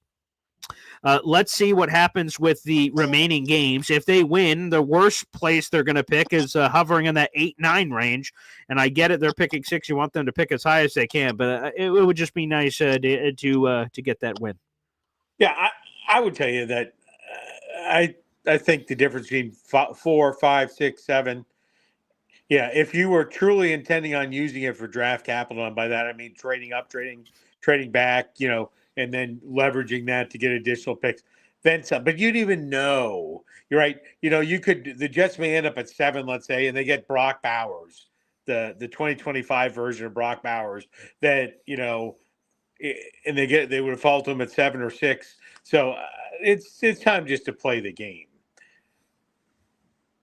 Let's see what happens with the remaining games. If they win, the worst place they're going to pick is hovering in that 8-9 range. And I get it, they're picking 6. You want them to pick as high as they can, but it would just be nice to get that win. Yeah, I would tell you that I think the difference between 4, 5, 6, 7. Yeah, if you were truly intending on using it for draft capital, and by that I mean trading up, trading back, and then leveraging that to get additional picks, then some. But you'd even know. You're right. The Jets may end up at 7, let's say, and they get Brock Bowers, the 2025 version of Brock Bowers. That and they would have fallen to him at 7 or 6. So it's time just to play the game.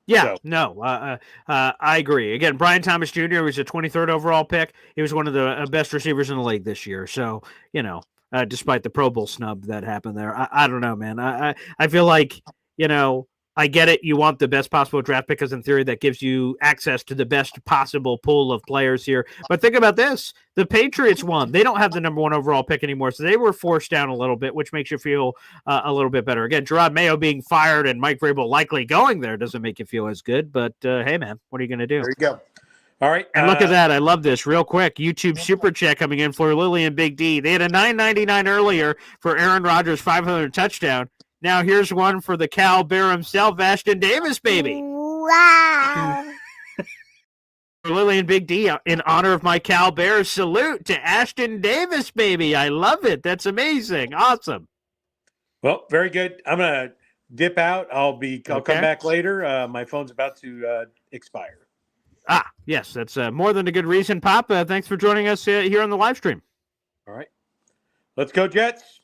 Yeah, I agree. Again, Brian Thomas Jr. was a 23rd overall pick. He was one of the best receivers in the league this year. So despite the Pro Bowl snub that happened there. I don't know, man. I feel like, I get it. You want the best possible draft pick because in theory that gives you access to the best possible pool of players here. But think about this. The Patriots won. They don't have the number 1 overall pick anymore, so they were forced down a little bit, which makes you feel a little bit better. Again, Gerard Mayo being fired and Mike Vrabel likely going there doesn't make you feel as good. But, hey, man, what are you going to do? There you go. All right. And look at that. I love this. Real quick, YouTube Super Chat coming in for Lily and Big D. They had a $9.99 earlier for Aaron Rodgers' 500 touchdown. Now here's one for the Cal Bear himself, Ashton Davis, baby. Wow. For Lily and Big D, in honor of my Cal Bears, salute to Ashton Davis, baby. I love it. That's amazing. Awesome. Well, very good. I'm going to dip out. I'll come back later. My phone's about to expire. Yes, that's more than a good reason, Pop. Thanks for joining us here on the live stream. All right. Let's go, Jets.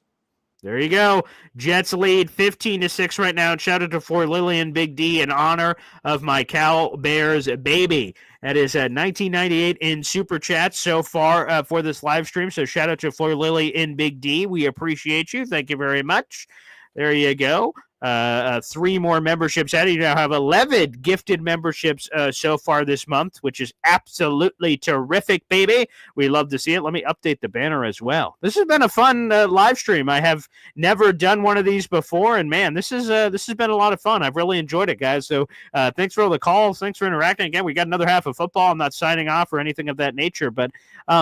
There you go. Jets lead 15-6 right now. Shout out to Fort Lillian Big D in honor of my Cal Bears baby. That is 1998 in Super Chat so far for this live stream. So shout out to Fleur Lily in Big D. We appreciate you. Thank you very much. There you go. 3 more memberships added. You now have 11 gifted memberships so far this month, which is absolutely terrific, baby. We love to see it. Let me update the banner as well. This has been a fun live stream. I have never done one of these before, and man, this has been a lot of fun. I've really enjoyed it, guys. So thanks for all the calls. Thanks for interacting. Again, we got another half of football. I'm not signing off or anything of that nature, but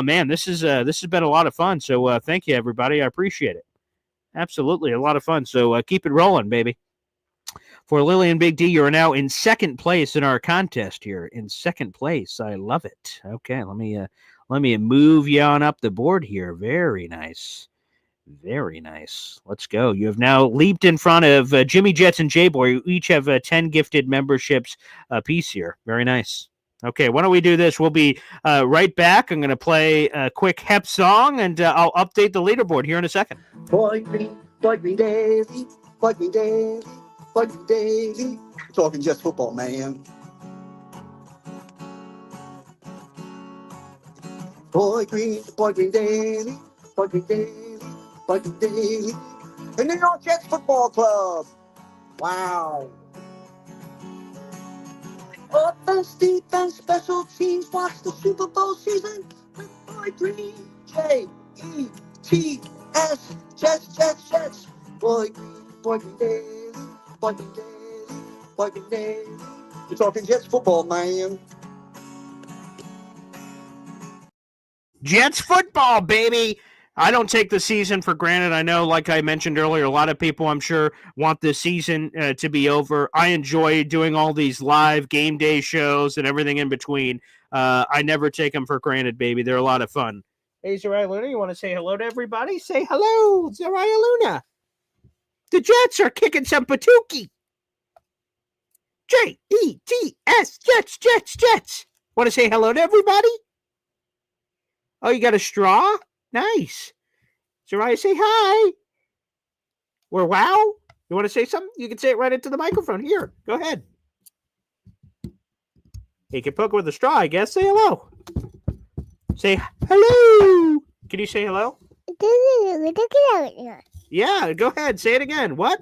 man, this has been a lot of fun. So thank you, everybody. I appreciate it. Absolutely, a lot of fun. So keep it rolling, baby. For Lily and Big D, you are now in second place in our contest here. In second place, I love it. Okay, let me move you on up the board here. Very nice, very nice. Let's go. You have now leaped in front of Jimmy Jets and J Boy, who each have 10 gifted memberships apiece here. Very nice. Okay, why don't we do this? We'll be right back. I'm going to play a quick Hep song, and I'll update the leaderboard here in a second. Boy Green daily, boy Green daily, boy Green daily. Talking just football, man. Boy Green daily, boy Green daily, boy Green daily. The New York Jets Football Club. Wow. Offense, defense, special teams. Watch the Super Bowl season with Boy Green. J-E-T-S. Jets. Boy Green daily, boy Green daily, boy Green daily. You're talking Jets football, man. Jets football, baby. I don't take the season for granted. I know, like I mentioned earlier, a lot of people, I'm sure, want the season to be over. I enjoy doing all these live game day shows and everything in between. I never take them for granted, baby. They're a lot of fun. Hey, Zariah Luna, you want to say hello to everybody? Say hello, Zariah Luna. The Jets are kicking some patookie. J-E-T-S, Jets. Want to say hello to everybody? Oh, you got a straw? Nice. Zariah, say hi. Or wow. You want to say something? You can say it right into the microphone. Here, go ahead. You can poke it with a straw, I guess. Say hello. Say hello. Can you say hello? Yeah, go ahead. Say it again. What?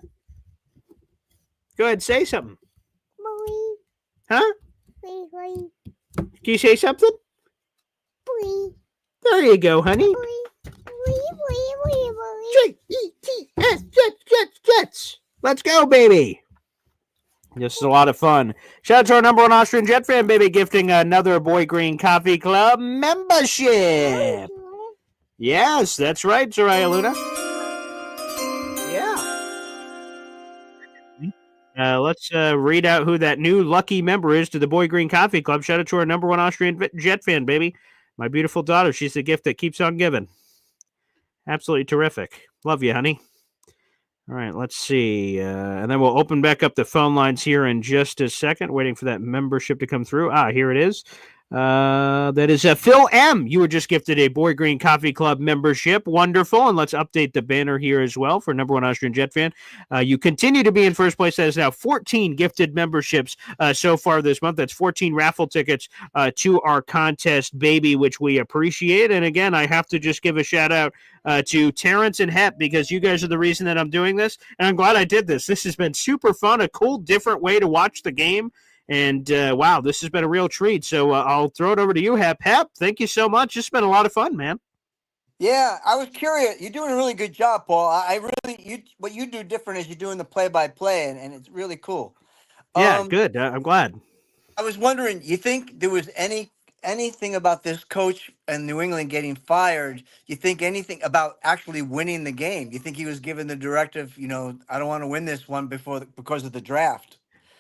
Go ahead, say something. Huh? Can you say something? There you go, honey. J-E-T-S, Jets. Let's go, baby. This is a lot of fun. Shout out to our number one Austrian Jet fan, baby, gifting another Boy Green Coffee Club membership. Yes, that's right, Zariah Luna. Yeah. Let's read out who that new lucky member is to the Boy Green Coffee Club. Shout out to our number one Austrian Jet fan, baby. My beautiful daughter. She's the gift that keeps on giving. Absolutely terrific. Love you, honey. All right, let's see. And then we'll open back up the phone lines here in just a second, waiting for that membership to come through. Here it is. That is Phil M. You were just gifted a Boy Green Coffee Club membership. Wonderful. And let's update the banner here as well for number one Austrian Jet fan. You continue to be in first place. That is now 14 gifted memberships so far this month. That's 14 raffle tickets to our contest, baby, which we appreciate. And again, I have to just give a shout out to Terrence and Hep, because you guys are the reason that I'm doing this. And I'm glad I did this. This has been super fun, a cool, different way to watch the game. And wow, this has been a real treat. So I'll throw it over to you, Hep. Hep, thank you so much. It's been a lot of fun, man. Yeah, I was curious. You're doing a really good job, Paul. What you do different is you're doing the play-by-play, and it's really cool. Yeah, good. I'm glad. I was wondering, you think there was anything about this coach in New England getting fired? You think anything about actually winning the game? You think he was given the directive, I don't want to win this one because of the draft?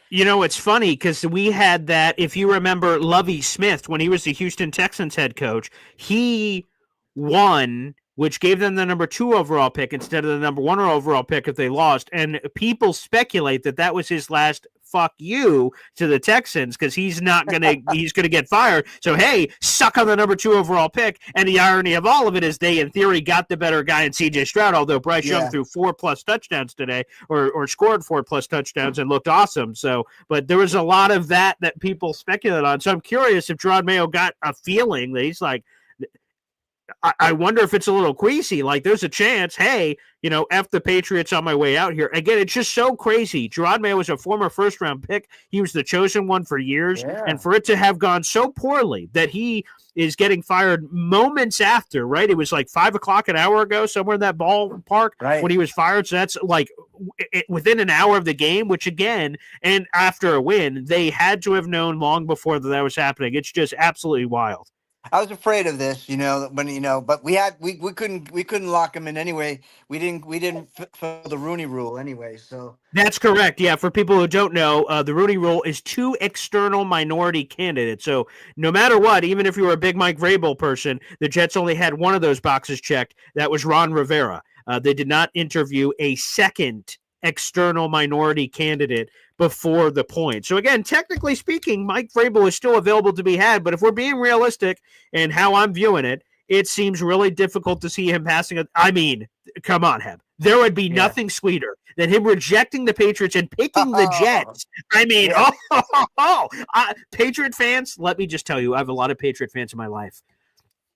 You know, it's funny because we had that, if you remember Lovie Smith, when he was the Houston Texans head coach, he won, which gave them the number 2 overall pick instead of the number 1 overall pick if they lost. And people speculate that was his last fuck you to the Texans, because he's gonna get fired. So hey, suck on the number 2 overall pick. And the irony of all of it is they in theory got the better guy in CJ Stroud, although Bryce Young threw 4+ touchdowns today, or scored 4+ touchdowns and looked awesome. So, but there was a lot of that people speculate on. So I'm curious if Gerard Mayo got a feeling that he's like, I wonder if it's a little queasy. Like, there's a chance, hey, F the Patriots on my way out here. Again, it's just so crazy. Gerard Mayo was a former first-round pick. He was the chosen one for years. Yeah. And for it to have gone so poorly that he is getting fired moments after, right? It was like 5 o'clock an hour ago, somewhere in that ballpark when he was fired. So that's like within an hour of the game, which again, and after a win, they had to have known long before that was happening. It's just absolutely wild. I was afraid of this, but we couldn't lock him in anyway. We didn't follow the Rooney Rule anyway. So that's correct. Yeah, for people who don't know, the Rooney Rule is 2 external minority candidates. So no matter what, even if you were a big Mike Vrabel person, the Jets only had one of those boxes checked. That was Ron Rivera. They did not interview a second external minority candidate before the point. So again, technically speaking, Mike Vrabel is still available to be had, but if we're being realistic and how I'm viewing it, it seems really difficult to see him passing it. I mean, come on, Heb. There would be nothing sweeter than him rejecting the Patriots and picking the Jets. I mean, Patriot fans, let me just tell you, I have a lot of Patriot fans in my life.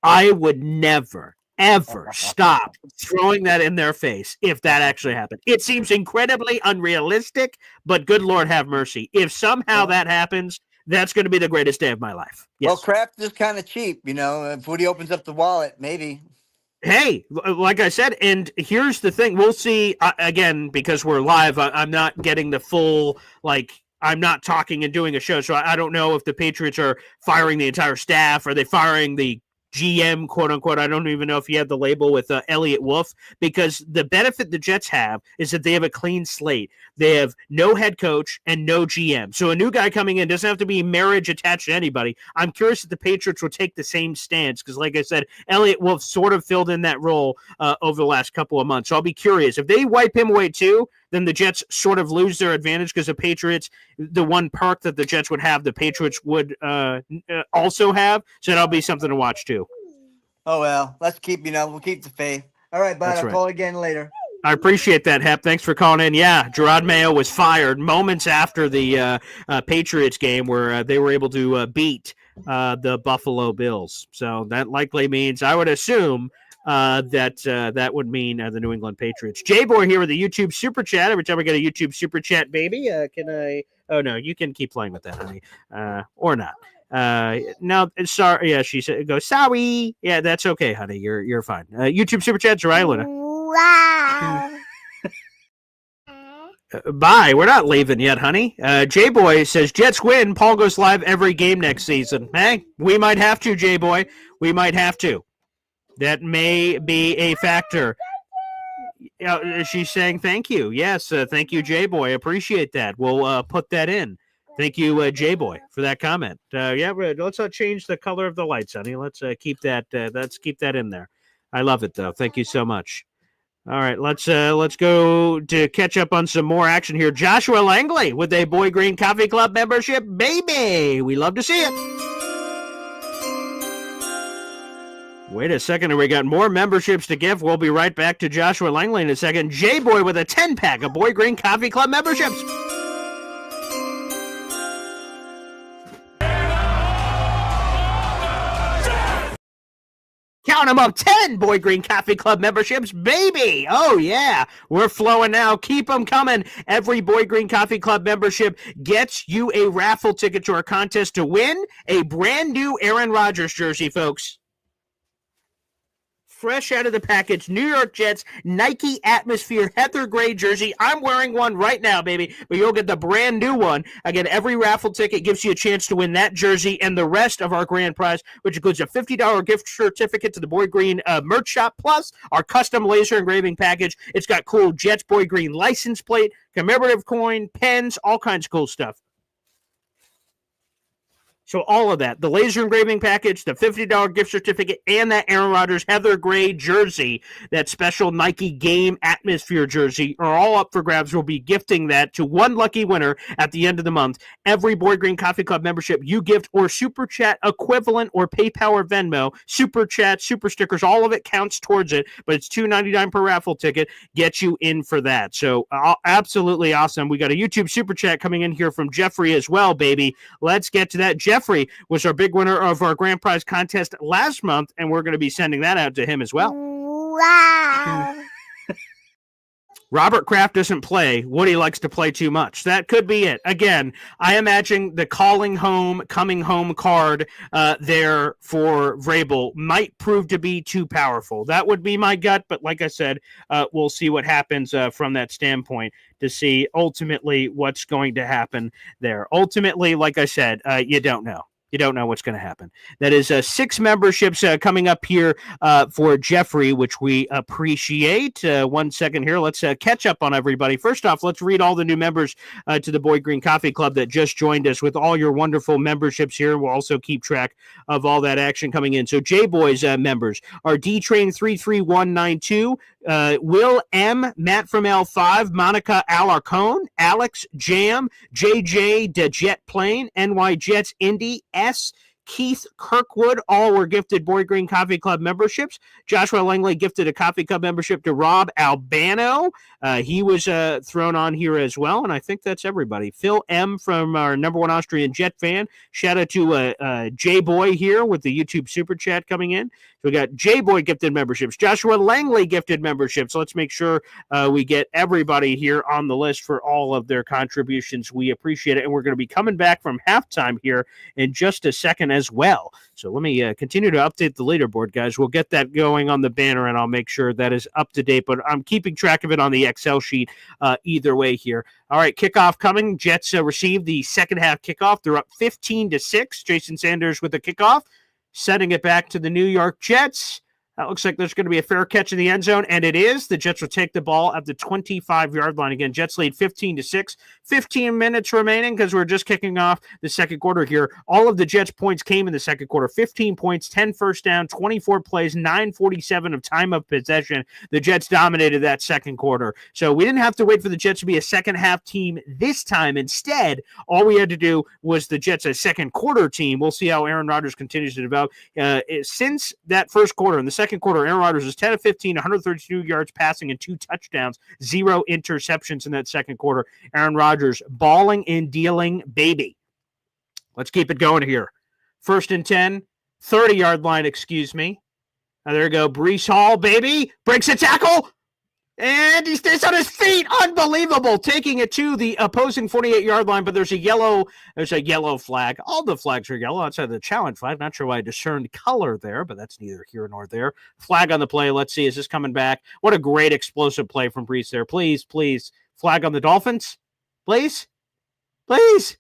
I would never, ever stop throwing that in their face if that actually happened. It seems incredibly unrealistic, but good Lord have mercy. If somehow that happens, that's going to be the greatest day of my life. Yes. Well, Kraft is kind of cheap, if Woody opens up the wallet, maybe. Hey, like I said, and here's the thing. We'll see, again, because we're live, I'm not getting the full, I'm not talking and doing a show, so I don't know if the Patriots are firing the entire staff. Are they firing the GM, quote unquote? I don't even know if he had the label with Elliott Wolf, because the benefit the Jets have is that they have a clean slate. They have no head coach and no GM. So a new guy coming in doesn't have to be marriage attached to anybody. I'm curious if the Patriots will take the same stance, because like I said, Elliott Wolf sort of filled in that role over the last couple of months. So I'll be curious. If they wipe him away too, then the Jets sort of lose their advantage, because the Patriots, the one perk that the Jets would have, the Patriots would also have. So that'll be something to watch too. Oh, well, let's keep, we'll keep the faith. All right, bud, I'll call again later. I appreciate that, Hep. Thanks for calling in. Yeah, Gerard Mayo was fired moments after the Patriots game, where they were able to beat the Buffalo Bills. So that likely means, I would assume, that would mean the New England Patriots. J-Boy here with the YouTube Super Chat. Every time we get a YouTube Super Chat, baby, can I... Oh, no, you can keep playing with that, honey. Or not. No, sorry. Yeah, she said, go, sorry. Yeah, that's okay, honey. You're fine. YouTube Super Chats, right, Luna? Wow. Bye. We're not leaving yet, honey. J-Boy says, Jets win. Paul goes live every game next season. Hey, we might have to, J-Boy. We might have to. That may be a factor. She's saying thank you. Yes, thank you, J-Boy. Appreciate that. We'll put that in. Thank you, J-Boy, for that comment. Let's change the color of the lights, honey. Let's keep that. Let's keep that in there. I love it, though. Thank you so much. All right, let's go to catch up on some more action here. Joshua Langley with a Boy Green Coffee Club membership, baby. We love to see it. Wait a second, we got more memberships to give. We'll be right back to Joshua Langley in a second. J-Boy with a 10-pack of Boy Green Coffee Club memberships. Count them up, 10 Boy Green Coffee Club memberships, baby. Oh, yeah. We're flowing now. Keep them coming. Every Boy Green Coffee Club membership gets you a raffle ticket to our contest to win a brand new Aaron Rodgers jersey, folks. Fresh out of the package, New York Jets Nike Atmosphere Heather Gray jersey. I'm wearing one right now, baby, but you'll get the brand new one. Again, every raffle ticket gives you a chance to win that jersey and the rest of our grand prize, which includes a $50 gift certificate to the Boy Green merch shop, plus our custom laser engraving package. It's got cool Jets Boy Green license plate, commemorative coin, pens, all kinds of cool stuff. So all of that, the laser engraving package, the $50 gift certificate, and that Aaron Rodgers Heather Gray jersey, that special Nike Game Atmosphere jersey, are all up for grabs. We'll be gifting that to one lucky winner at the end of the month. Every Boy Green Coffee Club membership you gift or Super Chat equivalent or PayPal or Venmo, Super Chat, Super Stickers, all of it counts towards it, but it's $2.99 per raffle ticket. Get you in for that. So absolutely awesome. We got a YouTube Super Chat coming in here from Jeffrey as well, baby. Let's get to that. Jeffrey Jeffrey was our big winner of our grand prize contest last month, and we're going to be sending that out to him as well. Wow. Robert Kraft doesn't play. Woody likes to play too much. That could be it. Again, I imagine the calling home, coming home card there for Vrabel might prove to be too powerful. That would be my gut, but like I said, we'll see what happens from that standpoint to see ultimately what's going to happen there. Ultimately, like I said, you don't know. You don't know what's going to happen. That is 6 memberships coming up here for Jeffrey, which we appreciate. 1 second here. Let's catch up on everybody. First off, let's read all the new members to the Boyd Green Coffee Club that just joined us with all your wonderful memberships here. We'll also keep track of all that action coming in. So J-Boys members are D-Train33192, Will M, Matt from L5, Monica Alarcone, Alex Jam, JJ the Jet Plane, NY Jets Indy, S, Keith Kirkwood, all were gifted Boyd Green Coffee Club memberships. Joshua Langley gifted a Coffee Club membership to Rob Albano. He was thrown on here as well, and I think that's everybody. Phil M from our number 1 Austrian Jet fan. Shout out to J-Boy here with the YouTube Super Chat coming in. So we got J-Boy gifted memberships. Joshua Langley gifted memberships. So let's make sure we get everybody here on the list for all of their contributions. We appreciate it, and we're going to be coming back from halftime here in just a second as well. So let me continue to update the leaderboard, guys. We'll get that going on the banner, and I'll make sure that is up to date, but I'm keeping track of it on the Excel sheet either way here. All right, kickoff coming. Jets received the second half kickoff. They're up 15-6. Jason Sanders with the kickoff, setting it back to the New York Jets. That looks like there's going to be a fair catch in the end zone, and it is. The Jets will take the ball at the 25-yard line. Again, Jets lead 15-6. 15 minutes remaining because we're just kicking off the second quarter here. All of the Jets' points came in the second quarter. 15 points, 10 first down, 24 plays, 9:47 of time of possession. The Jets dominated that second quarter. So we didn't have to wait for the Jets to be a second-half team this time. Instead, all we had to do was the Jets a second-quarter team. We'll see how Aaron Rodgers continues to develop. Since that first quarter, in the second quarter, Aaron Rodgers is 10 of 15, 132 yards passing and 2 touchdowns, 0 interceptions in that second quarter. Aaron Rodgers balling and dealing, baby. Let's keep it going here. 1st and 10, 30-yard line, excuse me. Now there you go. Breece Hall, baby, breaks a tackle, and he stays on his feet. Unbelievable. Taking it to the opposing 48-yard line, but there's a yellow flag. All the flags are yellow outside of the challenge flag. Not sure why I discerned color there, but that's neither here nor there. Flag on the play. Let's see. Is this coming back? What a great explosive play from Breece there. Please, please. Flag on the Dolphins. Please. Please.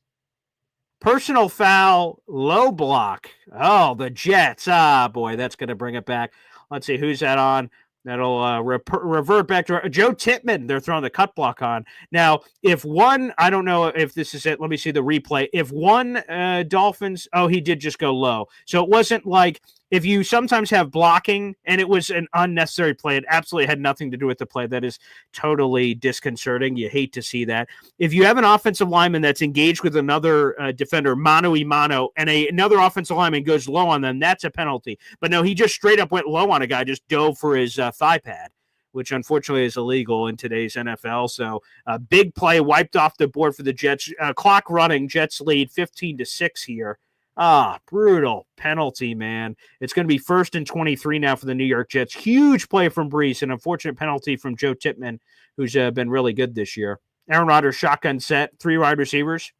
Personal foul, low block. Oh, the Jets. Ah, boy, that's going to bring it back. Let's see. Who's that on? That'll revert back to Joe Tippmann. They're throwing the cut block on. Now, if one, I don't know if this is it. Let me see the replay. If one Dolphins, he did just go low. So it wasn't like if you sometimes have blocking and it was an unnecessary play. It absolutely had nothing to do with the play. That is totally disconcerting. You hate to see that. If you have an offensive lineman that's engaged with another defender, mano-a-mano, and another offensive lineman goes low on them, that's a penalty. But no, he just straight up went low on a guy, just dove for his thigh pad, which unfortunately is illegal in today's NFL. So a big play wiped off the board for the Jets. Clock running, Jets lead 15-6 here. Brutal penalty, man. It's going to be 1st and 23 now for the New York Jets. Huge play from Breece, an unfortunate penalty from Joe Tippmann, who's been really good this year. Aaron Rodgers shotgun set, 3 wide receivers.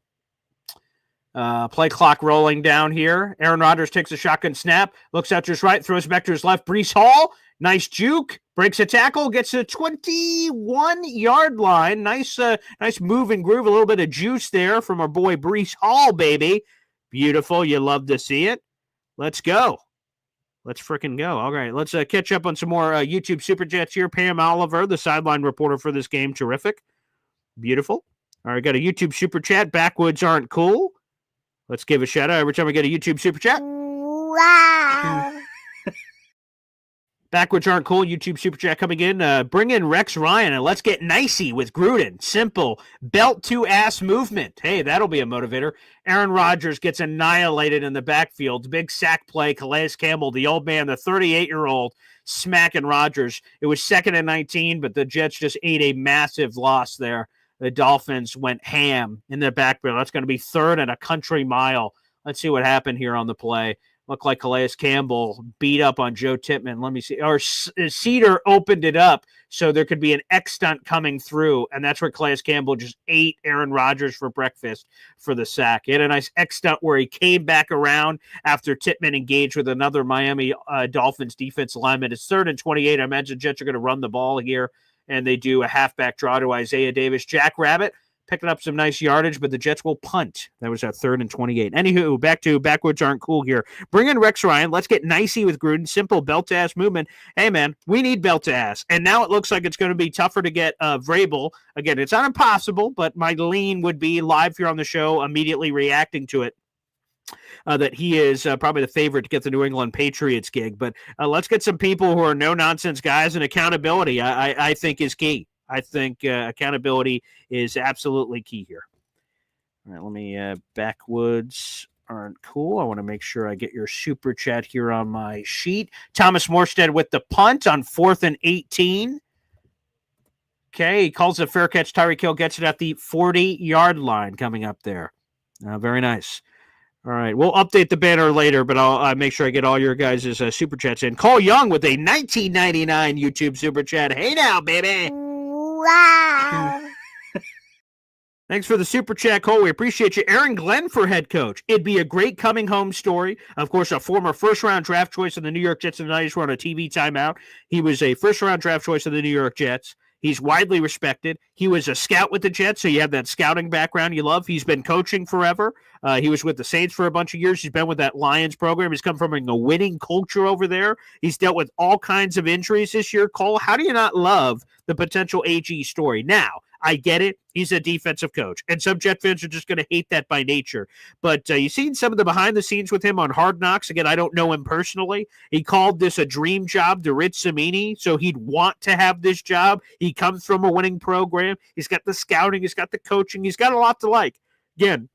Play clock rolling down here. Aaron Rodgers takes a shotgun snap, looks out to his right, throws back to his left. Breece Hall, nice juke, breaks a tackle, gets to the 21-yard line. Nice move and groove, a little bit of juice there from our boy Breece Hall, baby. Beautiful. You love to see it. Let's go. Let's freaking go. All right, let's catch up on some more YouTube Super Chats here. Pam Oliver, the sideline reporter for this game. Terrific. Beautiful. All right, got a YouTube Super Chat. Backwoods aren't cool. Let's give a shout out every time we get a YouTube Super Chat. Wow. Backwards aren't cool. YouTube Super Chat coming in. Bring in Rex Ryan and let's get nicey with Gruden. Simple. Belt to ass movement. Hey, that'll be a motivator. Aaron Rodgers gets annihilated in the backfield. Big sack play. Calais Campbell, the old man, the 38-year-old, smacking Rodgers. It was 2nd and 19, but the Jets just ate a massive loss there. The Dolphins went ham in their backfield. That's going to be 3rd and a country mile. Let's see what happened here on the play. Looked like Calais Campbell beat up on Joe Tippmann. Let me see. Or Cedar opened it up so there could be an X stunt coming through, and that's where Calais Campbell just ate Aaron Rodgers for breakfast for the sack. He had a nice X stunt where he came back around after Tippmann engaged with another Miami Dolphins defense lineman. It's 3rd and 28. I imagine the Jets are going to run the ball here, and they do a halfback draw to Isaiah Davis. Jack Rabbit picking up some nice yardage, but the Jets will punt. That was at 3rd and 28. Anywho, back to backwoods aren't cool here. Bring in Rex Ryan. Let's get nicey with Gruden. Simple belt-to-ass movement. Hey, man, we need belt-to-ass. And now it looks like it's going to be tougher to get Vrabel. Again, it's not impossible, but my lean would be live here on the show, immediately reacting to it. That he is probably the favorite to get the New England Patriots gig. But let's get some people who are no-nonsense guys, and accountability, I think, is key. I think accountability is absolutely key here. All right, let me backwoods aren't cool. I want to make sure I get your super chat here on my sheet. Thomas Morstead with the punt on 4th and 18. Okay, he calls it a fair catch. Tyreek Hill gets it at the 40-yard line coming up there. Very nice. All right, we'll update the banner later, but I'll make sure I get all your guys' super chats in. Cole Young with a 1999 YouTube super chat. Hey now, baby. Wow. Thanks for the super chat, Cole. We appreciate you. Aaron Glenn for head coach. It'd be a great coming home story. Of course, a former first-round draft choice of the New York Jets in the 90s were on a TV timeout. He was a first-round draft choice of the New York Jets. He's widely respected. He was a scout with the Jets, so you have that scouting background you love. He's been coaching forever. He was with the Saints for a bunch of years. He's been with that Lions program. He's come from a winning culture over there. He's dealt with all kinds of injuries this year. Cole, how do you not love the potential AG story? Now, I get it. He's a defensive coach, and some Jet fans are just going to hate that by nature. But you've seen some of the behind the scenes with him on Hard Knocks. Again, I don't know him personally. He called this a dream job to Rich Cimini, so he'd want to have this job. He comes from a winning program. He's got the scouting. He's got the coaching. He's got a lot to like. Again,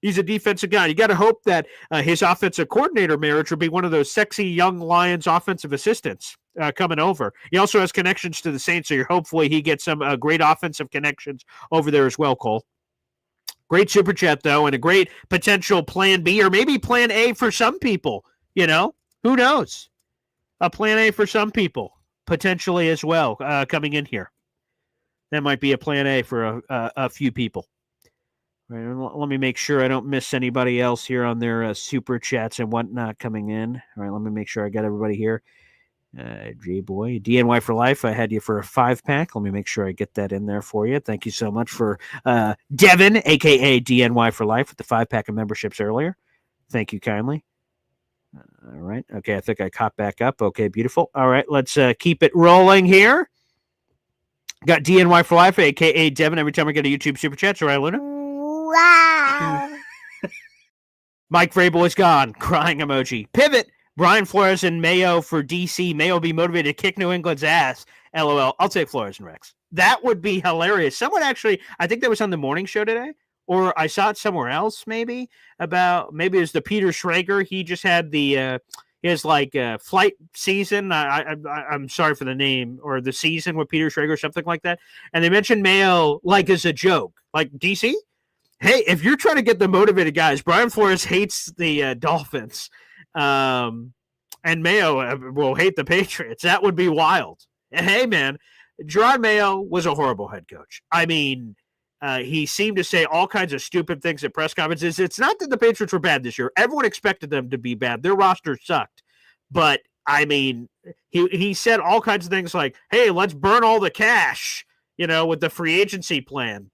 he's a defensive guy. You got to hope that his offensive coordinator marriage will be one of those sexy young Lions offensive assistants coming over. He also has connections to the Saints, so hopefully he gets some great offensive connections over there as well, Cole. Great super chat, though, and a great potential plan B or maybe plan A for some people. You know, who knows? A plan A for some people, potentially as well, coming in here. That might be a plan A for a few people. Right, let me make sure I don't miss anybody else here on their super chats and whatnot coming in. All right, let me make sure I got everybody here. J-Boy, DNY for life. I had you for a 5-pack. Let me make sure I get that in there for you. Thank you so much for Devin, a.k.a. DNY for life, with the 5-pack of memberships earlier. Thank you kindly. All right. Okay, I think I caught back up. Okay, beautiful. All right, let's keep it rolling here. Got DNY for life, a.k.a. Devin, every time I get a YouTube super chat. All right, Luna? Wow. Mike Vrabel is gone. Crying emoji. Pivot. Brian Flores and Mayo for DC. Mayo will be motivated to kick New England's ass. LOL. I'll take Flores and Rex. That would be hilarious. Someone actually, I think that was on the morning show today, or I saw it somewhere else maybe, maybe it was the Peter Schrager. He just had his flight season. I'm sorry for the name, or the season with Peter Schrager, something like that. And they mentioned Mayo as a joke. Like, DC? Hey, if you're trying to get the motivated guys, Brian Flores hates the Dolphins. And Mayo will hate the Patriots. That would be wild. And hey, man, Gerard Mayo was a horrible head coach. I mean, he seemed to say all kinds of stupid things at press conferences. It's not that the Patriots were bad this year. Everyone expected them to be bad. Their roster sucked. But, I mean, he said all kinds of things like, hey, let's burn all the cash, with the free agency plan.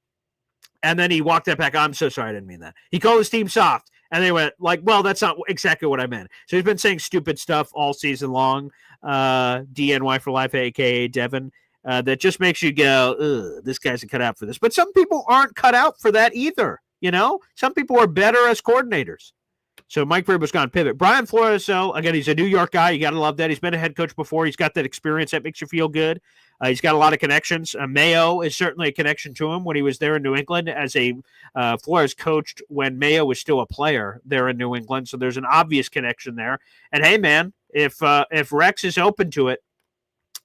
And then he walked that back. I'm so sorry. I didn't mean that. He called his team soft. And they went well, that's not exactly what I meant. So he's been saying stupid stuff all season long. DNY for life, a.k.a. Devin. That just makes you go, ugh, this guy's cut out for this. But some people aren't cut out for that either. Some people are better as coordinators. So Mike Vrabel's gone pivot. Brian Flores, though, again, he's a New York guy. You got to love that. He's been a head coach before. He's got that experience that makes you feel good. He's got a lot of connections. Mayo is certainly a connection to him when he was there in New England as a Flores coached when Mayo was still a player there in New England. So there's an obvious connection there. And hey, man, if Rex is open to it,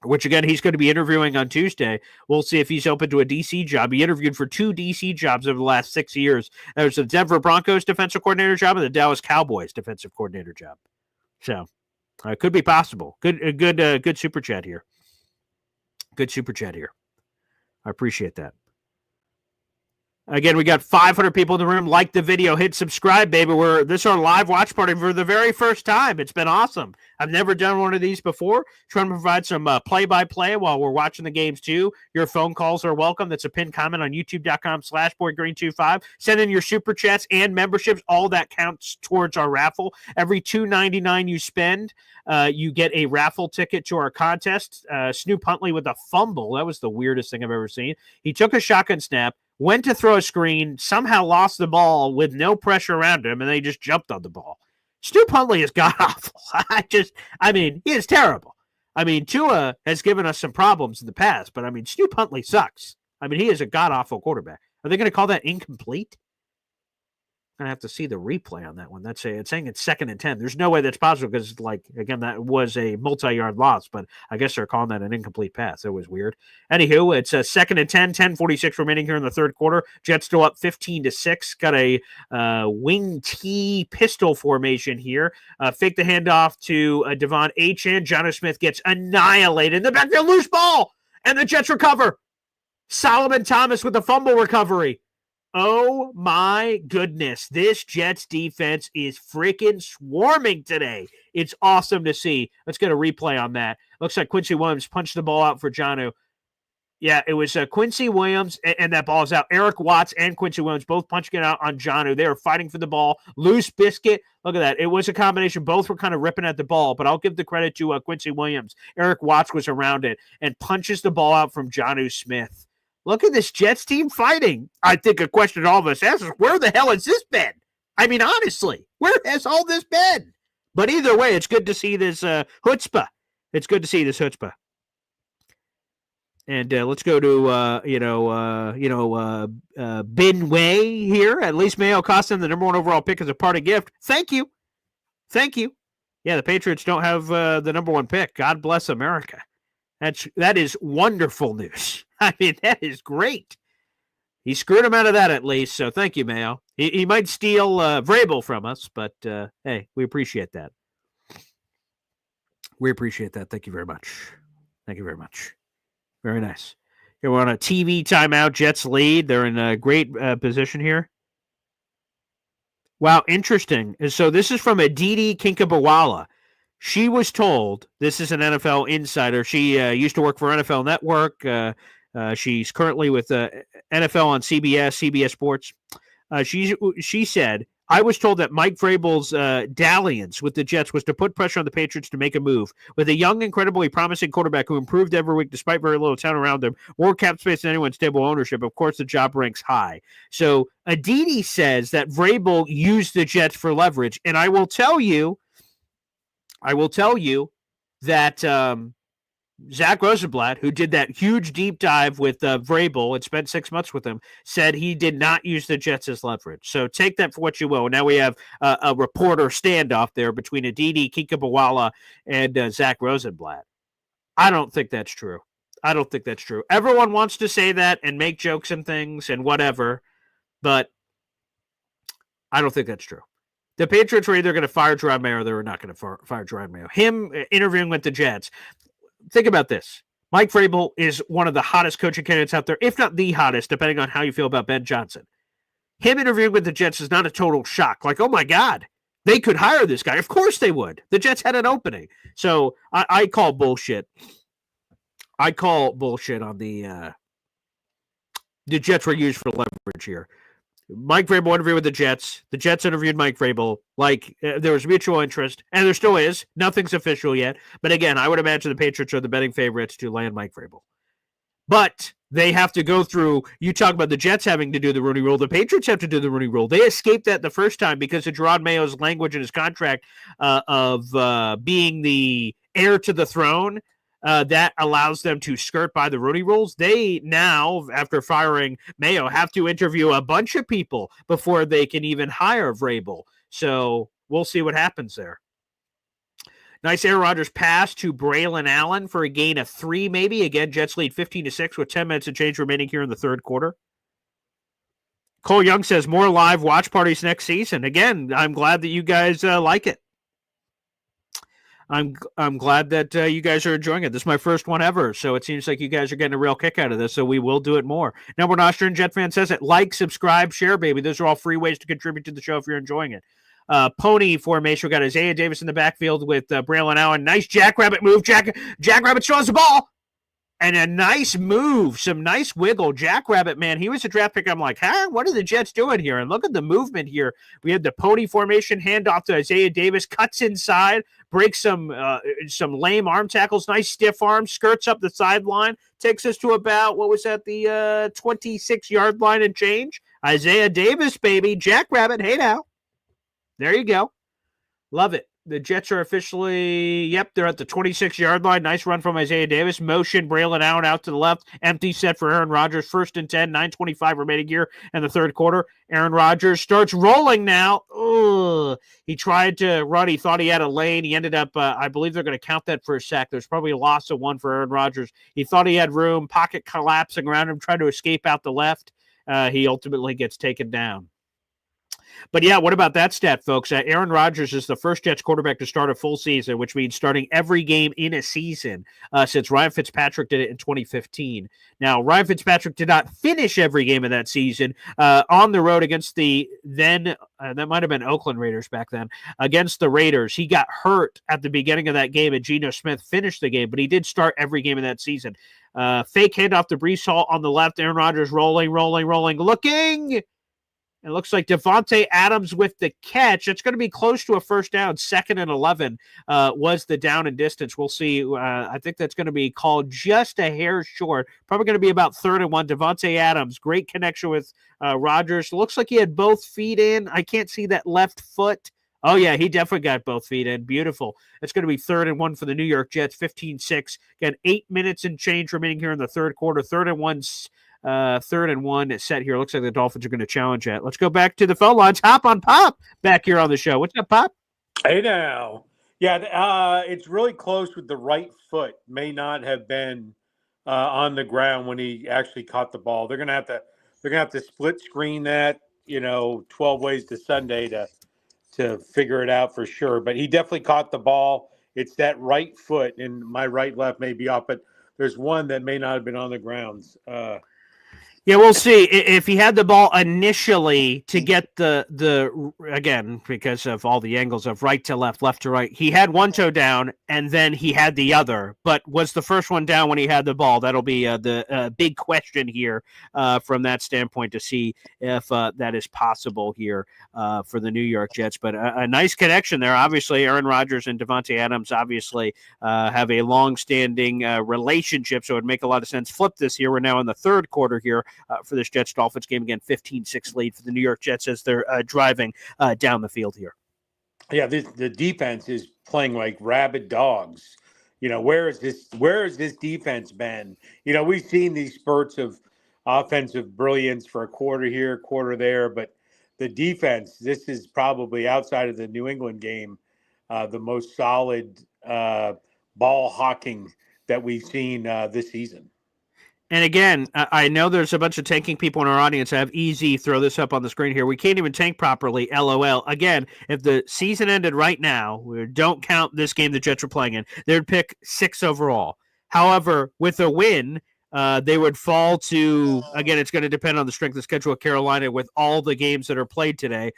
which, again, he's going to be interviewing on Tuesday. We'll see if he's open to a D.C. job. He interviewed for 2 D.C. jobs over the last 6 years. There's the Denver Broncos defensive coordinator job and the Dallas Cowboys defensive coordinator job. So it could be possible. Good super chat here. Good super chat here. I appreciate that. Again, we got 500 people in the room. Like the video, hit subscribe, baby. This is our live watch party for the very first time. It's been awesome. I've never done one of these before. Trying to provide some play-by-play while we're watching the games too. Your phone calls are welcome. That's a pinned comment on youtube.com/BoydGreen25. Send in your super chats and memberships. All that counts towards our raffle. Every $2.99 you spend, you get a raffle ticket to our contest. Snoop Huntley with a fumble. That was the weirdest thing I've ever seen. He took a shotgun snap, went to throw a screen, somehow lost the ball with no pressure around him, and they just jumped on the ball. Snoop Huntley is god-awful. He is terrible. Tua has given us some problems in the past, but, Snoop Huntley sucks. He is a god-awful quarterback. Are they going to call that incomplete? I'm going to have to see the replay on that one. It's saying it's 2nd and 10. There's no way that's possible because, again, that was a multi-yard loss, but I guess they're calling that an incomplete pass. That was weird. Anywho, it's 2nd and 10, 10:46 remaining here in the third quarter. Jets still up 15-6. Got a wing T pistol formation here. Fake the handoff to Devon Achane. Jonnu Smith gets annihilated in the backfield. Loose ball, and the Jets recover. Solomon Thomas with the fumble recovery. Oh, my goodness. This Jets defense is freaking swarming today. It's awesome to see. Let's get a replay on that. Looks like Quincy Williams punched the ball out for Jonnu. Yeah, it was Quincy Williams, and that ball is out. Eric Watts and Quincy Williams both punching it out on Jonnu. They were fighting for the ball. Loose biscuit. Look at that. It was a combination. Both were kind of ripping at the ball, but I'll give the credit to Quincy Williams. Eric Watts was around it and punches the ball out from Jonnu Smith. Look at this Jets team fighting. I think a question all of us asks is, where the hell has this been? Honestly, where has all this been? But either way, it's good to see this chutzpah. It's good to see this chutzpah. And let's go to Ben Way here. At least Mayo cost him the number 1 overall pick as a party gift. Thank you. Yeah, the Patriots don't have the number 1 pick. God bless America. That is wonderful news. That is great. He screwed him out of that at least, so thank you, Mayo. He might steal Vrabel from us, but hey, we appreciate that. We appreciate that. Thank you very much. Very nice. Here we're on a TV timeout. Jets lead. They're in a great position here. Wow, interesting. So this is from Aditi Kinkabawala. She was told, this is an NFL insider, she used to work for NFL Network. She's currently with NFL on CBS Sports. She said, I was told that Mike Vrabel's dalliance with the Jets was to put pressure on the Patriots to make a move. With a young, incredibly promising quarterback who improved every week despite very little talent around him, more cap space than anyone, stable ownership, of course the job ranks high. So Aditi says that Vrabel used the Jets for leverage, and I will tell you that Zach Rosenblatt, who did that huge deep dive with Vrabel and spent 6 months with him, said he did not use the Jets as leverage. So take that for what you will. Now we have a reporter standoff there between Aditi Kinkabawala and Zach Rosenblatt. I don't think that's true. Everyone wants to say that and make jokes and things and whatever, but I don't think that's true. The Patriots were either going to fire Jerod Mayo or they were not going to fire Jerod Mayo. Him interviewing with the Jets. Think about this. Mike Vrabel is one of the hottest coaching candidates out there, if not the hottest, depending on how you feel about Ben Johnson. Him interviewing with the Jets is not a total shock. Like, oh my God, they could hire this guy. Of course they would. The Jets had an opening. So I call bullshit. I call bullshit on the Jets were used for leverage here. Mike Vrabel interviewed with the Jets. The Jets interviewed Mike Vrabel. There was mutual interest, and there still is. Nothing's official yet. But again, I would imagine the Patriots are the betting favorites to land Mike Vrabel. But they have to go through, you talk about the Jets having to do the Rooney Rule. The Patriots have to do the Rooney Rule. They escaped that the first time because of Jerod Mayo's language in his contract of being the heir to the throne. That allows them to skirt by the Rooney Rules. They now, after firing Mayo, have to interview a bunch of people before they can even hire Vrabel. So we'll see what happens there. Nice Aaron Rodgers pass to Braylon Allen for a gain of 3, maybe. Again, Jets lead 15-6 with 10 minutes of change remaining here in the third quarter. Cole Young says more live watch parties next season. Again, I'm glad that you guys like it. I'm glad that you guys are enjoying it. This is my first one ever, so it seems like you guys are getting a real kick out of this, so we will do it more. Number Nostrin Jet fan says it. Like, subscribe, share, baby. Those are all free ways to contribute to the show if you're enjoying it. Pony formation. We got Isaiah Davis in the backfield with Braylon Allen. Nice jackrabbit move. Jackrabbit shows the ball. And a nice move, some nice wiggle. Jackrabbit, man, he was a draft pick. I'm like, what are the Jets doing here? And look at the movement here. We had the pony formation, handoff to Isaiah Davis, cuts inside, breaks some lame arm tackles, nice stiff arm, skirts up the sideline, takes us to about, what was that, the 26-yard line and change. Isaiah Davis, baby. Jackrabbit, hey now. There you go. Love it. The Jets are officially, they're at the 26-yard line. Nice run from Isaiah Davis. Motion, Braylon Allen out to the left. Empty set for Aaron Rodgers. 1st and 10, 9:25 remaining here in the third quarter. Aaron Rodgers starts rolling now. Ugh. He tried to run. He thought he had a lane. He ended up, I believe they're going to count that for a sack. There's probably a loss of 1 for Aaron Rodgers. He thought he had room. Pocket collapsing around him, trying to escape out the left. He ultimately gets taken down. But yeah, what about that stat, folks? Aaron Rodgers is the first Jets quarterback to start a full season, which means starting every game in a season since Ryan Fitzpatrick did it in 2015. Now, Ryan Fitzpatrick did not finish every game of that season on the road against the then, that might have been Oakland Raiders back then, against the Raiders. He got hurt at the beginning of that game, and Geno Smith finished the game, but he did start every game of that season. Fake handoff to Breece Hall on the left. Aaron Rodgers rolling, looking. It looks like Devontae Adams with the catch. It's going to be close to a first down. 2nd and 11 was the down and distance. We'll see. I think that's going to be called just a hair short. Probably going to be about 3rd and 1. Devontae Adams, great connection with Rodgers. Looks like he had both feet in. I can't see that left foot. Oh, yeah, he definitely got both feet in. Beautiful. It's going to be 3rd and 1 for the New York Jets, 15-6. Again, 8 minutes and change remaining here in the third quarter. 3rd and 1. 3rd and 1 set here. Looks like the Dolphins are going to challenge that. Let's go back to the phone lines. Hop on Pop back here on the show. What's up, Pop? Hey now. Yeah, it's really close with the right foot. May not have been on the ground when he actually caught the ball. They're gonna have to split screen that, 12 ways to Sunday to figure it out for sure. But he definitely caught the ball. It's that right foot, and my right left may be off, but there's one that may not have been on the grounds. Yeah, we'll see. If he had the ball initially to get the again, because of all the angles of right to left, left to right, he had one toe down and then he had the other. But was the first one down when he had the ball? That'll be the big question here from that standpoint to see if that is possible here for the New York Jets. But a nice connection there. Obviously, Aaron Rodgers and Devontae Adams obviously have a long-standing relationship, so it would make a lot of sense. Flip this here. We're now in the third quarter here. For this Jets-Dolphins game. Again, 15-6 lead for the New York Jets as they're driving down the field here. Yeah, the defense is playing like rabid dogs. Where is this defense been? We've seen these spurts of offensive brilliance for a quarter here, quarter there, but the defense, this is probably outside of the New England game, the most solid ball hawking that we've seen this season. And again, I know there's a bunch of tanking people in our audience. I have Easy throw this up on the screen here. We can't even tank properly, LOL. Again, if the season ended right now, we don't count this game the Jets are playing in, they would pick 6 overall. However, with a win, they would fall to, again, it's going to depend on the strength of schedule of Carolina with all the games that are played today.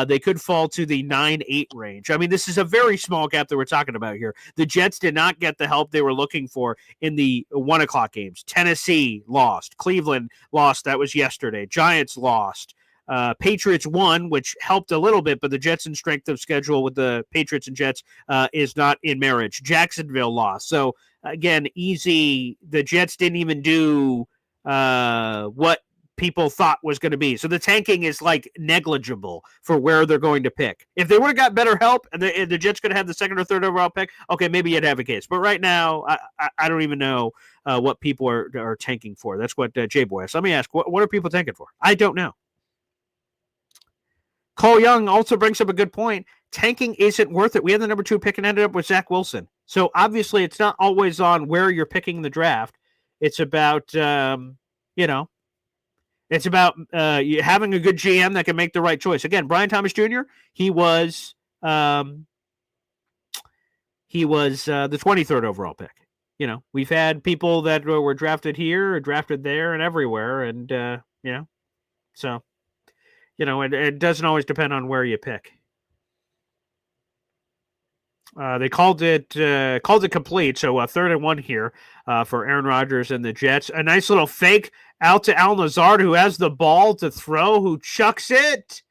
They could fall to the 9-8 range. I mean, this is a very small gap that we're talking about here. The Jets did not get the help they were looking for in the 1 o'clock games. Tennessee lost. Cleveland lost. That was yesterday. Giants lost. Patriots won, which helped a little bit, but the Jets' strength of schedule with the Patriots and Jets is not in marriage. Jacksonville lost. So, again, easy. The Jets didn't even do what people thought was going to be. So the tanking is like negligible for where they're going to pick. If they would have got better help and the Jets could have the 2nd or 3rd overall pick, okay, maybe you'd have a case. But right now, I don't even know what people are tanking for. That's what J-Boy asked. Let me ask, what are people tanking for? I don't know. Cole Young also brings up a good point. Tanking isn't worth it. We had the number 2 pick and ended up with Zach Wilson. So obviously it's not always on where you're picking the draft. It's about, it's about having a good GM that can make the right choice. Again, Brian Thomas Jr., he was the 23rd overall pick. We've had people that were drafted here, or drafted there, and everywhere. And, so, it doesn't always depend on where you pick. They called it complete. So 3rd and 1 here for Aaron Rodgers and the Jets. A nice little fake out to Al Lazard, who has the ball to throw, who chucks it.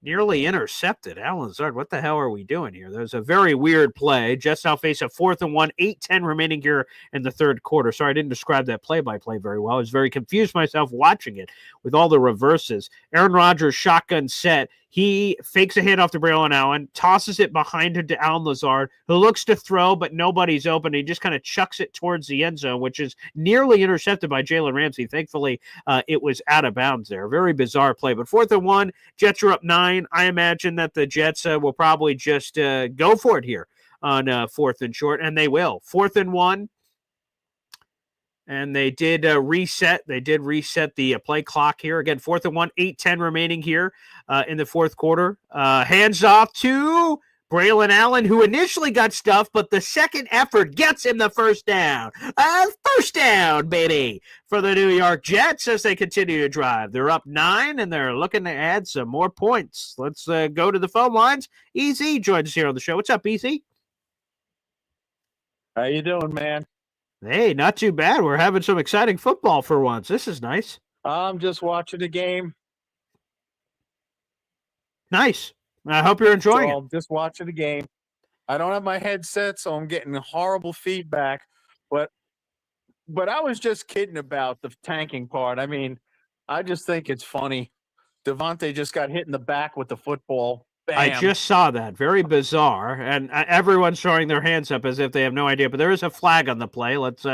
Nearly intercepted. Al Lazard, what the hell are we doing here? There's a very weird play. Jets now face a 4th and 1, 8-10 remaining here in the third quarter. Sorry, I didn't describe that play-by-play very well. I was very confused myself watching it with all the reverses. Aaron Rodgers, shotgun set. He fakes a handoff to Braylon Allen, tosses it behind him to Al Lazard, who looks to throw, but nobody's open. He just kind of chucks it towards the end zone, which is nearly intercepted by Jalen Ramsey. Thankfully, it was out of bounds there. Very bizarre play. But 4th and 1, Jets are up 9. I imagine that the Jets will probably just go for it here on 4th and short, and they will. 4th and 1. And they did reset. They did reset the play clock here. Again, 4th and 1, 8-10 remaining here in the fourth quarter. Hands off to Braylon Allen, who initially got stuffed, but the second effort gets him the first down. First down, baby, for the New York Jets as they continue to drive. They're up 9, and they're looking to add some more points. Let's go to the phone lines. EZ joins us here on the show. What's up, EZ? How you doing, man? Hey, not too bad. We're having some exciting football for once. This is nice. I'm just watching the game. Nice. I hope you're enjoying I'm just watching the game. I don't have my headset, so I'm getting horrible feedback. But I was just kidding about the tanking part. I mean, I just think it's funny. Devontae just got hit in the back with the football. Bam. I just saw that. Very bizarre. And everyone's showing their hands up as if they have no idea. But there is a flag on the play. Let's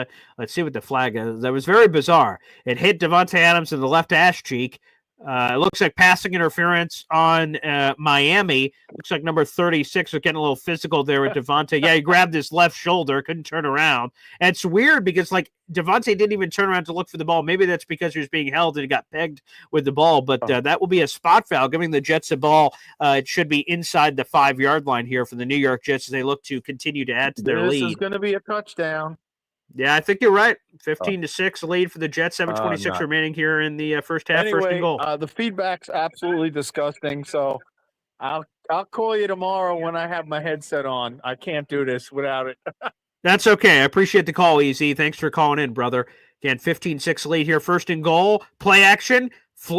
see what the flag is. That was very bizarre. It hit Devontae Adams in the left ass cheek. It looks like passing interference on Miami. Looks like number 36 was getting a little physical there with Devontae. Yeah, he grabbed his left shoulder, couldn't turn around. And it's weird because, Devontae didn't even turn around to look for the ball. Maybe that's because he was being held and he got pegged with the ball. But that will be a spot foul, giving the Jets the ball. It should be inside the 5-yard line here for the New York Jets as they look to continue to add to their lead. This is going to be a touchdown. Yeah, I think you're right. 15-6 lead for the Jets. 7:26 remaining here in the first half. Anyway, first and goal. The feedback's absolutely disgusting. So I'll call you tomorrow when I have my headset on. I can't do this without it. That's okay. I appreciate the call, EZ. Thanks for calling in, brother. Again, 15-6 lead here. First and goal. Play action.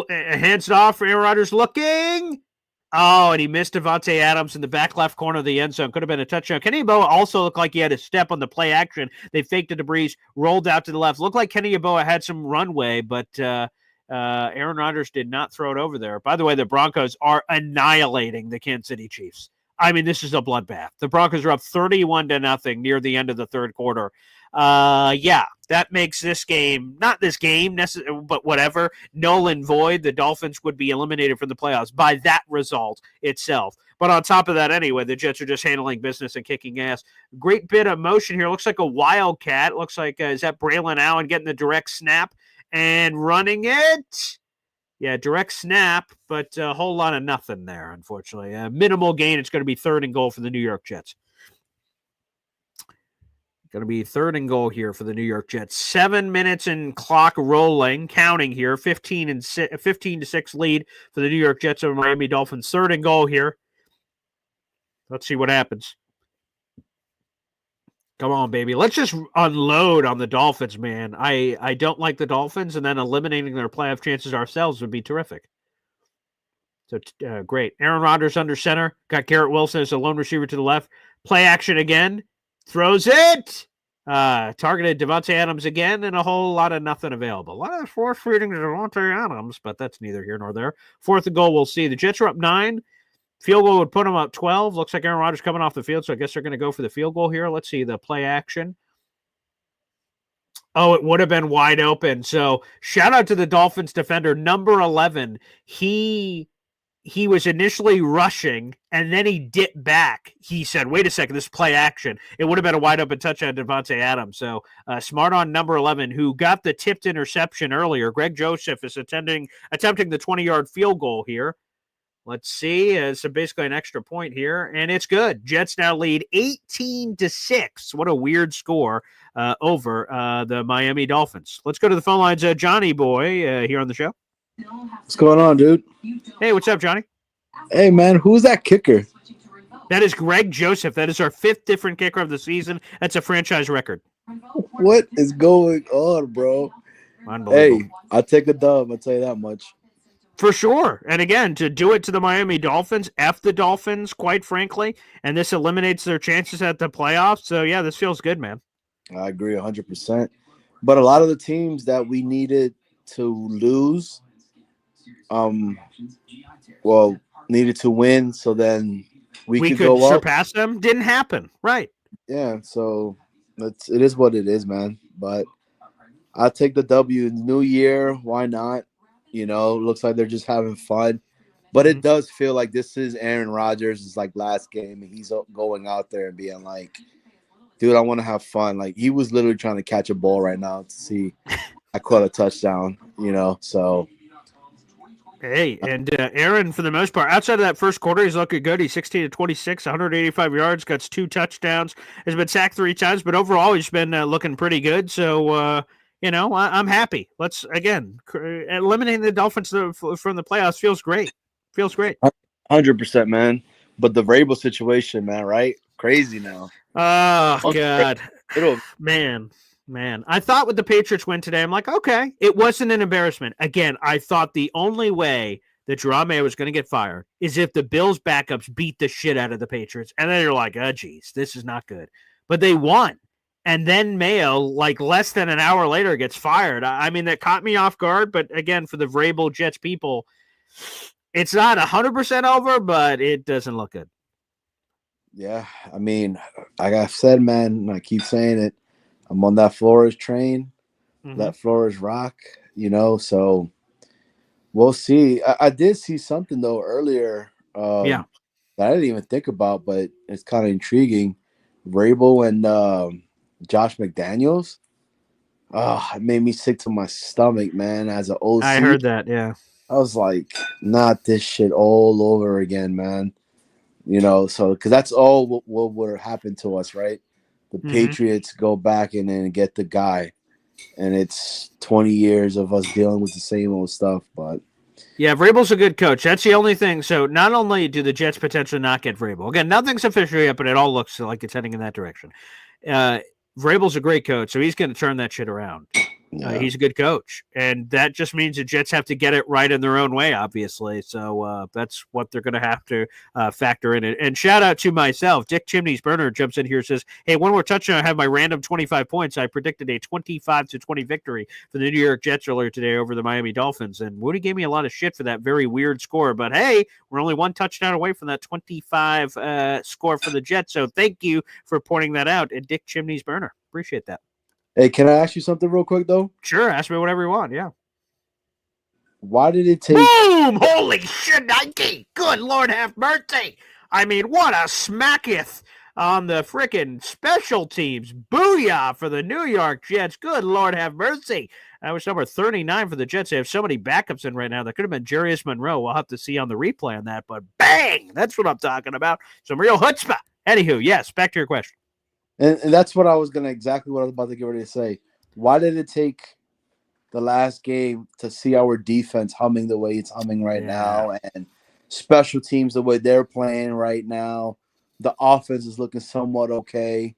Hands it off for Aaron Rodgers looking. Oh, and he missed Devontae Adams in the back left corner of the end zone. Could have been a touchdown. Kenny Yeboah also looked like he had a step on the play action. They faked a debris, rolled out to the left. Looked like Kenny Yeboah had some runway, but Aaron Rodgers did not throw it over there. By the way, the Broncos are annihilating the Kansas City Chiefs. I mean, this is a bloodbath. The Broncos are up 31-0 near the end of the third quarter. Yeah, that makes this game, not this game, but whatever, null and void. The Dolphins would be eliminated from the playoffs by that result itself. But on top of that, anyway, the Jets are just handling business and kicking ass. Great bit of motion here. Looks like a wildcat. Looks like, is that Braylon Allen getting the direct snap and running it? Yeah, direct snap, but a whole lot of nothing there, unfortunately. Minimal gain. It's going to be 3rd and goal for the New York Jets. Going to be 3rd and goal here for the New York Jets. 7 minutes and clock rolling, counting here. 15-6 lead for the New York Jets over Miami Dolphins. 3rd and goal here. Let's see what happens. Come on, baby. Let's just unload on the Dolphins, man. I don't like the Dolphins, and then eliminating their playoff chances ourselves would be terrific. So, great. Aaron Rodgers under center. Got Garrett Wilson as a lone receiver to the left. Play action again. Throws it. Targeted Devontae Adams again, and a whole lot of nothing available. A lot of force feeding to Devontae Adams, but that's neither here nor there. 4th and goal, we'll see. The Jets are up 9. Field goal would put them up 12. Looks like Aaron Rodgers coming off the field, so I guess they're going to go for the field goal here. Let's see the play action. Oh, it would have been wide open. So shout out to the Dolphins defender, number 11. He he was initially rushing, and then he dipped back. He said, wait a second, this is play action. It would have been a wide-open touchdown to Devontae Adams. So smart on number 11, who got the tipped interception earlier. Greg Joseph is attempting the 20-yard field goal here. Let's see. It's basically an extra point here, and it's good. Jets now lead 18-6. What a weird score over the Miami Dolphins. Let's go to the phone lines. Johnny Boy here on the show. What's going on, dude? Hey, what's up, Johnny? Hey, man, who's that kicker? That is Greg Joseph. That is our 5th different kicker of the season. That's a franchise record. What is going on, bro? Unbelievable. Hey, I'll take a dub. I'll tell you that much. For sure. And again, to do it to the Miami Dolphins, F the Dolphins, quite frankly, and this eliminates their chances at the playoffs. So, yeah, this feels good, man. I agree 100%. But a lot of the teams that we needed to lose, needed to win, so then we could go surpass them. Didn't happen. Right. Yeah, so it is what it is, man. But I'll take the W. New year, why not? Looks like they're just having fun. But it does feel like this is Aaron Rodgers' last game, and he's going out there and being like, dude, I want to have fun. Like, he was literally trying to catch a ball right now to see I caught a touchdown, so. Hey, and Aaron, for the most part, outside of that first quarter, he's looking good. He's 16-26, 185 yards, got 2 touchdowns, has been sacked 3 times, but overall he's been looking pretty good. So, I'm happy. Let's, again, eliminating the Dolphins from the playoffs feels great. Feels great. 100%, man. But the Vrabel situation, man, right? Crazy now. Oh, God. Man, I thought with the Patriots win today, I'm like, okay, it wasn't an embarrassment. Again, I thought the only way that Jerome Mayo was going to get fired is if the Bills backups beat the shit out of the Patriots. And then you're like, oh, geez, this is not good. But they won. And then Mayo, less than an hour later, gets fired. I mean, that caught me off guard. But again, for the Vrabel Jets people, it's not 100% over, but it doesn't look good. Yeah, I mean, like I've said, man, I keep saying it. I'm on that Flores train, that Flores rock, so we'll see. I did see something, though, earlier that I didn't even think about, but it's kind of intriguing. Vrabel and Josh McDaniels. Oh, it made me sick to my stomach, man, as an OC. I heard that, yeah. I was like, not this shit all over again, man. So because that's all what would have happened to us, right? The Patriots go back and then get the guy, and it's 20 years of us dealing with the same old stuff. But yeah, Vrabel's a good coach. That's the only thing. So not only do the Jets potentially not get Vrabel, again, nothing's official yet, but it all looks like it's heading in that direction. Vrabel's a great coach, so he's going to turn that shit around. He's a good coach, and that just means the Jets have to get it right in their own way, obviously. So that's what they're going to have to factor in. And shout out to myself. Dick Chimney's Burner jumps in here and says, hey, one more touchdown. I have my random 25 points. I predicted a 25-20 victory for the New York Jets earlier today over the Miami Dolphins, and Woody gave me a lot of shit for that very weird score. But, hey, we're only 1 touchdown away from that 25 score for the Jets, so thank you for pointing that out. And Dick Chimney's Burner. Appreciate that. Hey, can I ask you something real quick, though? Sure, ask me whatever you want, yeah. Why did it take... Boom! Holy shit, Nike! Good Lord have mercy! I mean, what a smacketh on the frickin' special teams. Booyah for the New York Jets. Good Lord have mercy. That was number 39 for the Jets. They have so many backups in right now. That could have been Jarius Monroe. We'll have to see on the replay on that, but bang! That's what I'm talking about. Some real chutzpah. Anywho, yes, back to your question. And that's what I was about to get ready to say. Why did it take the last game to see our defense humming the way it's humming right now, and special teams the way they're playing right now? The offense is looking somewhat okay,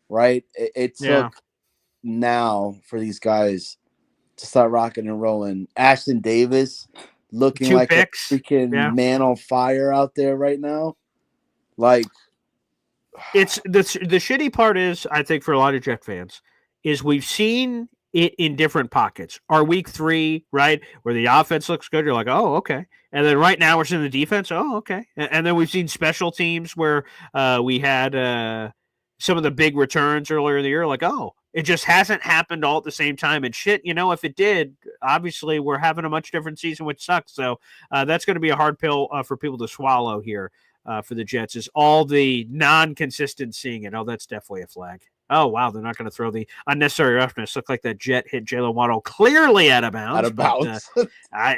right? It took now for these guys to start rocking and rolling. Ashton Davis looking 2 like picks. a freaking man on fire out there right now. Like, it's the shitty part is, I think, for a lot of Jet fans, is we've seen it in different pockets. Our week 3, right, where the offense looks good, you're like, oh, okay. And then right now we're seeing the defense, oh, okay. And then we've seen special teams where we had some of the big returns earlier in the year, like, oh, It just hasn't happened all at the same time. And shit, if it did, obviously we're having a much different season, which sucks. So that's going to be a hard pill for people to swallow here for the Jets, is all the non-consistent seeing it. Oh, that's definitely a flag. Oh, wow, they're not going to throw the unnecessary roughness. Looked like that Jet hit Jalen Waddle clearly out of bounds. Out of bounds.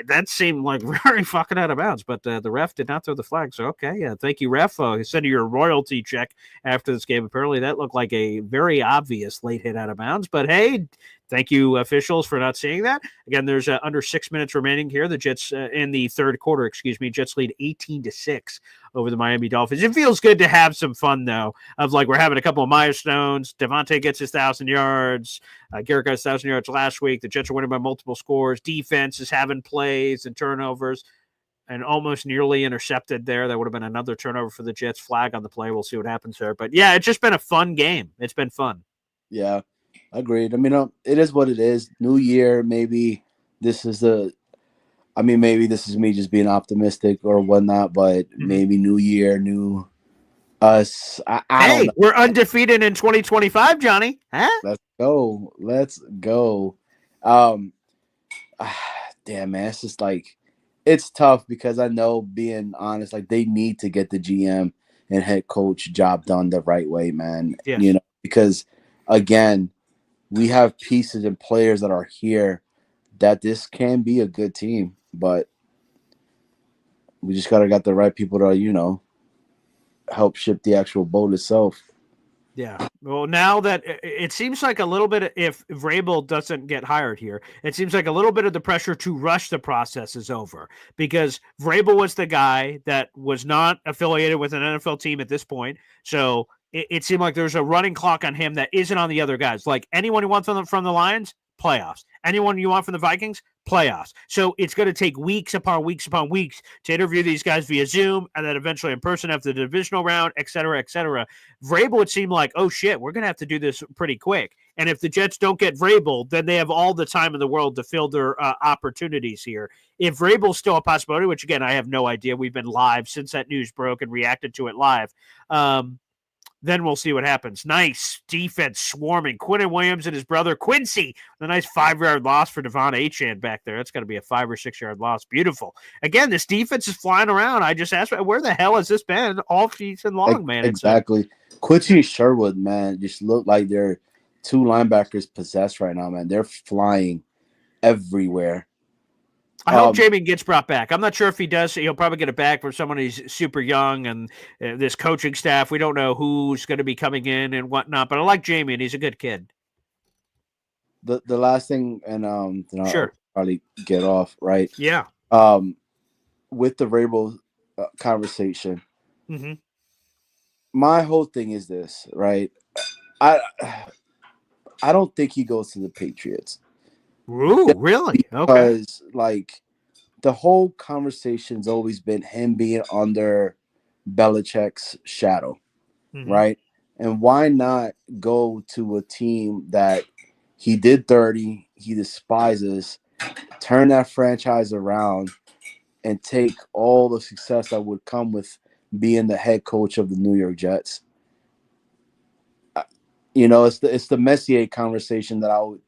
That seemed like very fucking out of bounds, but the ref did not throw the flag. So, okay, yeah, thank you, ref. Send you a royalty check after this game. Apparently, that looked like a very obvious late hit out of bounds. But, hey, thank you, officials, for not seeing that. Again, there's under 6 minutes remaining here. The Jets in the third quarter, Jets lead 18-6 over the Miami Dolphins. It feels good to have some fun, though, of like we're having a couple of milestones. Devontae gets his 1,000 yards. Garrett got his 1,000 yards last week. The Jets are winning by multiple scores. Defense is having plays and turnovers and almost nearly intercepted there. That would have been another turnover for the Jets. Flag on the play. We'll see what happens there. But, yeah, it's just been a fun game. It's been fun. Yeah, agreed. I mean, it is what it is. New year, maybe this is maybe this is me just being optimistic or whatnot, but maybe new year, new us. I don't know. We're undefeated in 2025, Johnny. Huh? Let's go. Damn, man, it's just like, it's tough because I know, being honest, like they need to get the GM and head coach job done the right way, man. Yes. Because again, we have pieces and players that are here that this can be a good team, but we just gotta got the right people to, help ship the actual boat itself. Yeah. Well, now that it seems like a little bit, if Vrabel doesn't get hired here, it seems like a little bit of the pressure to rush the process is over, because Vrabel was the guy that was not affiliated with an NFL team at this point. So it seemed like there's a running clock on him that isn't on the other guys. Like anyone you want from the Lions, playoffs. Anyone you want from the Vikings, playoffs. So it's going to take weeks upon weeks upon weeks to interview these guys via Zoom and then eventually in person after the divisional round, et cetera, et cetera. Vrabel, it seemed like, oh shit, we're going to have to do this pretty quick. And if the Jets don't get Vrabel, then they have all the time in the world to fill their opportunities here. If Vrabel's still a possibility, which again, I have no idea. We've been live since that news broke and reacted to it live. Then we'll see what happens. Nice defense swarming. Quinnen Williams and his brother Quincy. The nice 5-yard loss for Devon Achane back there. That's going to be a 5 or 6 yard loss. Beautiful. Again, this defense is flying around. I just asked, where the hell has this been all season long, man? Exactly. Quincy and Sherwood, man, just look like they're two linebackers possessed right now, man. They're flying everywhere. I hope Jamie gets brought back. I'm not sure if he does. He'll probably get it back from someone who's super young and this coaching staff. We don't know who's going to be coming in and whatnot, but I like Jamie, and he's a good kid. The last thing, and sure, I'll probably get off, right? Yeah. With the Vrabel conversation, my whole thing is this, right? I don't think he goes to the Patriots. Ooh, really? Okay. Because like the whole conversation's always been him being under Belichick's shadow, right? And why not go to a team that he did 30, he despises, turn that franchise around, and take all the success that would come with being the head coach of the New York Jets? It's the Messier conversation that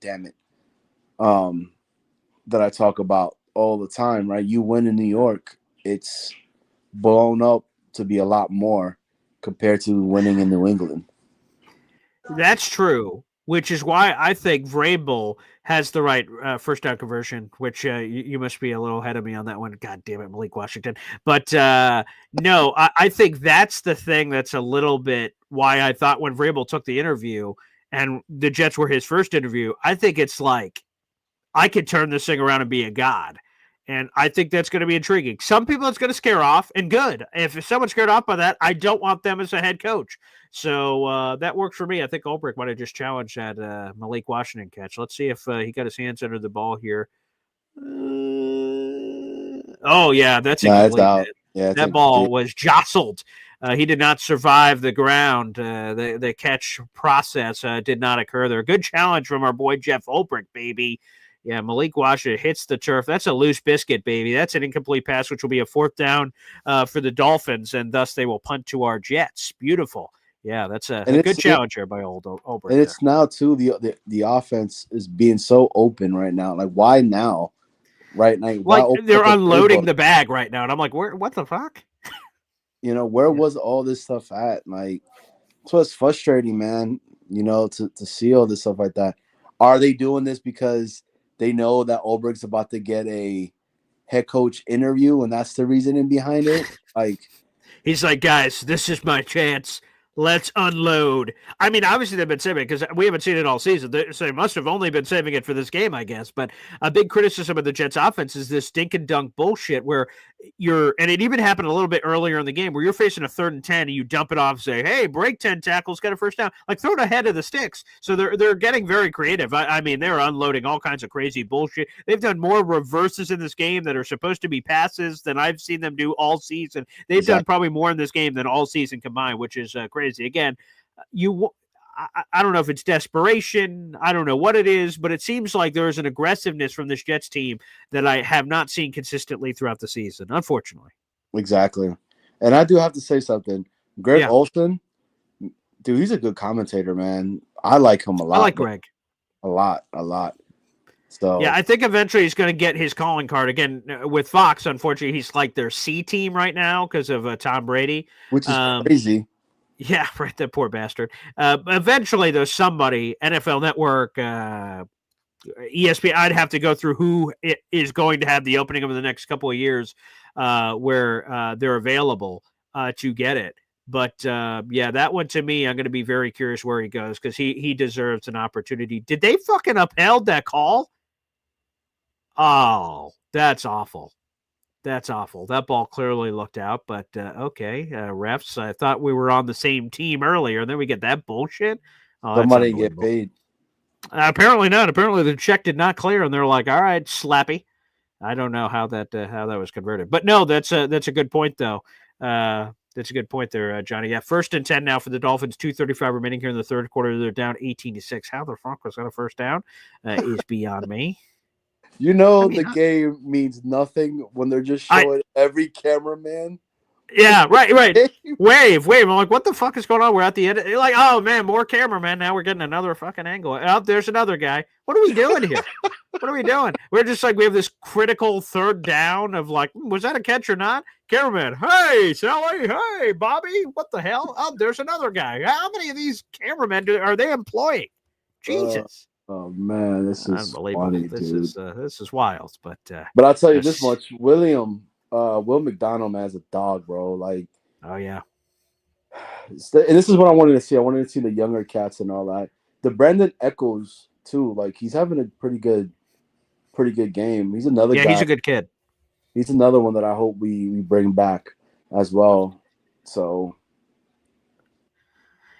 that I talk about all the time, right? You win in New York, it's blown up to be a lot more compared to winning in New England. That's true, which is why I think Vrabel has the right first down conversion, which you must be a little ahead of me on that one. God damn it, Malik Washington. But no, I think that's the thing that's a little bit why I thought when Vrabel took the interview and the Jets were his first interview, I think it's like, I could turn this thing around and be a god. And I think that's going to be intriguing. Some people it's going to scare off, and good. If someone's scared off by that, I don't want them as a head coach. So that works for me. I think Ulbrich might have just challenged that Malik Washington catch. Let's see if he got his hands under the ball here. Oh, yeah, that's incomplete. Yeah, that ball was jostled. He did not survive the ground. The catch process did not occur there. Good challenge from our boy Jeff Ulbrich, baby. Yeah, Malik Washington hits the turf. That's a loose biscuit, baby. That's an incomplete pass, which will be a fourth down for the Dolphins, and thus they will punt to our Jets. Beautiful. Yeah, that's a And good challenge here by Ulbrich. And it's now too the offense is being so open right now. Like why now? Right now, why like open they're up a unloading playbook? the bag right now, and I'm like, what the fuck? Where was all this stuff at? Like, that's what's frustrating, man. To see all this stuff like that. Are they doing this because they know that Ulbricht's about to get a head coach interview, and that's the reasoning behind it? Like, He's like, guys, this is my chance. Let's unload. I mean, obviously they've been saving it because we haven't seen it all season. So they must have only been saving it for this game, I guess. But a big criticism of the Jets offense is this dink and dunk bullshit where and it even happened a little bit earlier in the game where you're facing a 3rd and 10 and you dump it off and say, hey, break 10 tackles, get a first down. Like throw it ahead of the sticks. So they're getting very creative. I mean, they're unloading all kinds of crazy bullshit. They've done more reverses in this game that are supposed to be passes than I've seen them do all season. They've done probably more in this game than all season combined, which is crazy. Again, I don't know if it's desperation. I don't know what it is, but it seems like there's an aggressiveness from this Jets team that I have not seen consistently throughout the season, unfortunately. Exactly. And I do have to say something. Greg Olsen, dude, he's a good commentator, man. I like him a lot. I like Greg. A lot. So yeah, I think eventually he's going to get his calling card again with Fox. Unfortunately, he's like their C team right now because of Tom Brady, which is crazy. Yeah, right. That poor bastard. Eventually, though, somebody, NFL Network, ESPN, I'd have to go through who is going to have the opening over the next couple of years where they're available to get it. But yeah, that one to me, I'm going to be very curious where he goes because he deserves an opportunity. Did they fucking upheld that call? Oh, that's awful. That's awful. That ball clearly looked out, but okay, refs. I thought we were on the same team earlier, and then we get that bullshit. Oh, somebody get paid. Apparently not. Apparently the check did not clear, and they're like, "All right, slappy." I don't know how that was converted, but no, that's a good point though. That's a good point there, Johnny. Yeah, 1st and 10 now for the Dolphins. 2:35 remaining here in the third quarter. They're down 18-6. How the fuck was that a first down? Is beyond me. The game means nothing when they're just showing every cameraman. Yeah, right. Wave. I'm like, what the fuck is going on? We're at the end. You're like, oh man, more cameraman. Now we're getting another fucking angle. Oh, there's another guy. What are we doing here? What are we doing? We're just like, we have this critical 3rd down of like, was that a catch or not? Cameraman, hey, Sally, hey, Bobby, what the hell? Oh, there's another guy. How many of these cameramen are they employing? Jesus. Oh man, this is unbelievable. Funny, this is wild. But I'll tell you this much: Will McDonald, man, is a dog, bro. Like, oh yeah. And this is what I wanted to see. I wanted to see the younger cats and all that. The Brandon Echols too. Like, he's having a pretty good game. He's another guy. Yeah, he's a good kid. He's another one that I hope we bring back as well. So.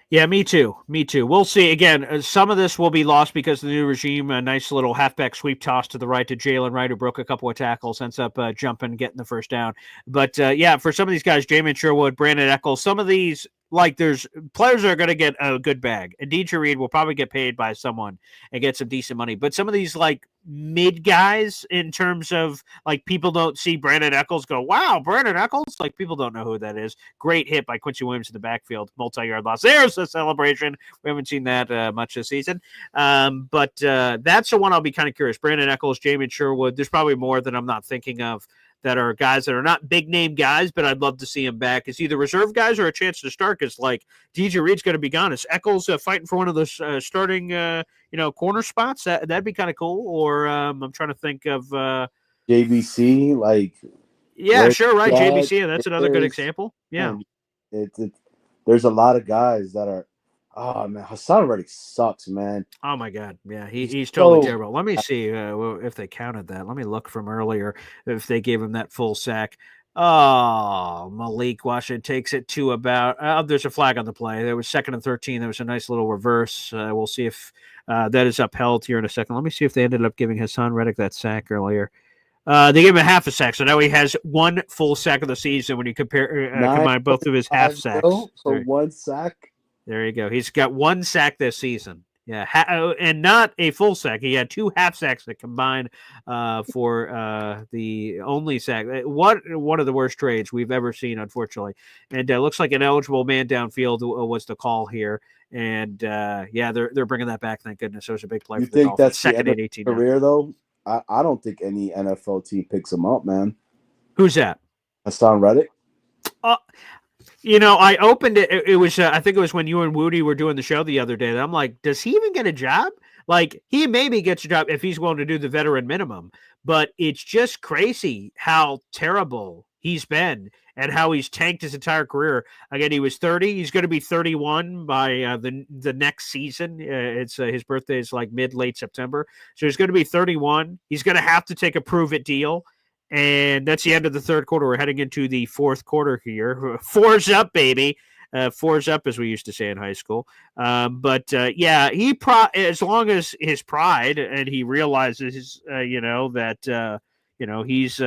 Yeah, me too. We'll see. Again, some of this will be lost because of the new regime. A nice little halfback sweep toss to the right to Jalen Wright, who broke a couple of tackles, ends up jumping, getting the first down. But, yeah, for some of these guys, Jamin Sherwood, Brandon Echols, some of these, like, there's players that are going to get a good bag. And DJ Reed will probably get paid by someone and get some decent money. But some of these, like, mid guys in terms of, like, people don't see Brandon Echols go, wow, Brandon Echols? Like, people don't know who that is. Great hit by Quincy Williams in the backfield, multi-yard loss. There's a celebration. We haven't seen that much this season. But that's the one I'll be kind of curious. Brandon Echols, Jamin Sherwood. There's probably more that I'm not thinking of that are guys that are not big name guys, but I'd love to see him back. It's either reserve guys or a chance to start. Because like DJ Reed's going to be gone. Is Echols fighting for one of those starting, corner spots? That'd be kind of cool. Or I'm trying to think of JVC, like. Yeah, sure, right. JVC, that's another good example. Yeah, there's a lot of guys that are. Oh man, Hassan Reddick sucks, man. Oh my god, yeah, he's totally terrible. Let me see if they counted that. Let me look from earlier if they gave him that full sack. Oh, Malik Washington takes it to about. There's a flag on the play. There was 2nd and 13. There was a nice little reverse. We'll see if that is upheld here in a second. Let me see if they ended up giving Hassan Reddick that sack earlier. They gave him a half a sack, so now he has one full sack of the season when you combine both of his half sacks. So one sack. There you go. He's got one sack this season. Yeah, and not a full sack. He had 2 half sacks that combined for the only sack. What one of the worst trades we've ever seen, unfortunately. And looks like an eligible man downfield was the call here. And they're bringing that back. Thank goodness. It was a big play You for the think Dolphins. that's the Second end and of 18. his career, though? I don't think any NFL team picks him up, man. Who's that? Hassan Reddick? I opened it. It was, I think it was when you and Woody were doing the show the other day. That I'm like, does he even get a job? Like, he maybe gets a job if he's willing to do the veteran minimum. But it's just crazy how terrible he's been and how he's tanked his entire career. Again, he was 30. He's going to be 31 by the next season. It's his birthday is like late September. So he's going to be 31. He's going to have to take a prove-it deal. And that's the end of the third quarter. We're heading into the fourth quarter here. 4's up, baby. 4's up, as we used to say in high school. As long as his pride and he realizes, that he's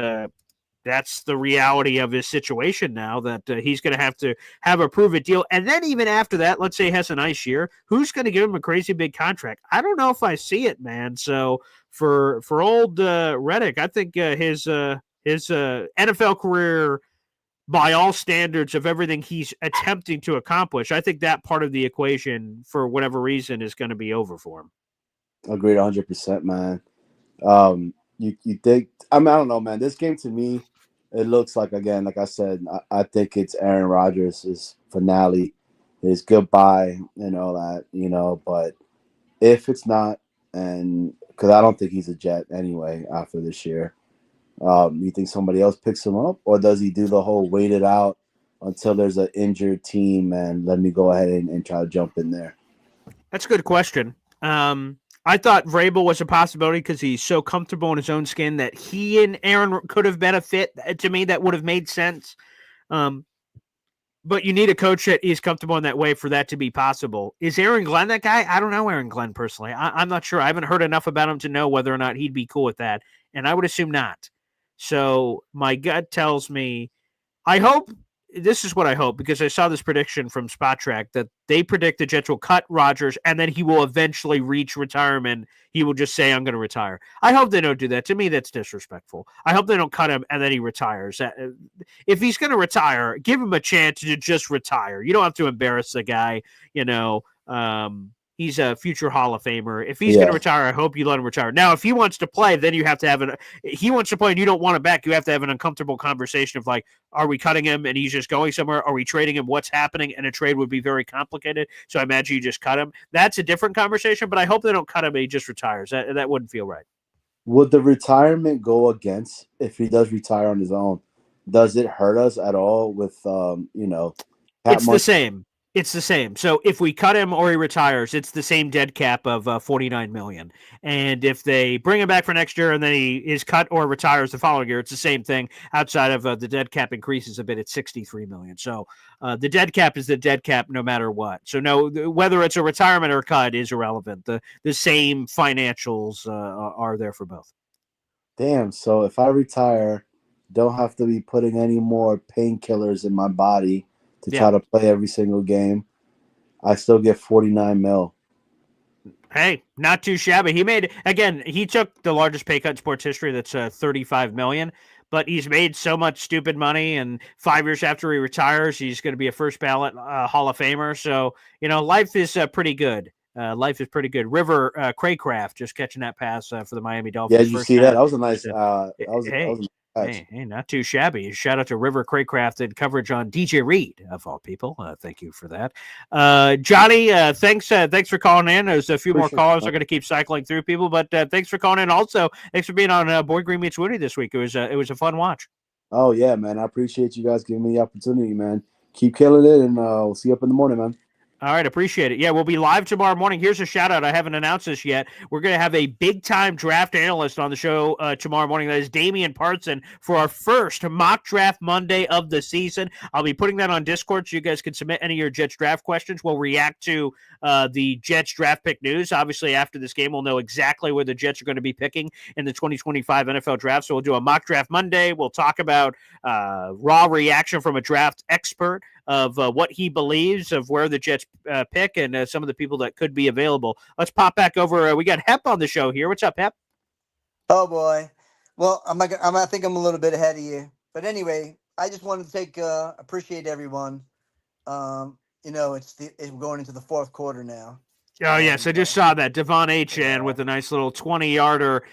that's the reality of his situation now, that he's going to have a prove-it deal. And then even after that, let's say he has a nice year, who's going to give him a crazy big contract? I don't know if I see it, man. So for old Reddick, I think his NFL career, by all standards of everything he's attempting to accomplish, I think that part of the equation, for whatever reason, is going to be over for him. Agreed 100%, man. You think, I don't know, man. This game to me, it looks like, again, like I said, I think it's Aaron Rodgers' finale, his goodbye and all that, but if it's not, and because I don't think he's a Jet anyway after this year, you think somebody else picks him up, or does he do the whole wait it out until there's an injured team and let me go ahead and try to jump in there? That's a good question. I thought Vrabel was a possibility because he's so comfortable in his own skin that he and Aaron could have been a fit. To me, that would have made sense. But you need a coach that is comfortable in that way for that to be possible. Is Aaron Glenn that guy? I don't know Aaron Glenn personally. I'm not sure. I haven't heard enough about him to know whether or not he'd be cool with that, and I would assume not. So my gut tells me, this is what I hope, because I saw this prediction from Spot Track that they predict the Jets will cut Rodgers and then he will eventually reach retirement. He will just say, I'm going to retire. I hope they don't do that. To me, that's disrespectful. I hope they don't cut him and then he retires. If he's going to retire, give him a chance to just retire. You don't have to embarrass the guy. He's a future Hall of Famer. If he's going to retire, I hope you let him retire. Now, if he wants to play, then you have to he wants to play and you don't want him back, you have to have an uncomfortable conversation of like, are we cutting him and he's just going somewhere? Are we trading him? What's happening? And a trade would be very complicated. So I imagine you just cut him. That's a different conversation, but I hope they don't cut him and he just retires. That wouldn't feel right. Would the retirement go against, if he does retire on his own, does it hurt us at all with, It's the same. It's the same. So if we cut him or he retires, it's the same dead cap of $49 million. And if they bring him back for next year and then he is cut or retires the following year, it's the same thing. Outside of the dead cap increases a bit, it's $63 million. So the dead cap is the dead cap no matter what. So no, whether it's a retirement or cut is irrelevant. The same financials are there for both. Damn. So if I retire, don't have to be putting any more painkillers in my body to try to play every single game, I still get $49 million. Hey, not too shabby. He took the largest pay cut in sports history. That's $35 million, but he's made so much stupid money. And 5 years after he retires, he's going to be a first ballot Hall of Famer. So, life is pretty good. Life is pretty good. River Craycraft just catching that pass for the Miami Dolphins. Yeah, did you see that? That was a nice. That was a nice catch. Hey, not too shabby. Shout out to River Craycraft and coverage on DJ Reed, of all people. Thank you for that. Johnny, thanks for calling in. There's a few more callers. I'm going to keep cycling through people, but thanks for calling in. Also, thanks for being on Boyd Green Meets Woody this week. It was a fun watch. Oh, yeah, man. I appreciate you guys giving me the opportunity, man. Keep killing it, and we'll see you up in the morning, man. All right, appreciate it. Yeah, we'll be live tomorrow morning. Here's a shout out. I haven't announced this yet. We're going to have a big time draft analyst on the show tomorrow morning. That is Damian Partson for our first mock draft Monday of the season. I'll be putting that on Discord so you guys can submit any of your Jets draft questions. We'll react to the Jets draft pick news. Obviously, after this game, we'll know exactly where the Jets are going to be picking in the 2025 NFL draft. So we'll do a mock draft Monday. We'll talk about raw reaction from a draft expert. of what he believes of where the Jets pick and some of the people that could be available. Let's pop back over. We got Hep on the show here. What's up, Hep? Oh boy. Well, I think I'm a little bit ahead of you, but anyway, I just wanted to appreciate everyone. It's going into the fourth quarter now. Oh, yes. I just saw that. Devon Achane with a nice little 20-yarder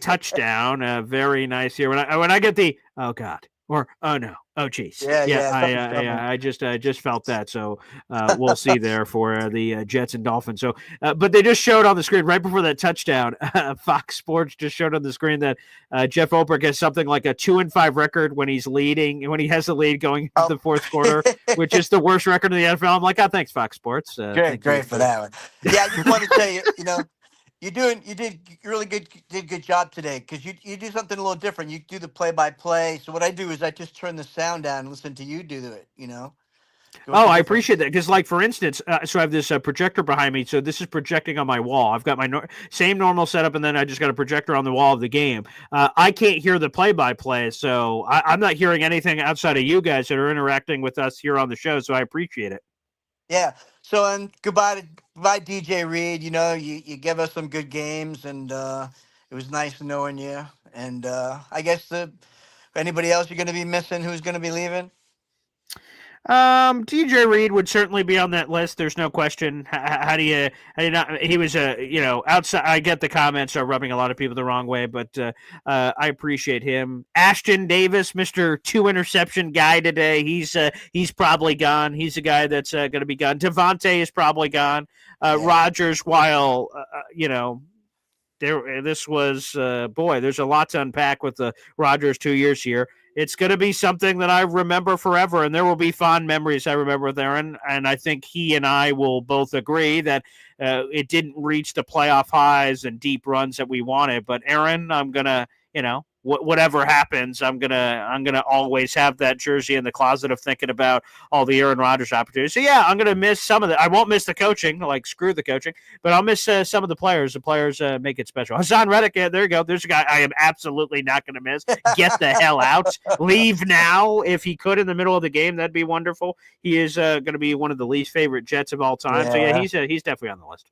touchdown. Very nice here. When I get the, oh, God, or, oh, no, oh, geez. I just felt that. So we'll see there for the Jets and Dolphins. So, but they just showed on the screen right before that touchdown. Fox Sports just showed on the screen that Jeff Ulbrich has something like a 2-5 record when he has the lead going into the fourth quarter, which is the worst record in the NFL. I'm like, oh, thanks, Fox Sports. Great for that one. Yeah, I just want to tell you, you did really good job today because you do something a little different. You do the play-by-play. So what I do is I just turn the sound down and listen to you do it. Oh, I appreciate that because, like, for instance, so I have this projector behind me. So this is projecting on my wall. I've got my same normal setup, and then I just got a projector on the wall of the game. I can't hear the play-by-play, so I'm not hearing anything outside of you guys that are interacting with us here on the show. So I appreciate it. Yeah. So and goodbye, DJ Reed. You give us some good games, and it was nice knowing you. And I guess anybody else you're going to be missing who's going to be leaving? DJ Reed would certainly be on that list. There's no question. How do you not? He was outside. I get the comments are rubbing a lot of people the wrong way, but I appreciate him. Ashton Davis, Mr. 2-interception guy today. He's probably gone. He's a guy that's going to be gone. Devontae is probably gone. Rodgers, while this was there's a lot to unpack with the Rodgers 2 years here. It's going to be something that I remember forever, and there will be fond memories I remember with Aaron, and I think he and I will both agree that it didn't reach the playoff highs and deep runs that we wanted. But Aaron, I'm going to, whatever happens, I'm gonna always have that jersey in the closet of thinking about all the Aaron Rodgers opportunities. So yeah, I'm gonna miss some of it. I won't miss the coaching, like screw the coaching, but I'll miss some of the players. The players make it special. Hassan Reddick, there you go. There's a guy I am absolutely not gonna miss. Get the hell out. Leave now. If he could in the middle of the game, that'd be wonderful. He is gonna be one of the least favorite Jets of all time. Yeah. So yeah, he's definitely on the list.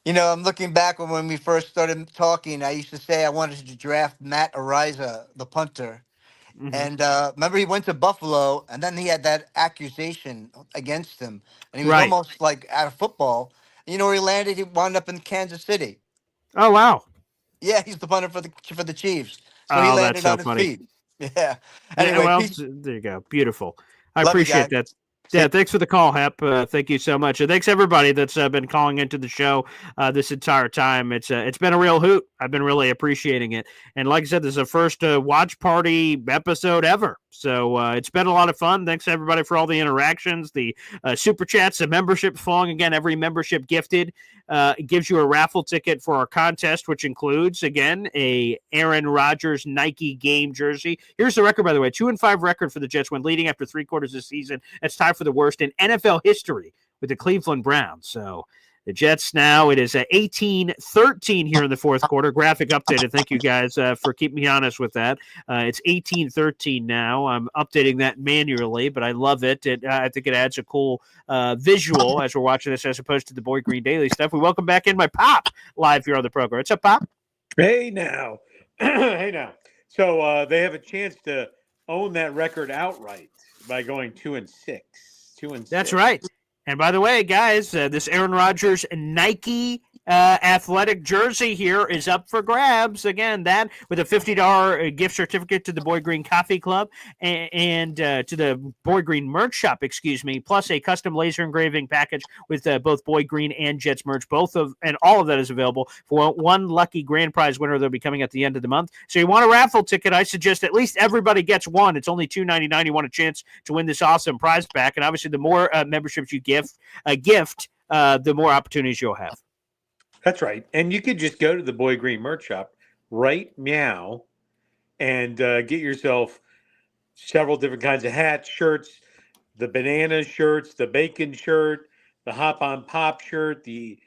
I'm looking back when we first started talking. I used to say I wanted to draft Matt Ariza, the punter. Mm-hmm. And remember, he went to Buffalo, and then he had that accusation against him. And he was almost like out of football. And where he landed? He wound up in Kansas City. Oh, wow. Yeah, he's the punter for the Chiefs. So he landed on his feet. Yeah. Anyway, there you go. Beautiful. I appreciate that. Yeah, thanks for the call, Hep. Thank you so much. And thanks everybody that's been calling into the show this entire time. It's been a real hoot. I've been really appreciating it. And like I said, this is the first watch party episode ever. So it's been a lot of fun. Thanks everybody for all the interactions, the super chats, the membership flowing. Again, every membership gifted gives you a raffle ticket for our contest, which includes, again, a Aaron Rodgers Nike game jersey. Here's the record, by the way, 2-5 record for the Jets when leading after 3 quarters of the season. That's tied for the worst in NFL history with the Cleveland Browns. So the Jets now, it is 18-13 here in the fourth quarter. Graphic updated. Thank you guys for keeping me honest with that. It's 18-13 now. I'm updating that manually, but I love it. I think it adds a cool visual as we're watching this as opposed to the Boy Green Daily stuff. We welcome back in my Pop live here on the program. What's up, Pop? Hey, now. Hey, now. So they have a chance to own that record outright by going 2-6. 2-6. That's right. And by the way, guys, this Aaron Rodgers Nike athletic jersey here is up for grabs. Again, that with a $50 gift certificate to the Boy Green Coffee Club and to the Boy Green merch shop, plus a custom laser engraving package with both Boy Green and Jets merch. And all of that is available for one lucky grand prize winner that'll be coming at the end of the month. So you want a raffle ticket, I suggest at least everybody gets one. It's only $2.99. You want a chance to win this awesome prize back. And obviously, the more memberships you gift, the more opportunities you'll have. That's right. And you could just go to the Boy Green merch shop, right meow, and get yourself several different kinds of hats, shirts, the banana shirts, the bacon shirt, the hop on pop shirt, the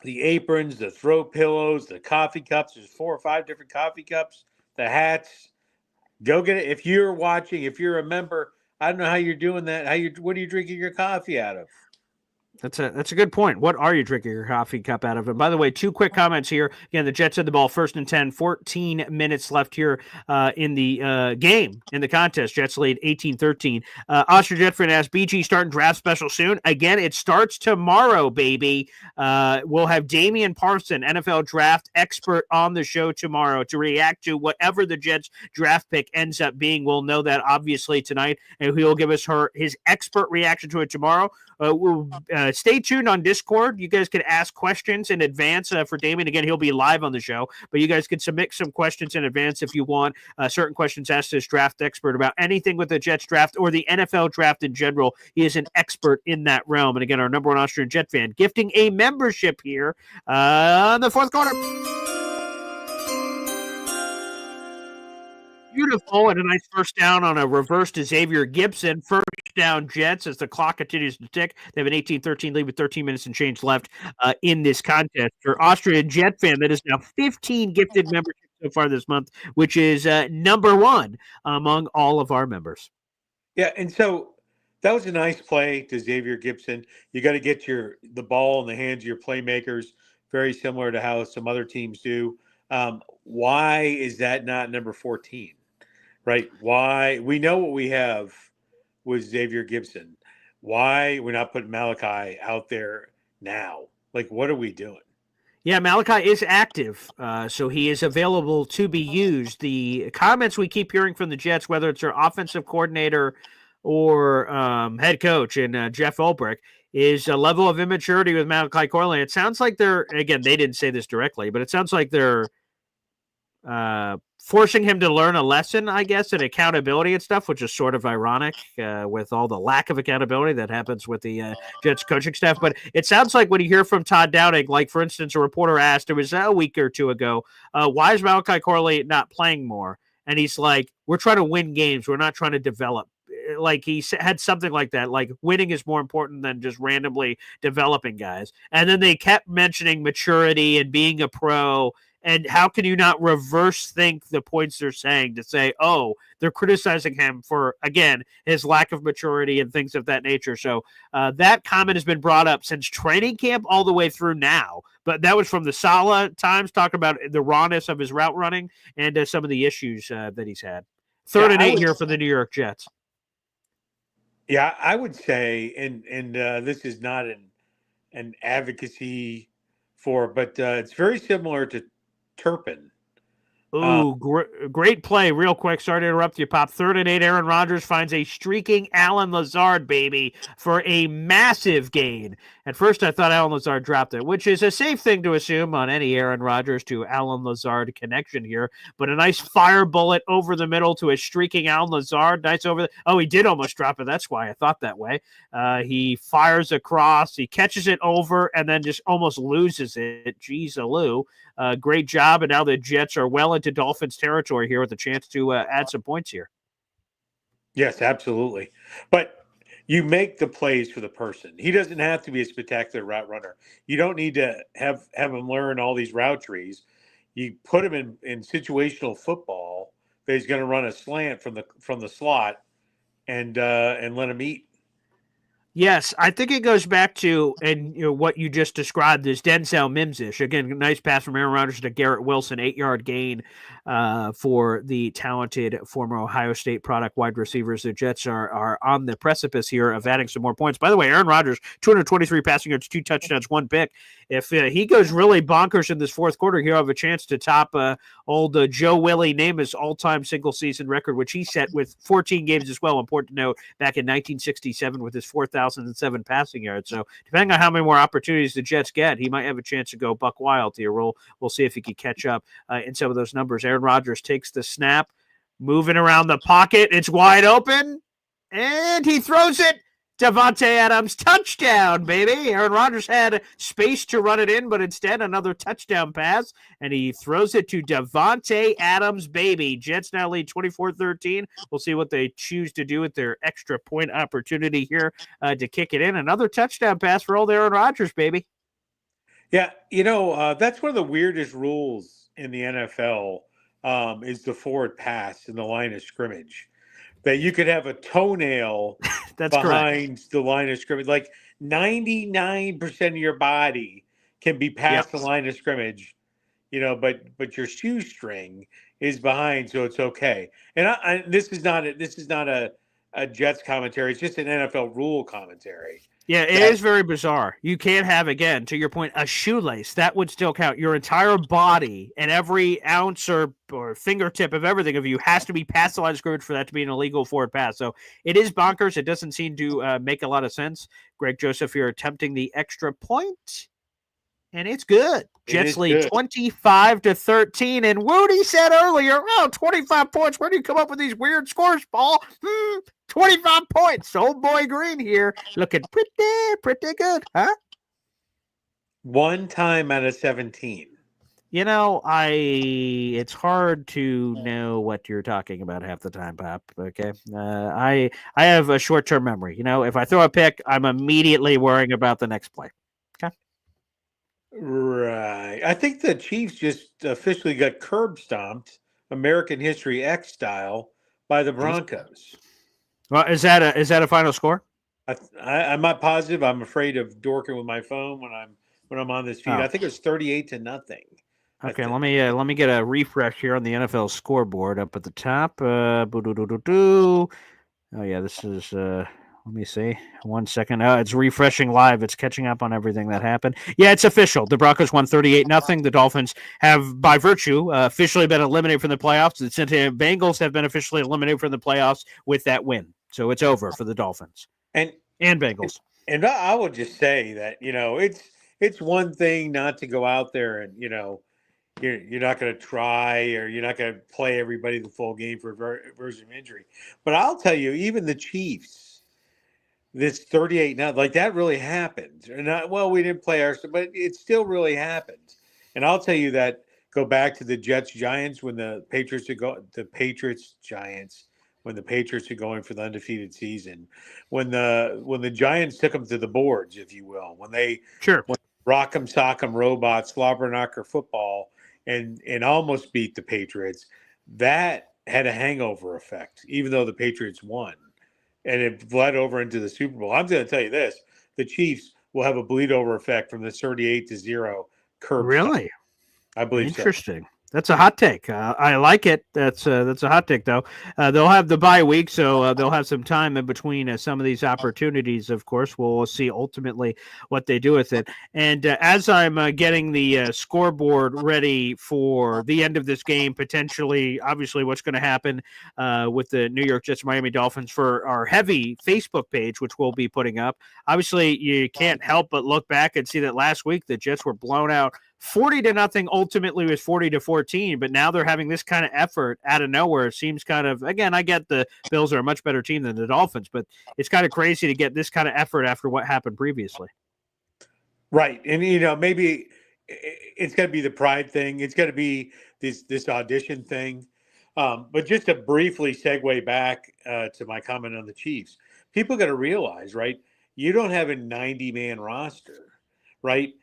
aprons, the throw pillows, the coffee cups. There's 4 or 5 different coffee cups, the hats. Go get it. If you're watching, if you're a member I don't know how you're doing that. What are you drinking your coffee out of? That's a good point. What are you drinking your coffee cup out of? And by the way, two quick comments here. Again, the Jets had the ball 1st and 10, 14 minutes left here in the game, in the contest. Jets lead 18-13. Oscar Jetfriend asked, BG starting draft special soon? Again, it starts tomorrow, baby. We'll have Damian Parson, NFL draft expert, on the show tomorrow to react to whatever the Jets draft pick ends up being. We'll know that obviously tonight, and he'll give us his expert reaction to it tomorrow. We'll stay tuned on Discord. You guys can ask questions in advance for Damien. Again, he'll be live on the show, but you guys can submit some questions in advance if you want certain questions asked to this draft expert about anything with the Jets draft or the NFL draft in general. He is an expert in that realm. And again, our number one Austrian Jet fan gifting a membership here on the fourth quarter. Beautiful, and a nice first down on a reverse to Xavier Gibson. First down Jets as the clock continues to tick. They have an 18-13 lead with 13 minutes and change left in this contest. For Austrian Jet fan, that is now 15 gifted memberships so far this month, which is number one among all of our members. Yeah, and so that was a nice play to Xavier Gibson. You got to get the ball in the hands of your playmakers, very similar to how some other teams do. Why is that not number 14? Right? Why? We know what we have with Xavier Gibson. Why we're not putting Malachi out there now? Like, what are we doing? Yeah, Malachi is active, so he is available to be used. The comments we keep hearing from the Jets, whether it's their offensive coordinator or head coach and Jeff Ulbrich, is a level of immaturity with Malachi Corley. It sounds like they're, again, they didn't say this directly, but it sounds like they're forcing him to learn a lesson, I guess, and accountability and stuff, which is sort of ironic with all the lack of accountability that happens with the Jets coaching staff. But it sounds like when you hear from Todd Downing, like, for instance, a reporter asked, it was a week or two ago, why is Malachi Corley not playing more? And he's like, we're trying to win games. We're not trying to develop. Like, he had something like that, like winning is more important than just randomly developing guys. And then they kept mentioning maturity and being a pro. And how can you not reverse think the points they're saying to say, oh, they're criticizing him for, again, his lack of maturity and things of that nature. So that comment has been brought up since training camp all the way through now. But that was from the Sala times, talking about the rawness of his route running and some of the issues that he's had. 3rd and 8 here for the New York Jets. Yeah, I would say, and this is not an advocacy for, but it's very similar to Turpin. Ooh, great play. Real quick, sorry to interrupt you, Pop. 3rd and 8, Aaron Rodgers finds a streaking Alan Lazard, baby, for a massive gain. At first, I thought Alan Lazard dropped it, which is a safe thing to assume on any Aaron Rodgers to Alan Lazard connection here. But a nice fire bullet over the middle to a streaking Alan Lazard. Nice over oh, he did almost drop it. That's why I thought that way. He fires across. He catches it over and then just almost loses it. Jeez, Aloo. Great job. And now the Jets are well into Dolphins territory here with a chance to add some points here. Yes, absolutely. But you make the plays for the person. He doesn't have to be a spectacular route runner. You don't need to have him learn all these route trees. You put him in situational football that he's going to run a slant from the slot and let him eat. Yes, I think it goes back to, and what you just described is Denzel Mims-ish. Again, nice pass from Aaron Rodgers to Garrett Wilson, 8-yard gain for the talented former Ohio State product wide receivers. The Jets are on the precipice here of adding some more points. By the way, Aaron Rodgers, 223 passing yards, 2 touchdowns, 1 pick. If he goes really bonkers in this fourth quarter, he'll have a chance to top old Joe Willie Namath's all-time single-season record, which he set with 14 games as well. Important to note, back in 1967 with his 4,007 passing yards. So depending on how many more opportunities the Jets get, he might have a chance to go buck wild here. We'll see if he can catch up in some of those numbers. Aaron Rodgers takes the snap, moving around the pocket. It's wide open, and he throws it. Davante Adams, touchdown, baby. Aaron Rodgers had space to run it in, but instead another touchdown pass, and he throws it to Davante Adams, baby. Jets now lead 24-13. We'll see what they choose to do with their extra point opportunity here to kick it in. Another touchdown pass for old Aaron Rodgers, baby. Yeah, that's one of the weirdest rules in the NFL is the forward pass in the line of scrimmage. that you could have a toenail That's correct. behind the line of scrimmage. Like 99% of your body can be past the line of scrimmage, but your shoestring is behind, so it's okay. And this is not a Jets commentary. It's just an NFL rule commentary. Yeah, it is very bizarre. You can't have, again, to your point, a shoelace. That would still count. Your entire body and every ounce or fingertip of everything of you has to be past the line of scrimmage for that to be an illegal forward pass. So it is bonkers. It doesn't seem to make a lot of sense. Greg Joseph, you're attempting the extra point, and it's good. Jets lead 25-13. And Woody said earlier, 25 points. Where do you come up with these weird scores, Paul? 25 points. Old boy Green here looking pretty good, huh? One time out of 17. It's hard to know what you're talking about half the time, Pop. Okay. I have a short-term memory. If I throw a pick, I'm immediately worrying about the next play. Okay. Right. I think the Chiefs just officially got curb stomped, American History X style, by the Broncos. Well, is that a final score? I'm not positive. I'm afraid of dorking with my phone when I'm on this feed. I think it was 38-0. Okay, let me get a refresh here on the NFL scoreboard up at the top. Oh yeah, this is. Let me see. 1 second. It's refreshing live. It's catching up on everything that happened. Yeah, it's official. The Broncos won 38-0. The Dolphins have, by virtue, officially been eliminated from the playoffs. The Cincinnati Bengals have been officially eliminated from the playoffs with that win. So it's over for the Dolphins and Bengals. And I would just say that it's one thing not to go out there and you're not going to try or you're not going to play everybody the full game for aversion of injury. But I'll tell you, even the Chiefs. This 38 now, like that really happened. We didn't play ours, but it still really happened. And I'll tell you that go back to the Jets Giants when the Patriots Giants when the Patriots are going for the undefeated season, when the Giants took them to the boards, if you will, when Rock'em Sock'em Robots, Slobberknocker football, and almost beat the Patriots. That had a hangover effect, even though the Patriots won. And it bled over into the Super Bowl. I'm going to tell you this: the Chiefs will have a bleed over effect from the 38-0 curve. Really? I believe. Interesting. That's a hot take. I like it. That's a hot take, though. They'll have the bye week, so they'll have some time in between some of these opportunities. Of course, we'll see ultimately what they do with it. And as I'm getting the scoreboard ready for the end of this game, potentially, obviously, what's going to happen with the New York Jets Miami Dolphins for our heavy Facebook page, which we'll be putting up. Obviously, you can't help but look back and see that last week the Jets were blown out 40-0, ultimately was 40-14, but now they're having this kind of effort out of nowhere. It seems kind of, again, I get the Bills are a much better team than the Dolphins, but it's kind of crazy to get this kind of effort after what happened previously. Right. And, maybe it's got to be the pride thing. It's got to be this audition thing. But just to briefly segue back to my comment on the Chiefs, people got to realize, right, you don't have a 90-man roster, right?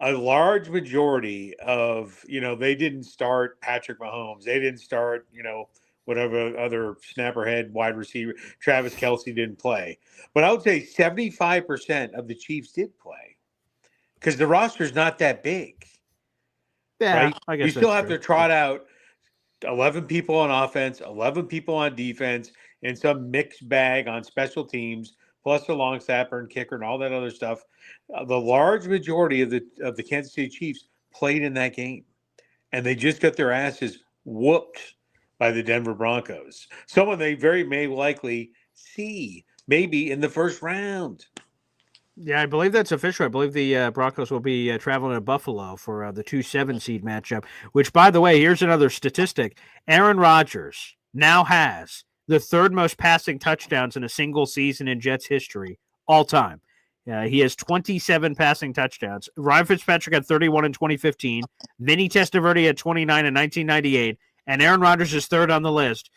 A large majority of, they didn't start Patrick Mahomes. They didn't start, whatever other snapperhead wide receiver. Travis Kelce didn't play. But I would say 75% of the Chiefs did play because the roster's not that big. Yeah, right? I guess you still have to trot out 11 people on offense, 11 people on defense, and some mixed bag on special teams, plus the long snapper and kicker and all that other stuff. The large majority of the Kansas City Chiefs played in that game, and they just got their asses whooped by the Denver Broncos. Someone they very may likely see maybe in the first round. Yeah, I believe that's official. I believe the Broncos will be traveling to Buffalo for the 2-7 seed matchup, which, by the way, here's another statistic. Aaron Rodgers now has the third most passing touchdowns in a single season in Jets history all time. He has 27 passing touchdowns. Ryan Fitzpatrick had 31 in 2015. Vinny Testaverde had 29 in 1998. And Aaron Rodgers is third on the list,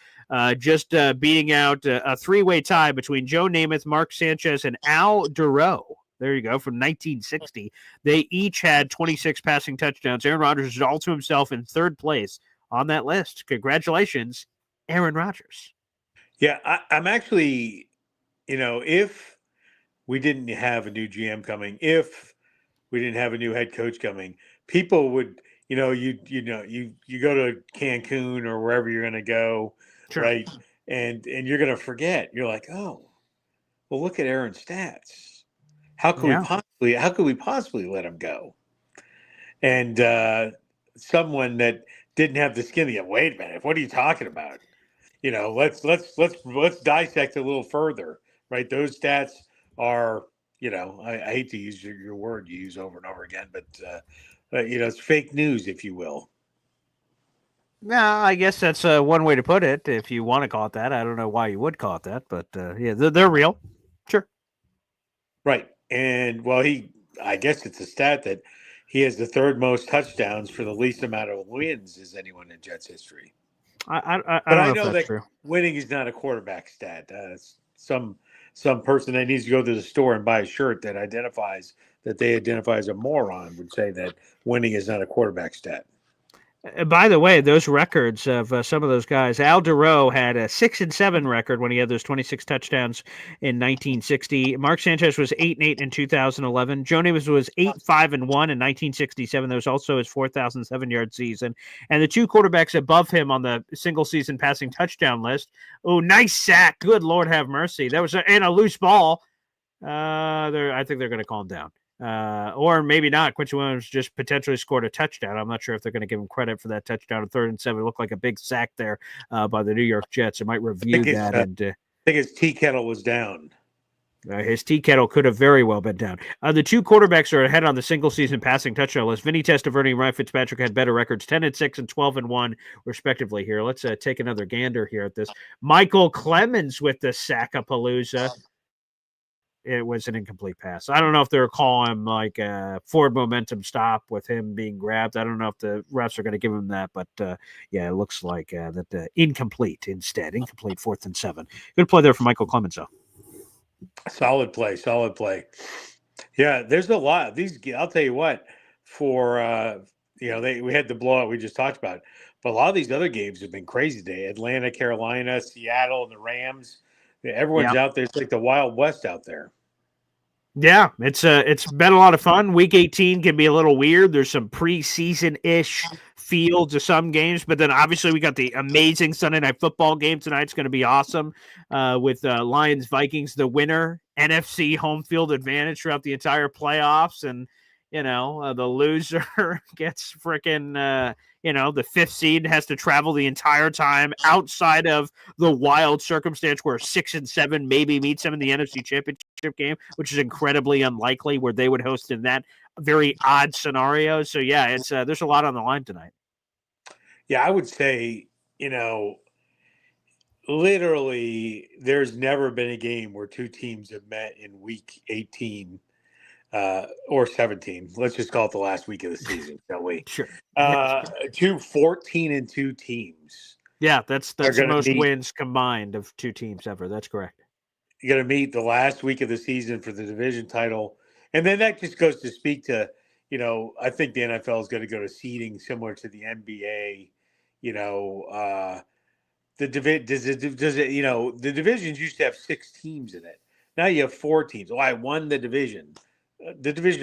just beating out a three-way tie between Joe Namath, Mark Sanchez, and Al Duro. There you go, from 1960. They each had 26 passing touchdowns. Aaron Rodgers is all to himself in third place on that list. Congratulations, Aaron Rodgers. Yeah, I'm actually, if we didn't have a new GM coming, if we didn't have a new head coach coming, people would, you go to Cancun or wherever you're going to go, Sure. right? And you're going to forget. You're like, oh, well, look at Aaron's stats. How could we possibly let him go? And someone that didn't have the skin, wait a minute, what are you talking about? Let's dissect a little further, right? Those stats are, I hate to use your word you use over and over again, but it's fake news, if you will. No, I guess that's one way to put it. If you want to call it that, I don't know why you would call it that, but yeah, they're real. Sure. Right, and well, I guess it's a stat that he has the third most touchdowns for the least amount of wins as anyone in Jets history. I But don't I know if know that's that true. winning is not a quarterback stat. Some person that needs to go to the store and buy a shirt that they identify as a moron would say that winning is not a quarterback stat. By the way, those records of some of those guys, Al Duro had a 6-7 record when he had those 26 touchdowns in 1960. Mark Sanchez was 8-8 in 2011. Joe Namath was 8-5-1 in 1967. That was also his 4,007-yard season. And the two quarterbacks above him on the single-season passing touchdown list. Oh, nice sack! Good Lord, have mercy. That was a loose ball. I think they're going to calm down. Or maybe not. Quincy Williams just potentially scored a touchdown. I'm not sure if they're going to give him credit for that touchdown on 3rd and 7. It looked like a big sack there by the New York Jets. It might review that. I think his tea kettle was down. His tea kettle could have very well been down. The two quarterbacks are ahead on the single-season passing touchdown list. Vinny Testaverde and Ryan Fitzpatrick had better records, 10-6 and 12-1, respectively. Here, let's take another gander here at this. Michael Clemens with the Sackapalooza. It was an incomplete pass. I don't know if they're calling him like a forward momentum stop with him being grabbed. I don't know if the refs are going to give him that, but yeah, it looks like that incomplete instead. Incomplete 4th and 7. Good play there for Michael Clemens, though. Solid play. Yeah, there's a lot of these. I'll tell you what, for we had the blowout we just talked about, but a lot of these other games have been crazy today. Atlanta, Carolina, Seattle, and the Rams. Everyone's out there. It's like the Wild West out there. Yeah, it's been a lot of fun. Week 18 can be a little weird. There's some preseason-ish feel to some games, but then obviously we got the amazing Sunday Night Football game tonight. It's going to be awesome with Lions-Vikings, the winner, NFC home field advantage throughout the entire playoffs, and the loser gets freaking the 5th seed has to travel the entire time outside of the wild circumstance where 6 and 7 maybe meets them in the NFC Championship game, which is incredibly unlikely where they would host in that very odd scenario. So yeah, it's there's a lot on the line tonight. Yeah, I would say, literally there's never been a game where two teams have met in week 18 or 17. Let's just call it the last week of the season, shall we? Sure. 2 14-2 teams. Yeah, that's the most wins combined of two teams ever. That's correct. You're going to meet the last week of the season for the division title. And then that just goes to speak to, I think the NFL is going to go to seeding similar to the NBA. The divisions used to have 6 teams in it. Now you have 4 teams. Well, I won the division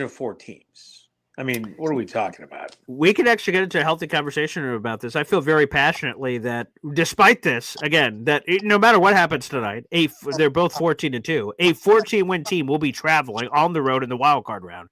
of 4 teams. I mean, what are we talking about? We could actually get into a healthy conversation about this. I feel very passionately that despite this, again, that no matter what happens tonight, they're both 14-2. A 14-win team will be traveling on the road in the wild card round.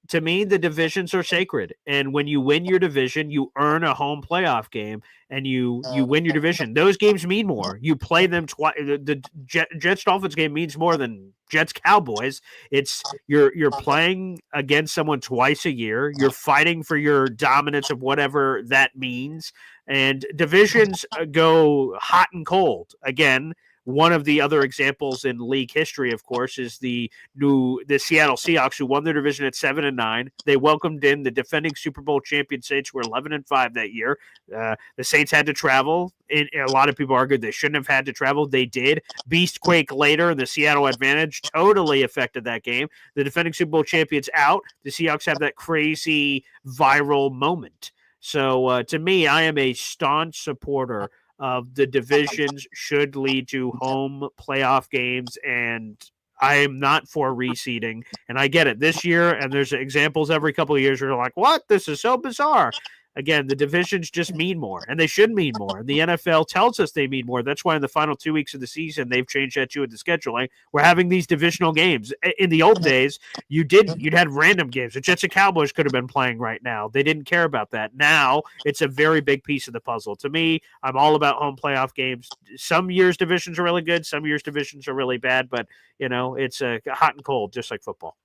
To me, the divisions are sacred. And when you win your division, you earn a home playoff game and you win your division. Those games mean more. You play them twice. The Jets-Dolphins game means more than Jets-Cowboys. It's you're playing against someone twice a year. You're fighting for your dominance of whatever that means. And divisions go hot and cold. Again, one of the other examples in league history, of course, is the Seattle Seahawks, who won their division at 7-9. They welcomed in the defending Super Bowl champion Saints, who were 11-5 that year. The Saints had to travel. A lot of people argued they shouldn't have had to travel. They did. Beastquake later, and the Seattle advantage totally affected that game. The defending Super Bowl champions out. The Seahawks have that crazy viral moment. So to me, I am a staunch supporter of the divisions should lead to home playoff games, and I am not for reseeding. And I get it this year, and there's examples every couple of years where you're like, what? This is so bizarre. Again, the divisions just mean more, and they should mean more. The NFL tells us they mean more. That's why in the final 2 weeks of the season, they've changed that to the scheduling. We're having these divisional games. In the old days, you'd had random games. The Jets and Cowboys could have been playing right now. They didn't care about that. Now, it's a very big piece of the puzzle. To me, I'm all about home playoff games. Some years divisions are really good. Some years divisions are really bad, but, it's hot and cold, just like football.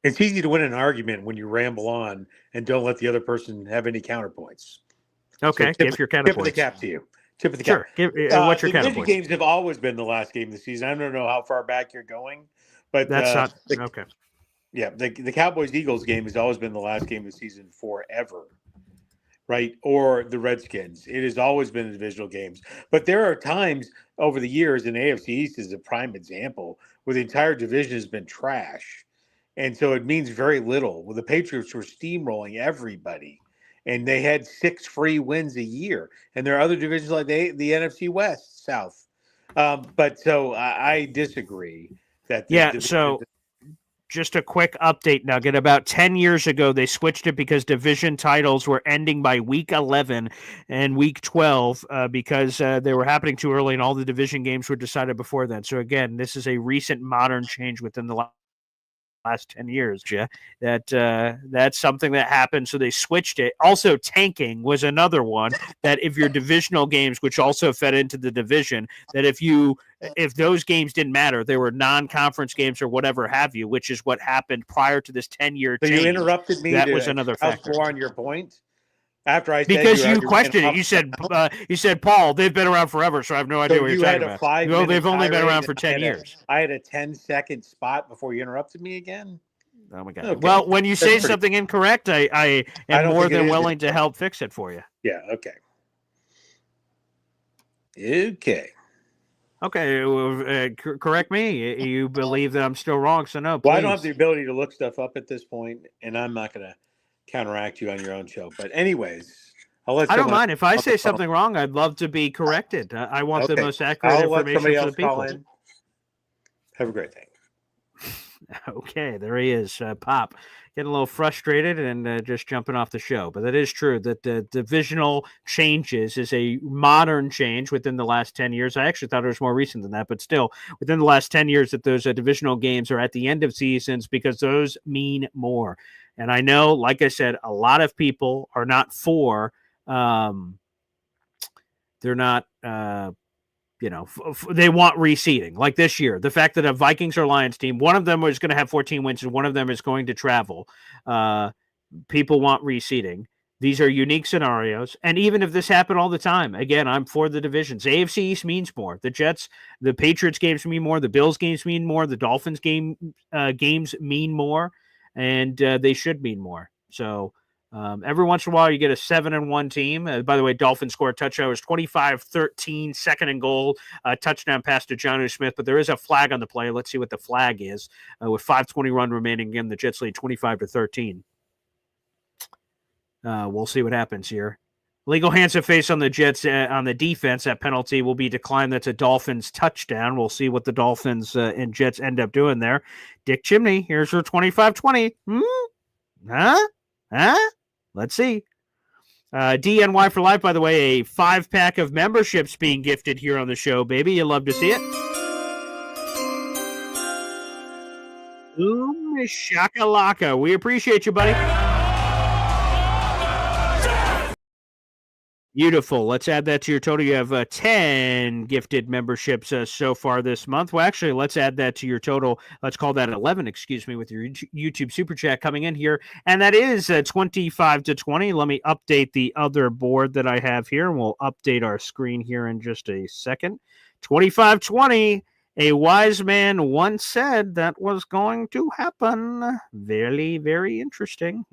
It's easy to win an argument when you ramble on and don't let the other person have any counterpoints. Okay, so give your counterpoints. Tip of the cap to you. Tip of the cap. Sure. What's your counterpoint? Games have always been the last game of the season. I don't know how far back you're going, but that's not okay. Yeah, the Cowboys-Eagles game has always been the last game of the season forever, right? Or the Redskins. It has always been the divisional games. But there are times over the years, and AFC East is a prime example, where the entire division has been trash. And so it means very little. Well, the Patriots were steamrolling everybody, and they had 6 free wins a year. And there are other divisions like the NFC West, South. But so I disagree. So just a quick update nugget. About 10 years ago, they switched it because division titles were ending by week 11 and week 12 because they were happening too early, and all the division games were decided before then. So again, this is a recent modern change within the last 10 years, that's something that happened, so they switched it. Also, tanking was another one, that if your divisional games, which also fed into the division, that if those games didn't matter, they were non-conference games or whatever have you, which is what happened prior to this 10-year change. So you interrupted me. That was another factor. More on your point. After I said because you questioned it, you said, Paul, they've been around forever, so I have no idea what you're talking about. Well, they've only been around for 10 years. I had a 10-second spot before you interrupted me again. Oh my God! Okay. Well, when you say something incorrect, I am more than willing to help fix it for you. Yeah. Okay. Correct me. You believe that I'm still wrong, so no. Please. Well, I don't have the ability to look stuff up at this point, and I'm not going to counteract you on your own show. But anyways, I don't mind if I say something wrong. I'd love to be corrected. I want the most accurate information for the people. Have a great day. Okay, there he is, Pop, getting a little frustrated and just jumping off the show. But it is true that the divisional changes is a modern change within the last 10 years. I actually thought it was more recent than that, but still, within the last 10 years that those divisional games are at the end of seasons because those mean more. And I know, like I said, a lot of people are not for, they're not, they want reseeding. Like this year, the fact that a Vikings or Lions team, one of them is going to have 14 wins and one of them is going to travel. People want reseeding. These are unique scenarios. And even if this happened all the time, again, I'm for the divisions. AFC East means more. The Jets, the Patriots games mean more. The Bills games mean more. The Dolphins games mean more. And they should mean more. So every once in a while, you get a 7-1 team. By the way, Dolphins scored a touchdown. It was 25-13, second and goal, touchdown pass to Jonnu Smith. But there is a flag on the play. Let's see what the flag is. With 5:20 run remaining, again, the Jets lead 25-13. We'll see what happens here. Legal hands of face on the Jets on the defense. That penalty will be declined. That's a Dolphins touchdown. We'll see what the Dolphins and Jets end up doing there. Dick Chimney, here's your 25-20. Huh? Let's see. DNY for life, by the way, a 5-pack of memberships being gifted here on the show, baby. You love to see it. Boom shakalaka. We appreciate you, buddy. Beautiful. Let's add that to your total. You have 10 gifted memberships so far this month. Well, actually, let's add that to your total. Let's call that 11, with your YouTube Super Chat coming in here. And that is 25-20. Let me update the other board that I have here, and we'll update our screen here in just a second. 25-20. A wise man once said that was going to happen. Very, very interesting.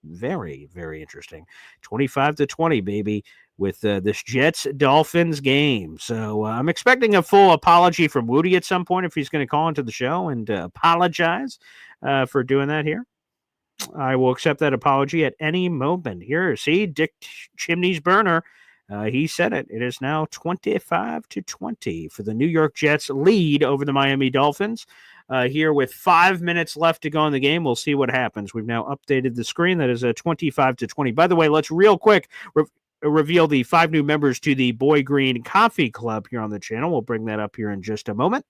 Very, very interesting. 25-20, baby, with this Jets-Dolphins game. So I'm expecting a full apology from Woody at some point if he's going to call into the show and apologize for doing that here. I will accept that apology at any moment. Here, see, Dick Chimney's burner. He said it. It is now 25-20 for the New York Jets lead over the Miami Dolphins. Here with 5 minutes left to go in the game, we'll see what happens. We've now updated the screen. That is a 25-20. By the way, let's real quick reveal the 5 new members to the Boy Green Coffee Club here on the channel. We'll bring that up here in just a moment.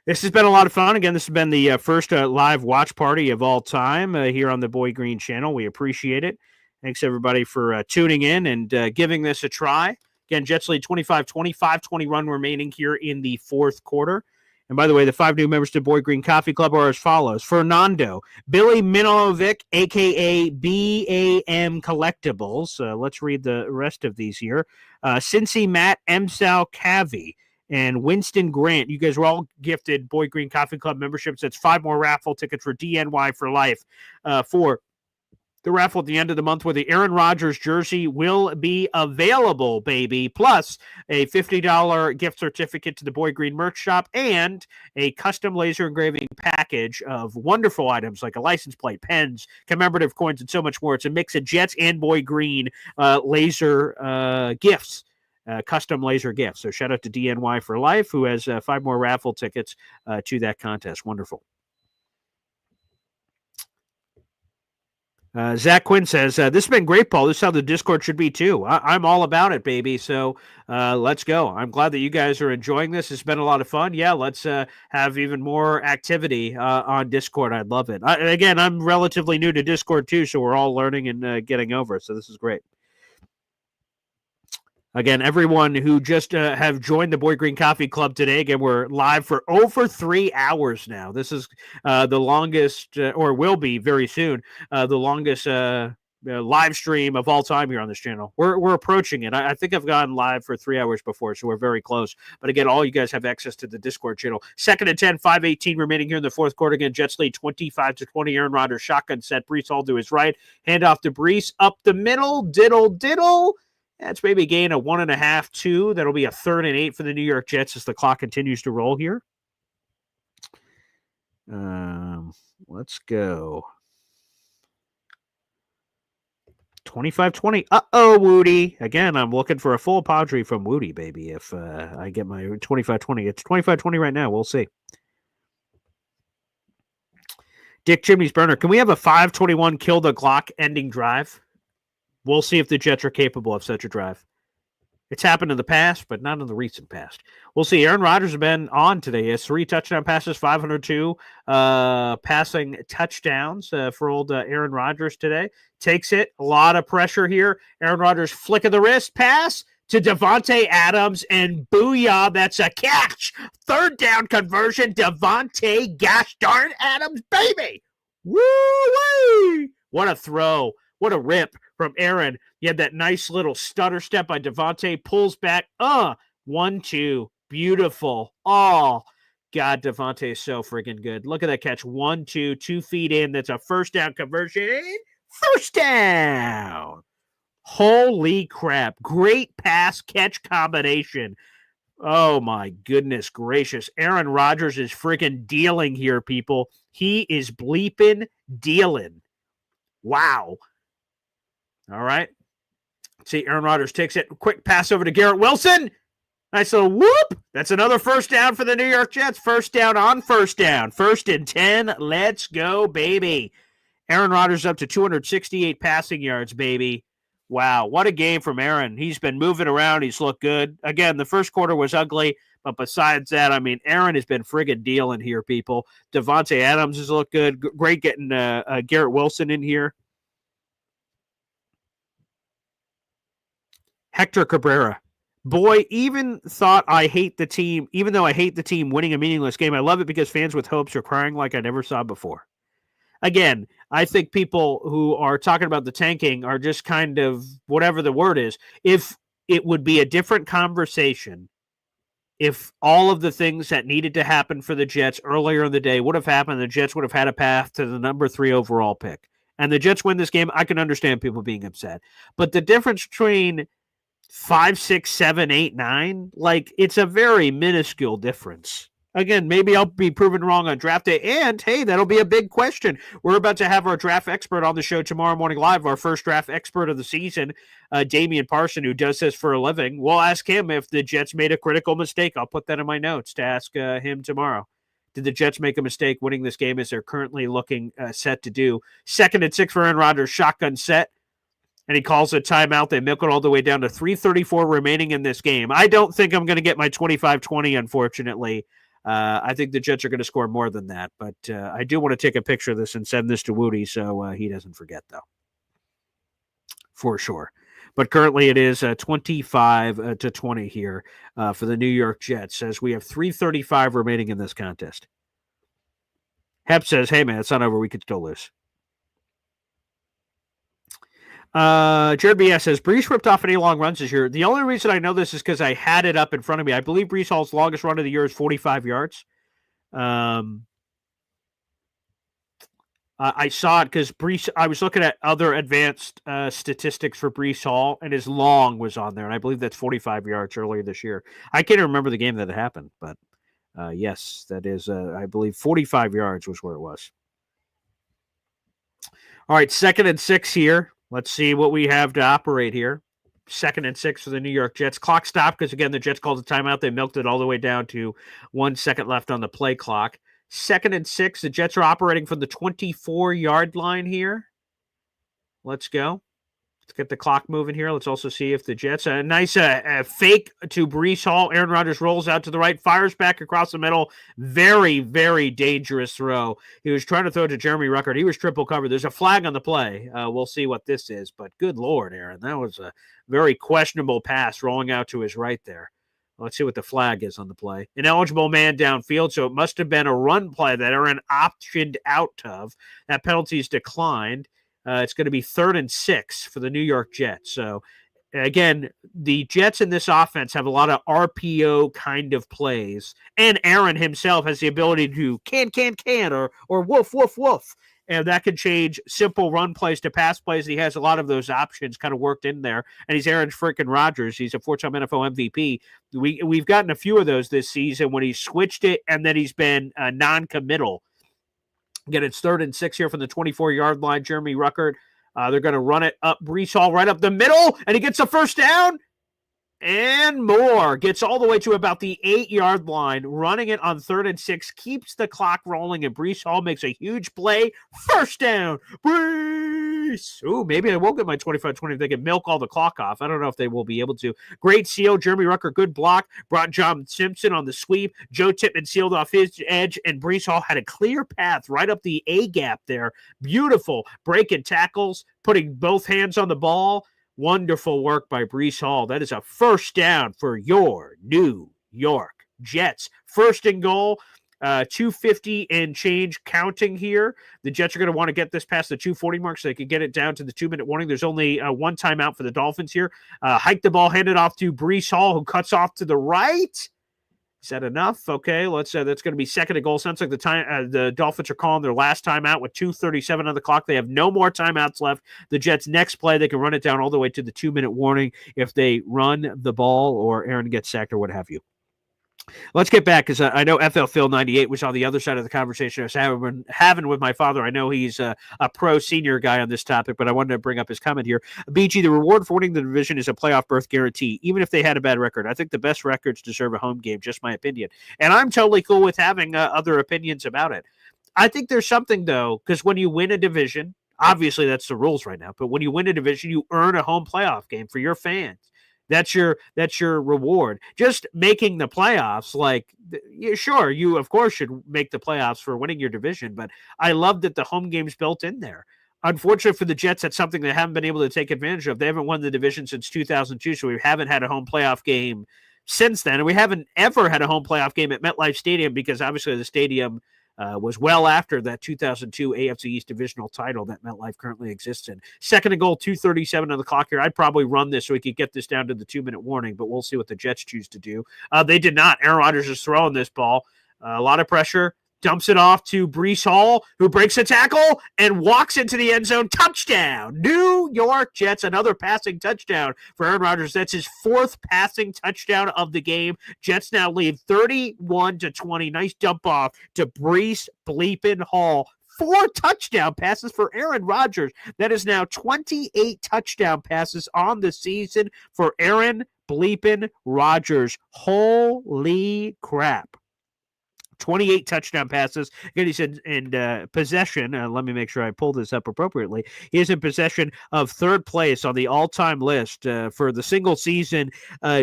This has been a lot of fun. Again, this has been the first live watch party of all time here on the Boy Green channel. We appreciate it. Thanks, everybody, for tuning in and giving this a try. Again, Jets lead 25-20, 5:20 run remaining here in the fourth quarter. And by the way, the 5 new members to Boy Green Coffee Club are as follows. Fernando, Billy Milovic, a.k.a. BAM Collectibles. Let's read the rest of these here. Cincy Matt, Emsal Cavi, and Winston Grant. You guys were all gifted Boy Green Coffee Club memberships. That's 5 more raffle tickets for DNY for life for the raffle at the end of the month, where the Aaron Rodgers jersey will be available, baby, plus a $50 gift certificate to the Boy Green merch shop and a custom laser engraving package of wonderful items like a license plate, pens, commemorative coins, and so much more. It's a mix of Jets and Boy Green laser gifts. Custom laser gifts. So shout out to DNY for life, who has 5 more raffle tickets to that contest. Wonderful. Zach Quinn says, this has been great, Paul. This is how the Discord should be, too. I'm all about it, baby. So let's go. I'm glad that you guys are enjoying this. It's been a lot of fun. Yeah, let's have even more activity on Discord. I'd love it. Again, I'm relatively new to Discord, too, so we're all learning and getting over. So this is great. Again, everyone who just have joined the Boy Green Coffee Club today, again, we're live for over 3 hours now. This is the longest, or will be very soon, the longest live stream of all time here on this channel. We're approaching it. I think I've gone live for 3 hours before, so we're very close. But again, all you guys have access to the Discord channel. 2nd and 10, 5:18 remaining here in the fourth quarter. Again, Jets lead 25-20. Aaron Rodgers shotgun set. Brees Hall to his right. Hand off to Brees up the middle. Diddle. That's maybe a gain of 1.5, 2. That'll be a 3rd and 8 for the New York Jets as the clock continues to roll here. Let's go. 25-20. Uh-oh, Woody. Again, I'm looking for a full Padre from Woody, baby, if I get my 25-20. It's 25-20 right now. We'll see. Dick Chimney's Burner. Can we have a 5:21 kill the clock ending drive? We'll see if the Jets are capable of such a drive. It's happened in the past, but not in the recent past. We'll see. Aaron Rodgers has been on today. He has 3 touchdown passes, 502 passing touchdowns for old Aaron Rodgers today. Takes it. A lot of pressure here. Aaron Rodgers, flick of the wrist, pass to Davante Adams, and booyah, that's a catch. 3rd down conversion, Davante gosh darn Adams, baby. Woo-wee! What a throw. What a rip from Aaron. You had that nice little stutter step by Davante, pulls back. 1-2. Beautiful. Oh, God, Davante is so freaking good. Look at that catch. 1-2, 2 feet in. That's a 1st down conversion. 1st down. Holy crap. Great pass catch combination. Oh, my goodness gracious. Aaron Rodgers is freaking dealing here, people. He is bleeping dealing. Wow. All right. See, Aaron Rodgers takes it. Quick pass over to Garrett Wilson. Nice little whoop. That's another 1st down for the New York Jets. 1st down on 1st down. 1st and 10. Let's go, baby. Aaron Rodgers up to 268 passing yards, baby. Wow, what a game from Aaron. He's been moving around. He's looked good. Again, the first quarter was ugly, but besides that, I mean, Aaron has been friggin' dealing here, people. Davante Adams has looked good. Great getting Garrett Wilson in here. Hector Cabrera. Boy, even though I hate the team winning a meaningless game, I love it because fans with hopes are crying like I never saw before. Again, I think people who are talking about the tanking are just kind of whatever the word is. If it would be a different conversation, if all of the things that needed to happen for the Jets earlier in the day would have happened, the Jets would have had a path to the number 3 overall pick. And the Jets win this game, I can understand people being upset. But the difference between 5, 6, 7, 8, 9, like, it's a very minuscule difference. Again, maybe I'll be proven wrong on draft day. And, hey, that'll be a big question. We're about to have our draft expert on the show tomorrow morning live, our first draft expert of the season, Damian Parson, who does this for a living. We'll ask him if the Jets made a critical mistake. I'll put that in my notes to ask him tomorrow. Did the Jets make a mistake winning this game as they're currently looking set to do? 2nd and 6 for Aaron Rodgers, shotgun set. And he calls a timeout. They milk it all the way down to 3:34 remaining in this game. I don't think I'm going to get my 25-20, unfortunately. I think the Jets are going to score more than that, but I do want to take a picture of this and send this to Woody so he doesn't forget, though, for sure. But currently it is 25-20 here for the New York Jets as we have 3:35 remaining in this contest. Hep says, hey, man, it's not over. We could still lose. Jared BS says, Brees ripped off any long runs this year. The only reason I know this is because I had it up in front of me. I believe Brees Hall's longest run of the year is 45 yards. I saw it because Brees, I was looking at other advanced statistics for Brees Hall, and his long was on there, and I believe that's 45 yards earlier this year. I can't even remember the game that it happened, but yes, that is, I believe 45 yards was where it was. All right, 2nd and 6 here. Let's see what we have to operate here. 2nd and 6 for the New York Jets. Clock stopped because, again, the Jets called a timeout. They milked it all the way down to 1 second left on the play clock. 2nd and 6. The Jets are operating from the 24-yard line here. Let's go. Let's get the clock moving here. Let's also see if the Jets, a nice fake to Brees Hall. Aaron Rodgers rolls out to the right, fires back across the middle. Very, very dangerous throw. He was trying to throw to Jeremy Ruckert. He was triple covered. There's a flag on the play. We'll see what this is, but good Lord, Aaron. That was a very questionable pass rolling out to his right there. Let's see what the flag is on the play. An eligible man downfield, so it must have been a run play that Aaron optioned out of. That penalty is declined. It's going to be 3rd and 6 for the New York Jets. So, again, the Jets in this offense have a lot of RPO kind of plays. And Aaron himself has the ability to can, or woof, woof, woof. And that could change simple run plays to pass plays. He has a lot of those options kind of worked in there. And he's Aaron freaking Rodgers. He's a 4-time NFL MVP. We've gotten a few of those this season when he switched it and then he's been non-committal. Again, it's 3rd and 6 here from the 24-yard line. Jeremy Ruckert. They're going to run it up. Brees Hall right up the middle, and he gets a first down. And more. Gets all the way to about the 8-yard line. Running it on 3rd and 6. Keeps the clock rolling, and Brees Hall makes a huge play. First down. Brees. Ooh, maybe I will get my 25-20 if they can milk all the clock off. I don't know if they will be able to. Great seal. Jeremy Ruckert, good block. Brought John Simpson on the sweep. Joe Tippmann sealed off his edge, and Brees Hall had a clear path right up the A-gap there. Beautiful. Breaking tackles. Putting both hands on the ball. Wonderful work by Brees Hall. That is a first down for your New York Jets. 1st and goal, 250 and change counting here. The Jets are going to want to get this past the 240 mark so they can get it down to the 2-minute warning. There's only one timeout for the Dolphins here. Hike the ball, hand it off to Brees Hall, who cuts off to the right. Is that enough? Okay, let's. That's going to be 2nd and goal. Sounds like the Dolphins are calling their last timeout with 2:37 on the clock. They have no more timeouts left. The Jets' next play, they can run it down all the way to the 2-minute warning if they run the ball or Aaron gets sacked or what have you. Let's get back because I know FL Phil 98 was on the other side of the conversation I was having with my father. I know he's a pro senior guy on this topic, but I wanted to bring up his comment here. BG, the reward for winning the division is a playoff berth guarantee, even if they had a bad record. I think the best records deserve a home game, just my opinion. And I'm totally cool with having other opinions about it. I think there's something, though, because when you win a division, obviously that's the rules right now, but when you win a division, you earn a home playoff game for your fans. That's your reward. Just making the playoffs, sure, you of course should make the playoffs for winning your division, but I love that the home game's built in there. Unfortunately for the Jets, that's something they haven't been able to take advantage of. They haven't won the division since 2002, so we haven't had a home playoff game since then, and we haven't ever had a home playoff game at MetLife Stadium because obviously the stadium was well after that 2002 AFC East divisional title that MetLife currently exists in. 2nd and goal, 2:37 on the clock here. I'd probably run this so we could get this down to the 2-minute warning, but we'll see what the Jets choose to do. They did not. Aaron Rodgers is throwing this ball. A lot of pressure. dumps it off to Breece Hall, who breaks a tackle and walks into the end zone. Touchdown. New York Jets, another passing touchdown for Aaron Rodgers. That's his 4th passing touchdown of the game. Jets now lead 31-20. Nice dump off to Breece bleepin' Hall. 4 touchdown passes for Aaron Rodgers. That is now 28 touchdown passes on the season for Aaron bleepin' Rodgers. Holy crap. 28 touchdown passes. Again, he said in possession. Let me make sure I pull this up appropriately. He is in possession of 3rd place on the all-time list for the single season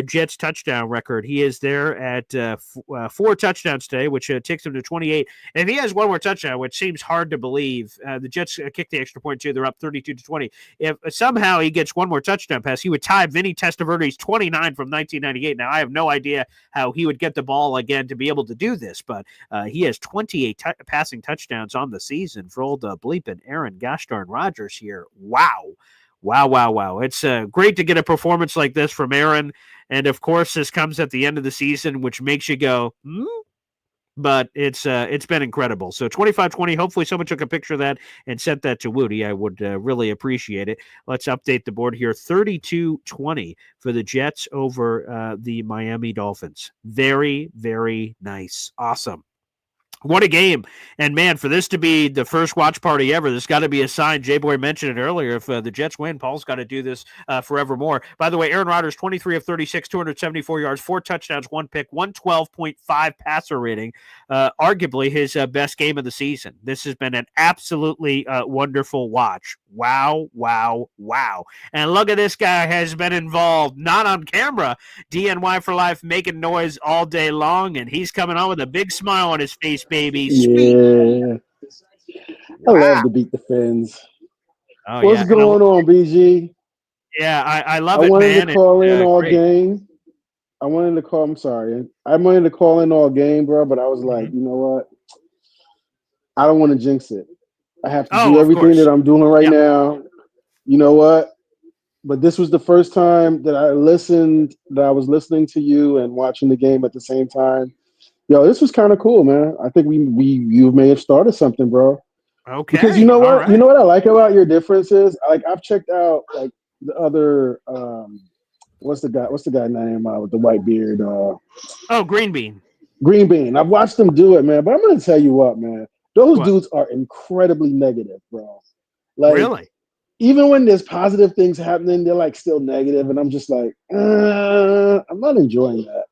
Jets touchdown record. He is there at 4 touchdowns today, which takes him to 28. And if he has one more touchdown, which seems hard to believe, the Jets kicked the extra point too. They're up 32-20. If somehow he gets one more touchdown pass, he would tie Vinny Testaverde's 29 from 1998. Now, I have no idea how he would get the ball again to be able to do this, but he has 28 passing touchdowns on the season for old bleeping Aaron gosh darn Rodgers here. Wow. It's great to get a performance like this from Aaron. And, of course, this comes at the end of the season, which makes you go, But it's been incredible. So 25-20, hopefully someone took a picture of that and sent that to Woody. I would really appreciate it. Let's update the board here. 32-20 for the Jets over the Miami Dolphins. Very, very nice. Awesome. What a game. And, man, for this to be the first watch party ever, there's got to be a sign. J-Boy mentioned it earlier. If the Jets win, Paul's got to do this forevermore. By the way, Aaron Rodgers, 23 of 36, 274 yards, 4 touchdowns, 1 pick, 112.5 passer rating. Arguably his best game of the season. This has been an absolutely wonderful watch. Wow. And look at this guy has been involved, not on camera. DNY for life, making noise all day long, and he's coming on with a big smile on his face, baby. Sweet. Yeah. Wow. I love to beat the Fins. Oh, What's going on, BG? Yeah, I love it, I wanted man. to call in all great. game. I wanted to call in all game, bro, but I was like, you know what? I don't want to jinx it. I have to do everything that I'm doing right now. You know what? But this was the first time that I was listening to you and watching the game at the same time. Yo, this was kind of cool, man. I think you may have started something, bro. Okay. Because you know what? Right. You know what I like about your differences? Like I've checked out like the other what's the guy name with the white beard? Green Bean. Green Bean. I've watched them do it, man. But I'm gonna tell you what, man. Those dudes are incredibly negative, bro. Like, really? Even when there's positive things happening, they're like still negative, and I'm just like, I'm not enjoying that.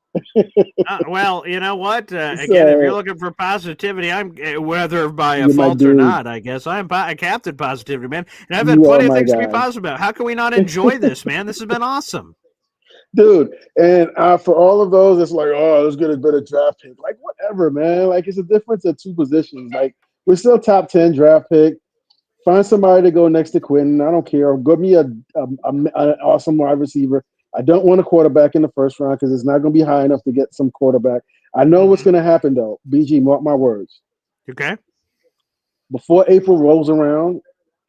Well, you know what? Again, if you're looking for positivity, I'm whether by a fault or not, I guess I'm Captain Positivity, man. And I've had plenty of things to be positive about. How can we not enjoy this, man? This has been awesome. Dude, and for all of those, it's like, oh, let's get a better draft pick. Like, whatever, man. Like, it's a difference at 2 positions. Like, we're still top 10 draft pick. Find somebody to go next to Quentin. I don't care. Give me an awesome wide receiver. I don't want a quarterback in the first round because it's not going to be high enough to get some quarterback. I know what's going to happen, though. BG, mark my words. Okay. Before April rolls around,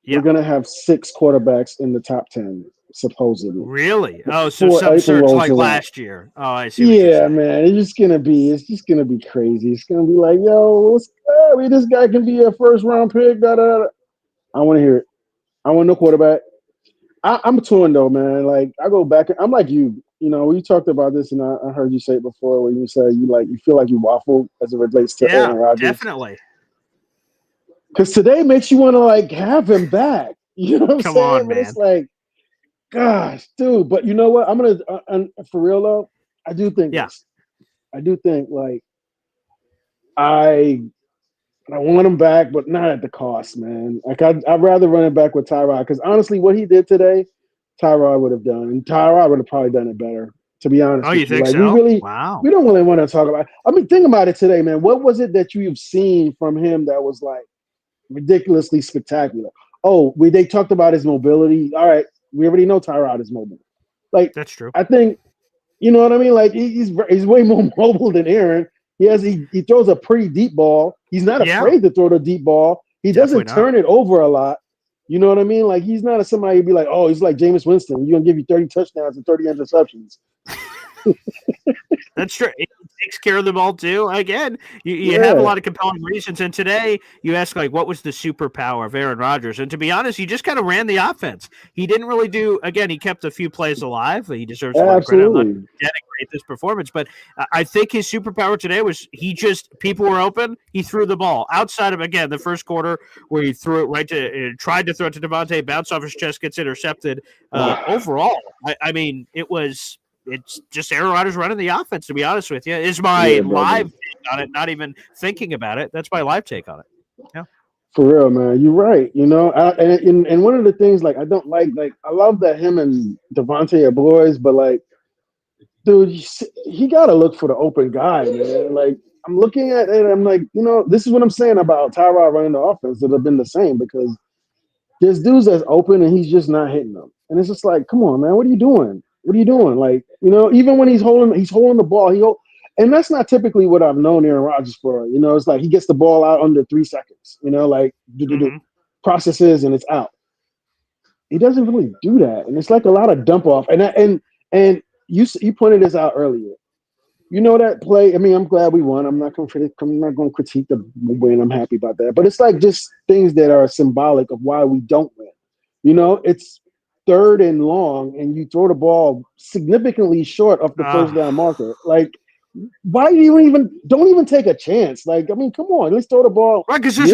we're going to have 6 quarterbacks in the top 10. Supposedly. Really? Oh, so some search like last year. Oh, I see. Yeah, man. It's just gonna be crazy. It's gonna be like, yo, this guy can be a first round pick. I want to hear it. I want no quarterback. I'm torn though, man. Like I go back. I'm like you. You know, we talked about this, and I heard you say it before when you said you feel like you waffle as it relates to Aaron Rodgers. Definitely. Because today makes you want to like have him back. You know what I'm saying? On, but man. it's like, gosh, dude. But you know what? I'm gonna for real though. I do think this. I do think like I want him back, but not at the cost, man. Like I'd rather run it back with Tyrod because honestly, what he did today, Tyrod would have done, and Tyrod would have probably done it better. To be honest, you think so? We don't really want to talk about. I mean, think about it today, man. What was it that you've seen from him that was like ridiculously spectacular? Oh, they talked about his mobility. All right, we already know Tyrod is mobile. Like that's true. I think, you know what I mean. Like he's way more mobile than Aaron. He throws a pretty deep ball. He's not afraid to throw the deep ball. He doesn't turn it over a lot. You know what I mean? Like he's not somebody you'd be like, oh, he's like Jameis Winston. He's gonna give you 30 touchdowns and 30 interceptions. That's true. It takes care of them all too. Again, you have a lot of compelling reasons. And today you ask, like, what was the superpower of Aaron Rodgers? And to be honest, he just kind of ran the offense. He didn't really do, again, he kept a few plays alive. He deserves a lot of credit. I'm not denigrate this performance, but I think his superpower today was people were open. He threw the ball outside of, again, the first quarter where he threw it right to, tried to throw it to Devontae, bounced off his chest, gets intercepted. Overall, I mean, it's just Aaron Rodgers running the offense, to be honest with you, is my live take on it, not even thinking about it. That's my live take on it. Yeah. For real, man. You're right. You know, and one of the things, like, I don't like, I love that him and Devontae are boys, but, like, dude, he got to look for the open guy, man. Like, I'm looking at it, and I'm like, you know, this is what I'm saying about Tyrod running the offense that have been the same, because there's dudes that's open and he's just not hitting them. And it's just like, come on, man, what are you doing? What are you doing? Like, you know, even when he's holding the ball, and that's not typically what I've known Aaron Rodgers for. You know, it's like he gets the ball out under 3 seconds, you know, like processes and it's out. He doesn't really do that. And it's like a lot of dump off. And you pointed this out earlier. You know that play. I mean, I'm glad we won. I'm not going to critique the win. I'm happy about that. But it's like just things that are symbolic of why we don't win. You know, it's 3rd and long, and you throw the ball significantly short of the first down marker. Like, why do you don't even take a chance? Like, I mean, come on, let's throw the ball. Right, because there's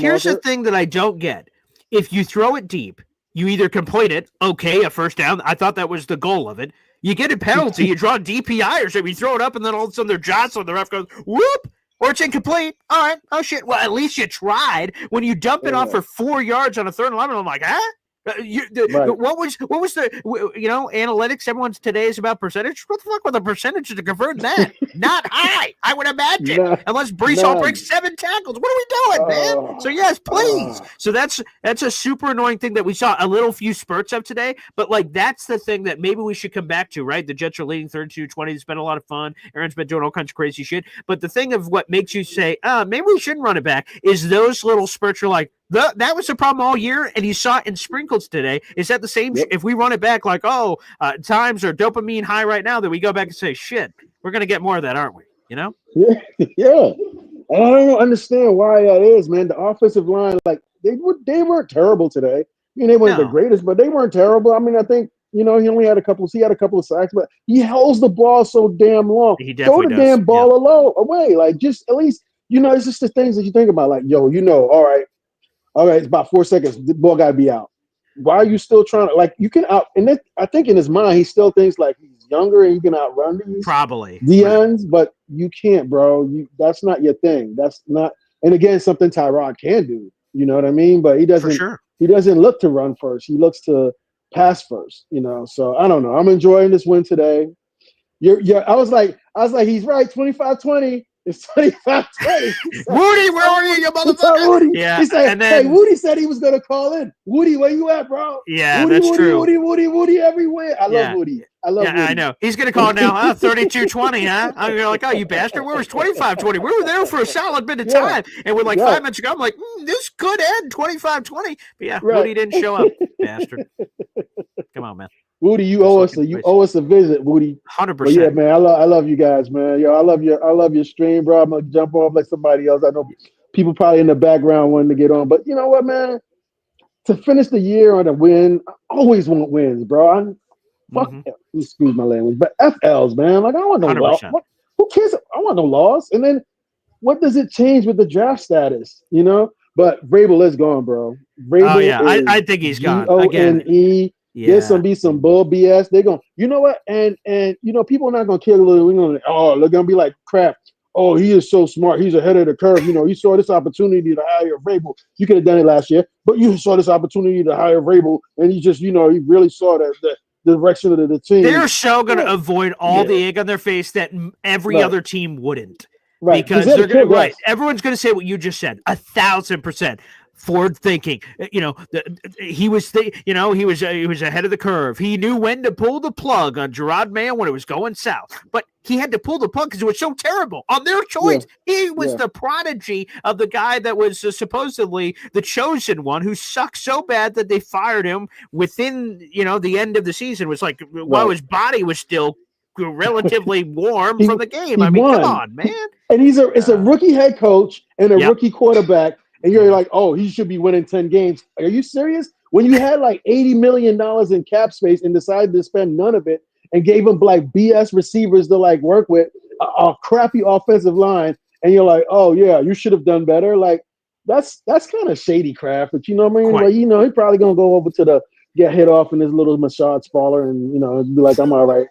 here's the thing that I don't get. If you throw it deep, you either complete it, okay, a first down. I thought that was the goal of it. You get a penalty, you draw a DPI or something, you throw it up, and then all of a sudden they're jostling. The ref goes, whoop, or it's incomplete. All right, oh shit. Well, at least you tried. When you dump it off for 4 yards on a 3rd and 11, I'm like, huh? What was the analytics? Everyone's today is about percentage. What the fuck with the percentage to convert that? Not high, I would imagine, unless Brees Hall breaks 7 tackles. What are we doing, man? So yes, please. So that's a super annoying thing that we saw a few spurts of today. But like that's the thing that maybe we should come back to, right? The Jets are leading 32-20. It's been a lot of fun. Aaron's been doing all kinds of crazy shit. But the thing of what makes you say, maybe we shouldn't run it back is those little spurts. You're like, that was the problem all year, and you saw it in sprinkles today. Is that the same? If we run it back like, times are dopamine high right now, that we go back and say, shit, we're going to get more of that, aren't we? You know? Yeah. And I don't understand why that is, man. The offensive line, like, they weren't terrible today. I mean, they weren't the greatest, but they weren't terrible. I mean, I think, you know, he had a couple of sacks, but he holds the ball so damn long. He definitely Throw the damn ball away. Like, just at least, you know, it's just the things that you think about. Like, yo, you know, all right, it's about 4 seconds. The ball got to be out. Why are you still trying to, like, you can out, and I think in his mind, he still thinks like he's younger and he can outrun these probably DNs, but you can't, bro. That's not your thing. That's not, and again, something Tyrod can do. You know what I mean? But he doesn't. For sure. He doesn't look to run first. He looks to pass first. You know. So I don't know. I'm enjoying this win today. I was like, he's right. 25-20. It's 25-20. Woody, where are you motherfucker? Woody. Yeah. He said, hey, Woody said he was gonna call in. Woody, where you at, bro? Yeah, Woody, that's true. Woody everywhere. I love Woody. Woody. I know. He's gonna call now, 32-20, huh? I'm like, oh, you bastard. Where was 25-20? We were there for a solid bit of time. And with 5 minutes ago, I'm like, this could end 25-20. But yeah, Woody didn't show up, bastard. Come on, man. Woody, you owe us a visit, Woody. 100%. Yeah, man, I love you guys, man. Yo, I love your stream, bro. I'm gonna jump off like somebody else. I know people probably in the background wanting to get on, but you know what, man? To finish the year on a win, I always want wins, bro. Excuse my language, but FLs, man. Like, I don't want no loss. Who cares? I want no loss. And then what does it change with the draft status? You know? But Vrabel is gone, bro. Vrabel I think he's gone. G-O-N-E. Yeah. There's some bull BS. They're going, you know what? And you know, people are not going to kill a little. They're going to be like, crap. Oh, he is so smart. He's ahead of the curve. You know, you saw this opportunity to hire Vrabel. You could have done it last year, but you saw this opportunity to hire Vrabel, and you just, you know, you really saw the direction of the team. They're so going to avoid all the egg on their face that every other team wouldn't. Right. Because they're going to, everyone's going to say what you just said, 1,000%. Forward thinking, you know, he was ahead of the curve. He knew when to pull the plug on Gerard Mayo when it was going south, but he had to pull the plug because it was so terrible on their choice. Yeah. He was the prodigy of the guy that was supposedly the chosen one, who sucked so bad that they fired him within, you know, the end of the season. It was like while his body was still relatively warm from the game. He I mean, come won. on, man. And it's a rookie head coach and a Yep. rookie quarterback, and you're like, oh, he should be winning 10 games. Are you serious? When you had like $80 million in cap space and decided to spend none of it and gave him like BS receivers to like work with, a crappy offensive line, and you're like, oh yeah, you should have done better. Like that's kind of shady crap, but you know what I mean? Quite. Like, you know, he's probably gonna go over to the get hit off in his little massage parlor and, you know, be like, I'm all right.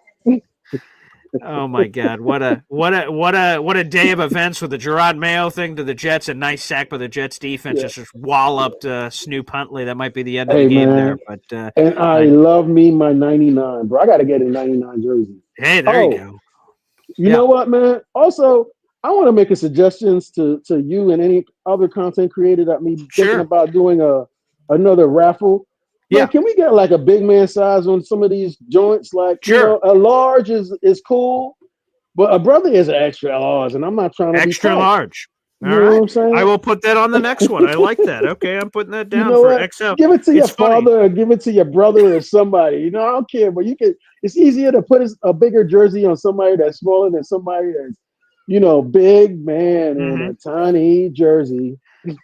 Oh my God! What a day of events with the Gerard Mayo thing to the Jets. A nice sack by the Jets defense, just walloped Snoop Huntley. That might be the end of the game there. But and I love me my 99, bro. I got to get a 99 jersey. Hey, there you go. You know what, man? Also, I want to make a suggestions to you and any other content creator that may be thinking about doing another raffle. Yeah, can we get like a big man size on some of these joints? Like, you know, a large is cool, but a brother is an extra large, and I'm not trying to extra be large. All right, what I'm saying? I will put that on the next one. I like that. Okay, I'm putting that down for XL. Give it to your father, or give it to your brother, or somebody. You know, I don't care, but you can. It's easier to put a bigger jersey on somebody that's smaller than somebody that's, you know, big man in a tiny jersey.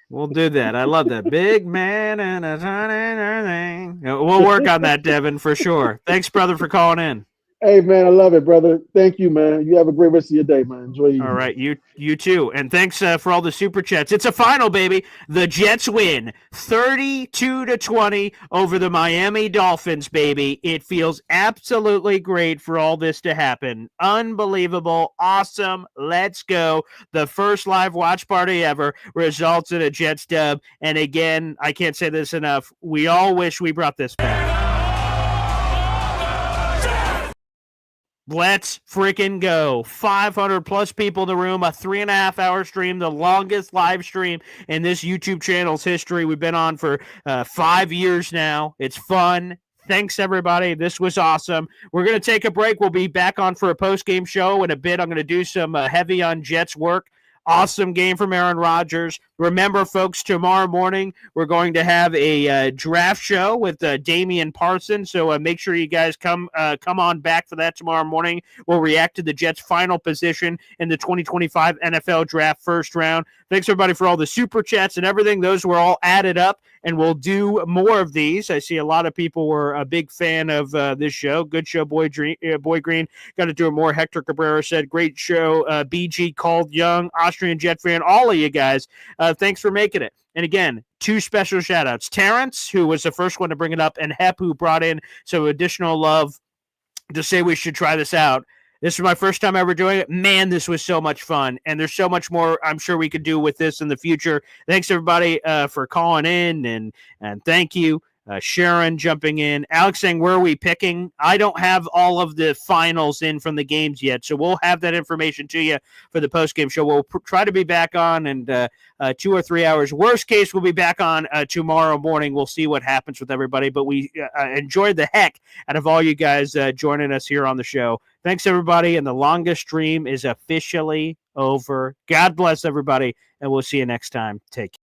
We'll do that. I love that. Big man and a tiny thing. We'll work on that, Devin, for sure. Thanks, brother, for calling in. Hey, man, I love it, brother. Thank you, man. You have a great rest of your day, man. Enjoy your All right, you too. And thanks for all the super chats. It's a final, baby. The Jets win 32-20 over the Miami Dolphins, baby. It feels absolutely great for all this to happen. Unbelievable. Awesome. Let's go. The first live watch party ever results in a Jets dub. And again, I can't say this enough. We all wish we brought this back. Let's freaking go. 500 plus people in the room, a 3.5 hour stream, the longest live stream in this YouTube channel's history. We've been on for 5 years now. It's fun. Thanks, everybody. This was awesome. We're going to take a break. We'll be back on for a post-game show in a bit. I'm going to do some heavy on Jets work. Awesome game from Aaron Rodgers. Remember, folks, tomorrow morning we're going to have a draft show with Damian Parsons. So make sure you guys come on back for that tomorrow morning. We'll react to the Jets' final position in the 2025 NFL Draft first round. Thanks, everybody, for all the super chats and everything. Those were all added up, and we'll do more of these. I see a lot of people were a big fan of this show. Good show, Boy Green. Got to do it more. Hector Cabrera said, great show. BG called Young, Austrian Jet fan, all of you guys. Thanks for making it. And again, 2 special shout-outs. Terrence, who was the first one to bring it up, and Hep, who brought in some additional love to say we should try this out. This is my first time ever doing it. Man, this was so much fun. And there's so much more I'm sure we could do with this in the future. Thanks, everybody, for calling in, and thank you. Sharon jumping in. Alex saying, where are we picking? I don't have all of the finals in from the games yet, so we'll have that information to you for the post-game show. We'll try to be back on in 2 or 3 hours. Worst case, we'll be back on tomorrow morning. We'll see what happens with everybody, but we enjoyed the heck out of all you guys joining us here on the show. Thanks, everybody, and the longest stream is officially over. God bless everybody, and we'll see you next time. Take care.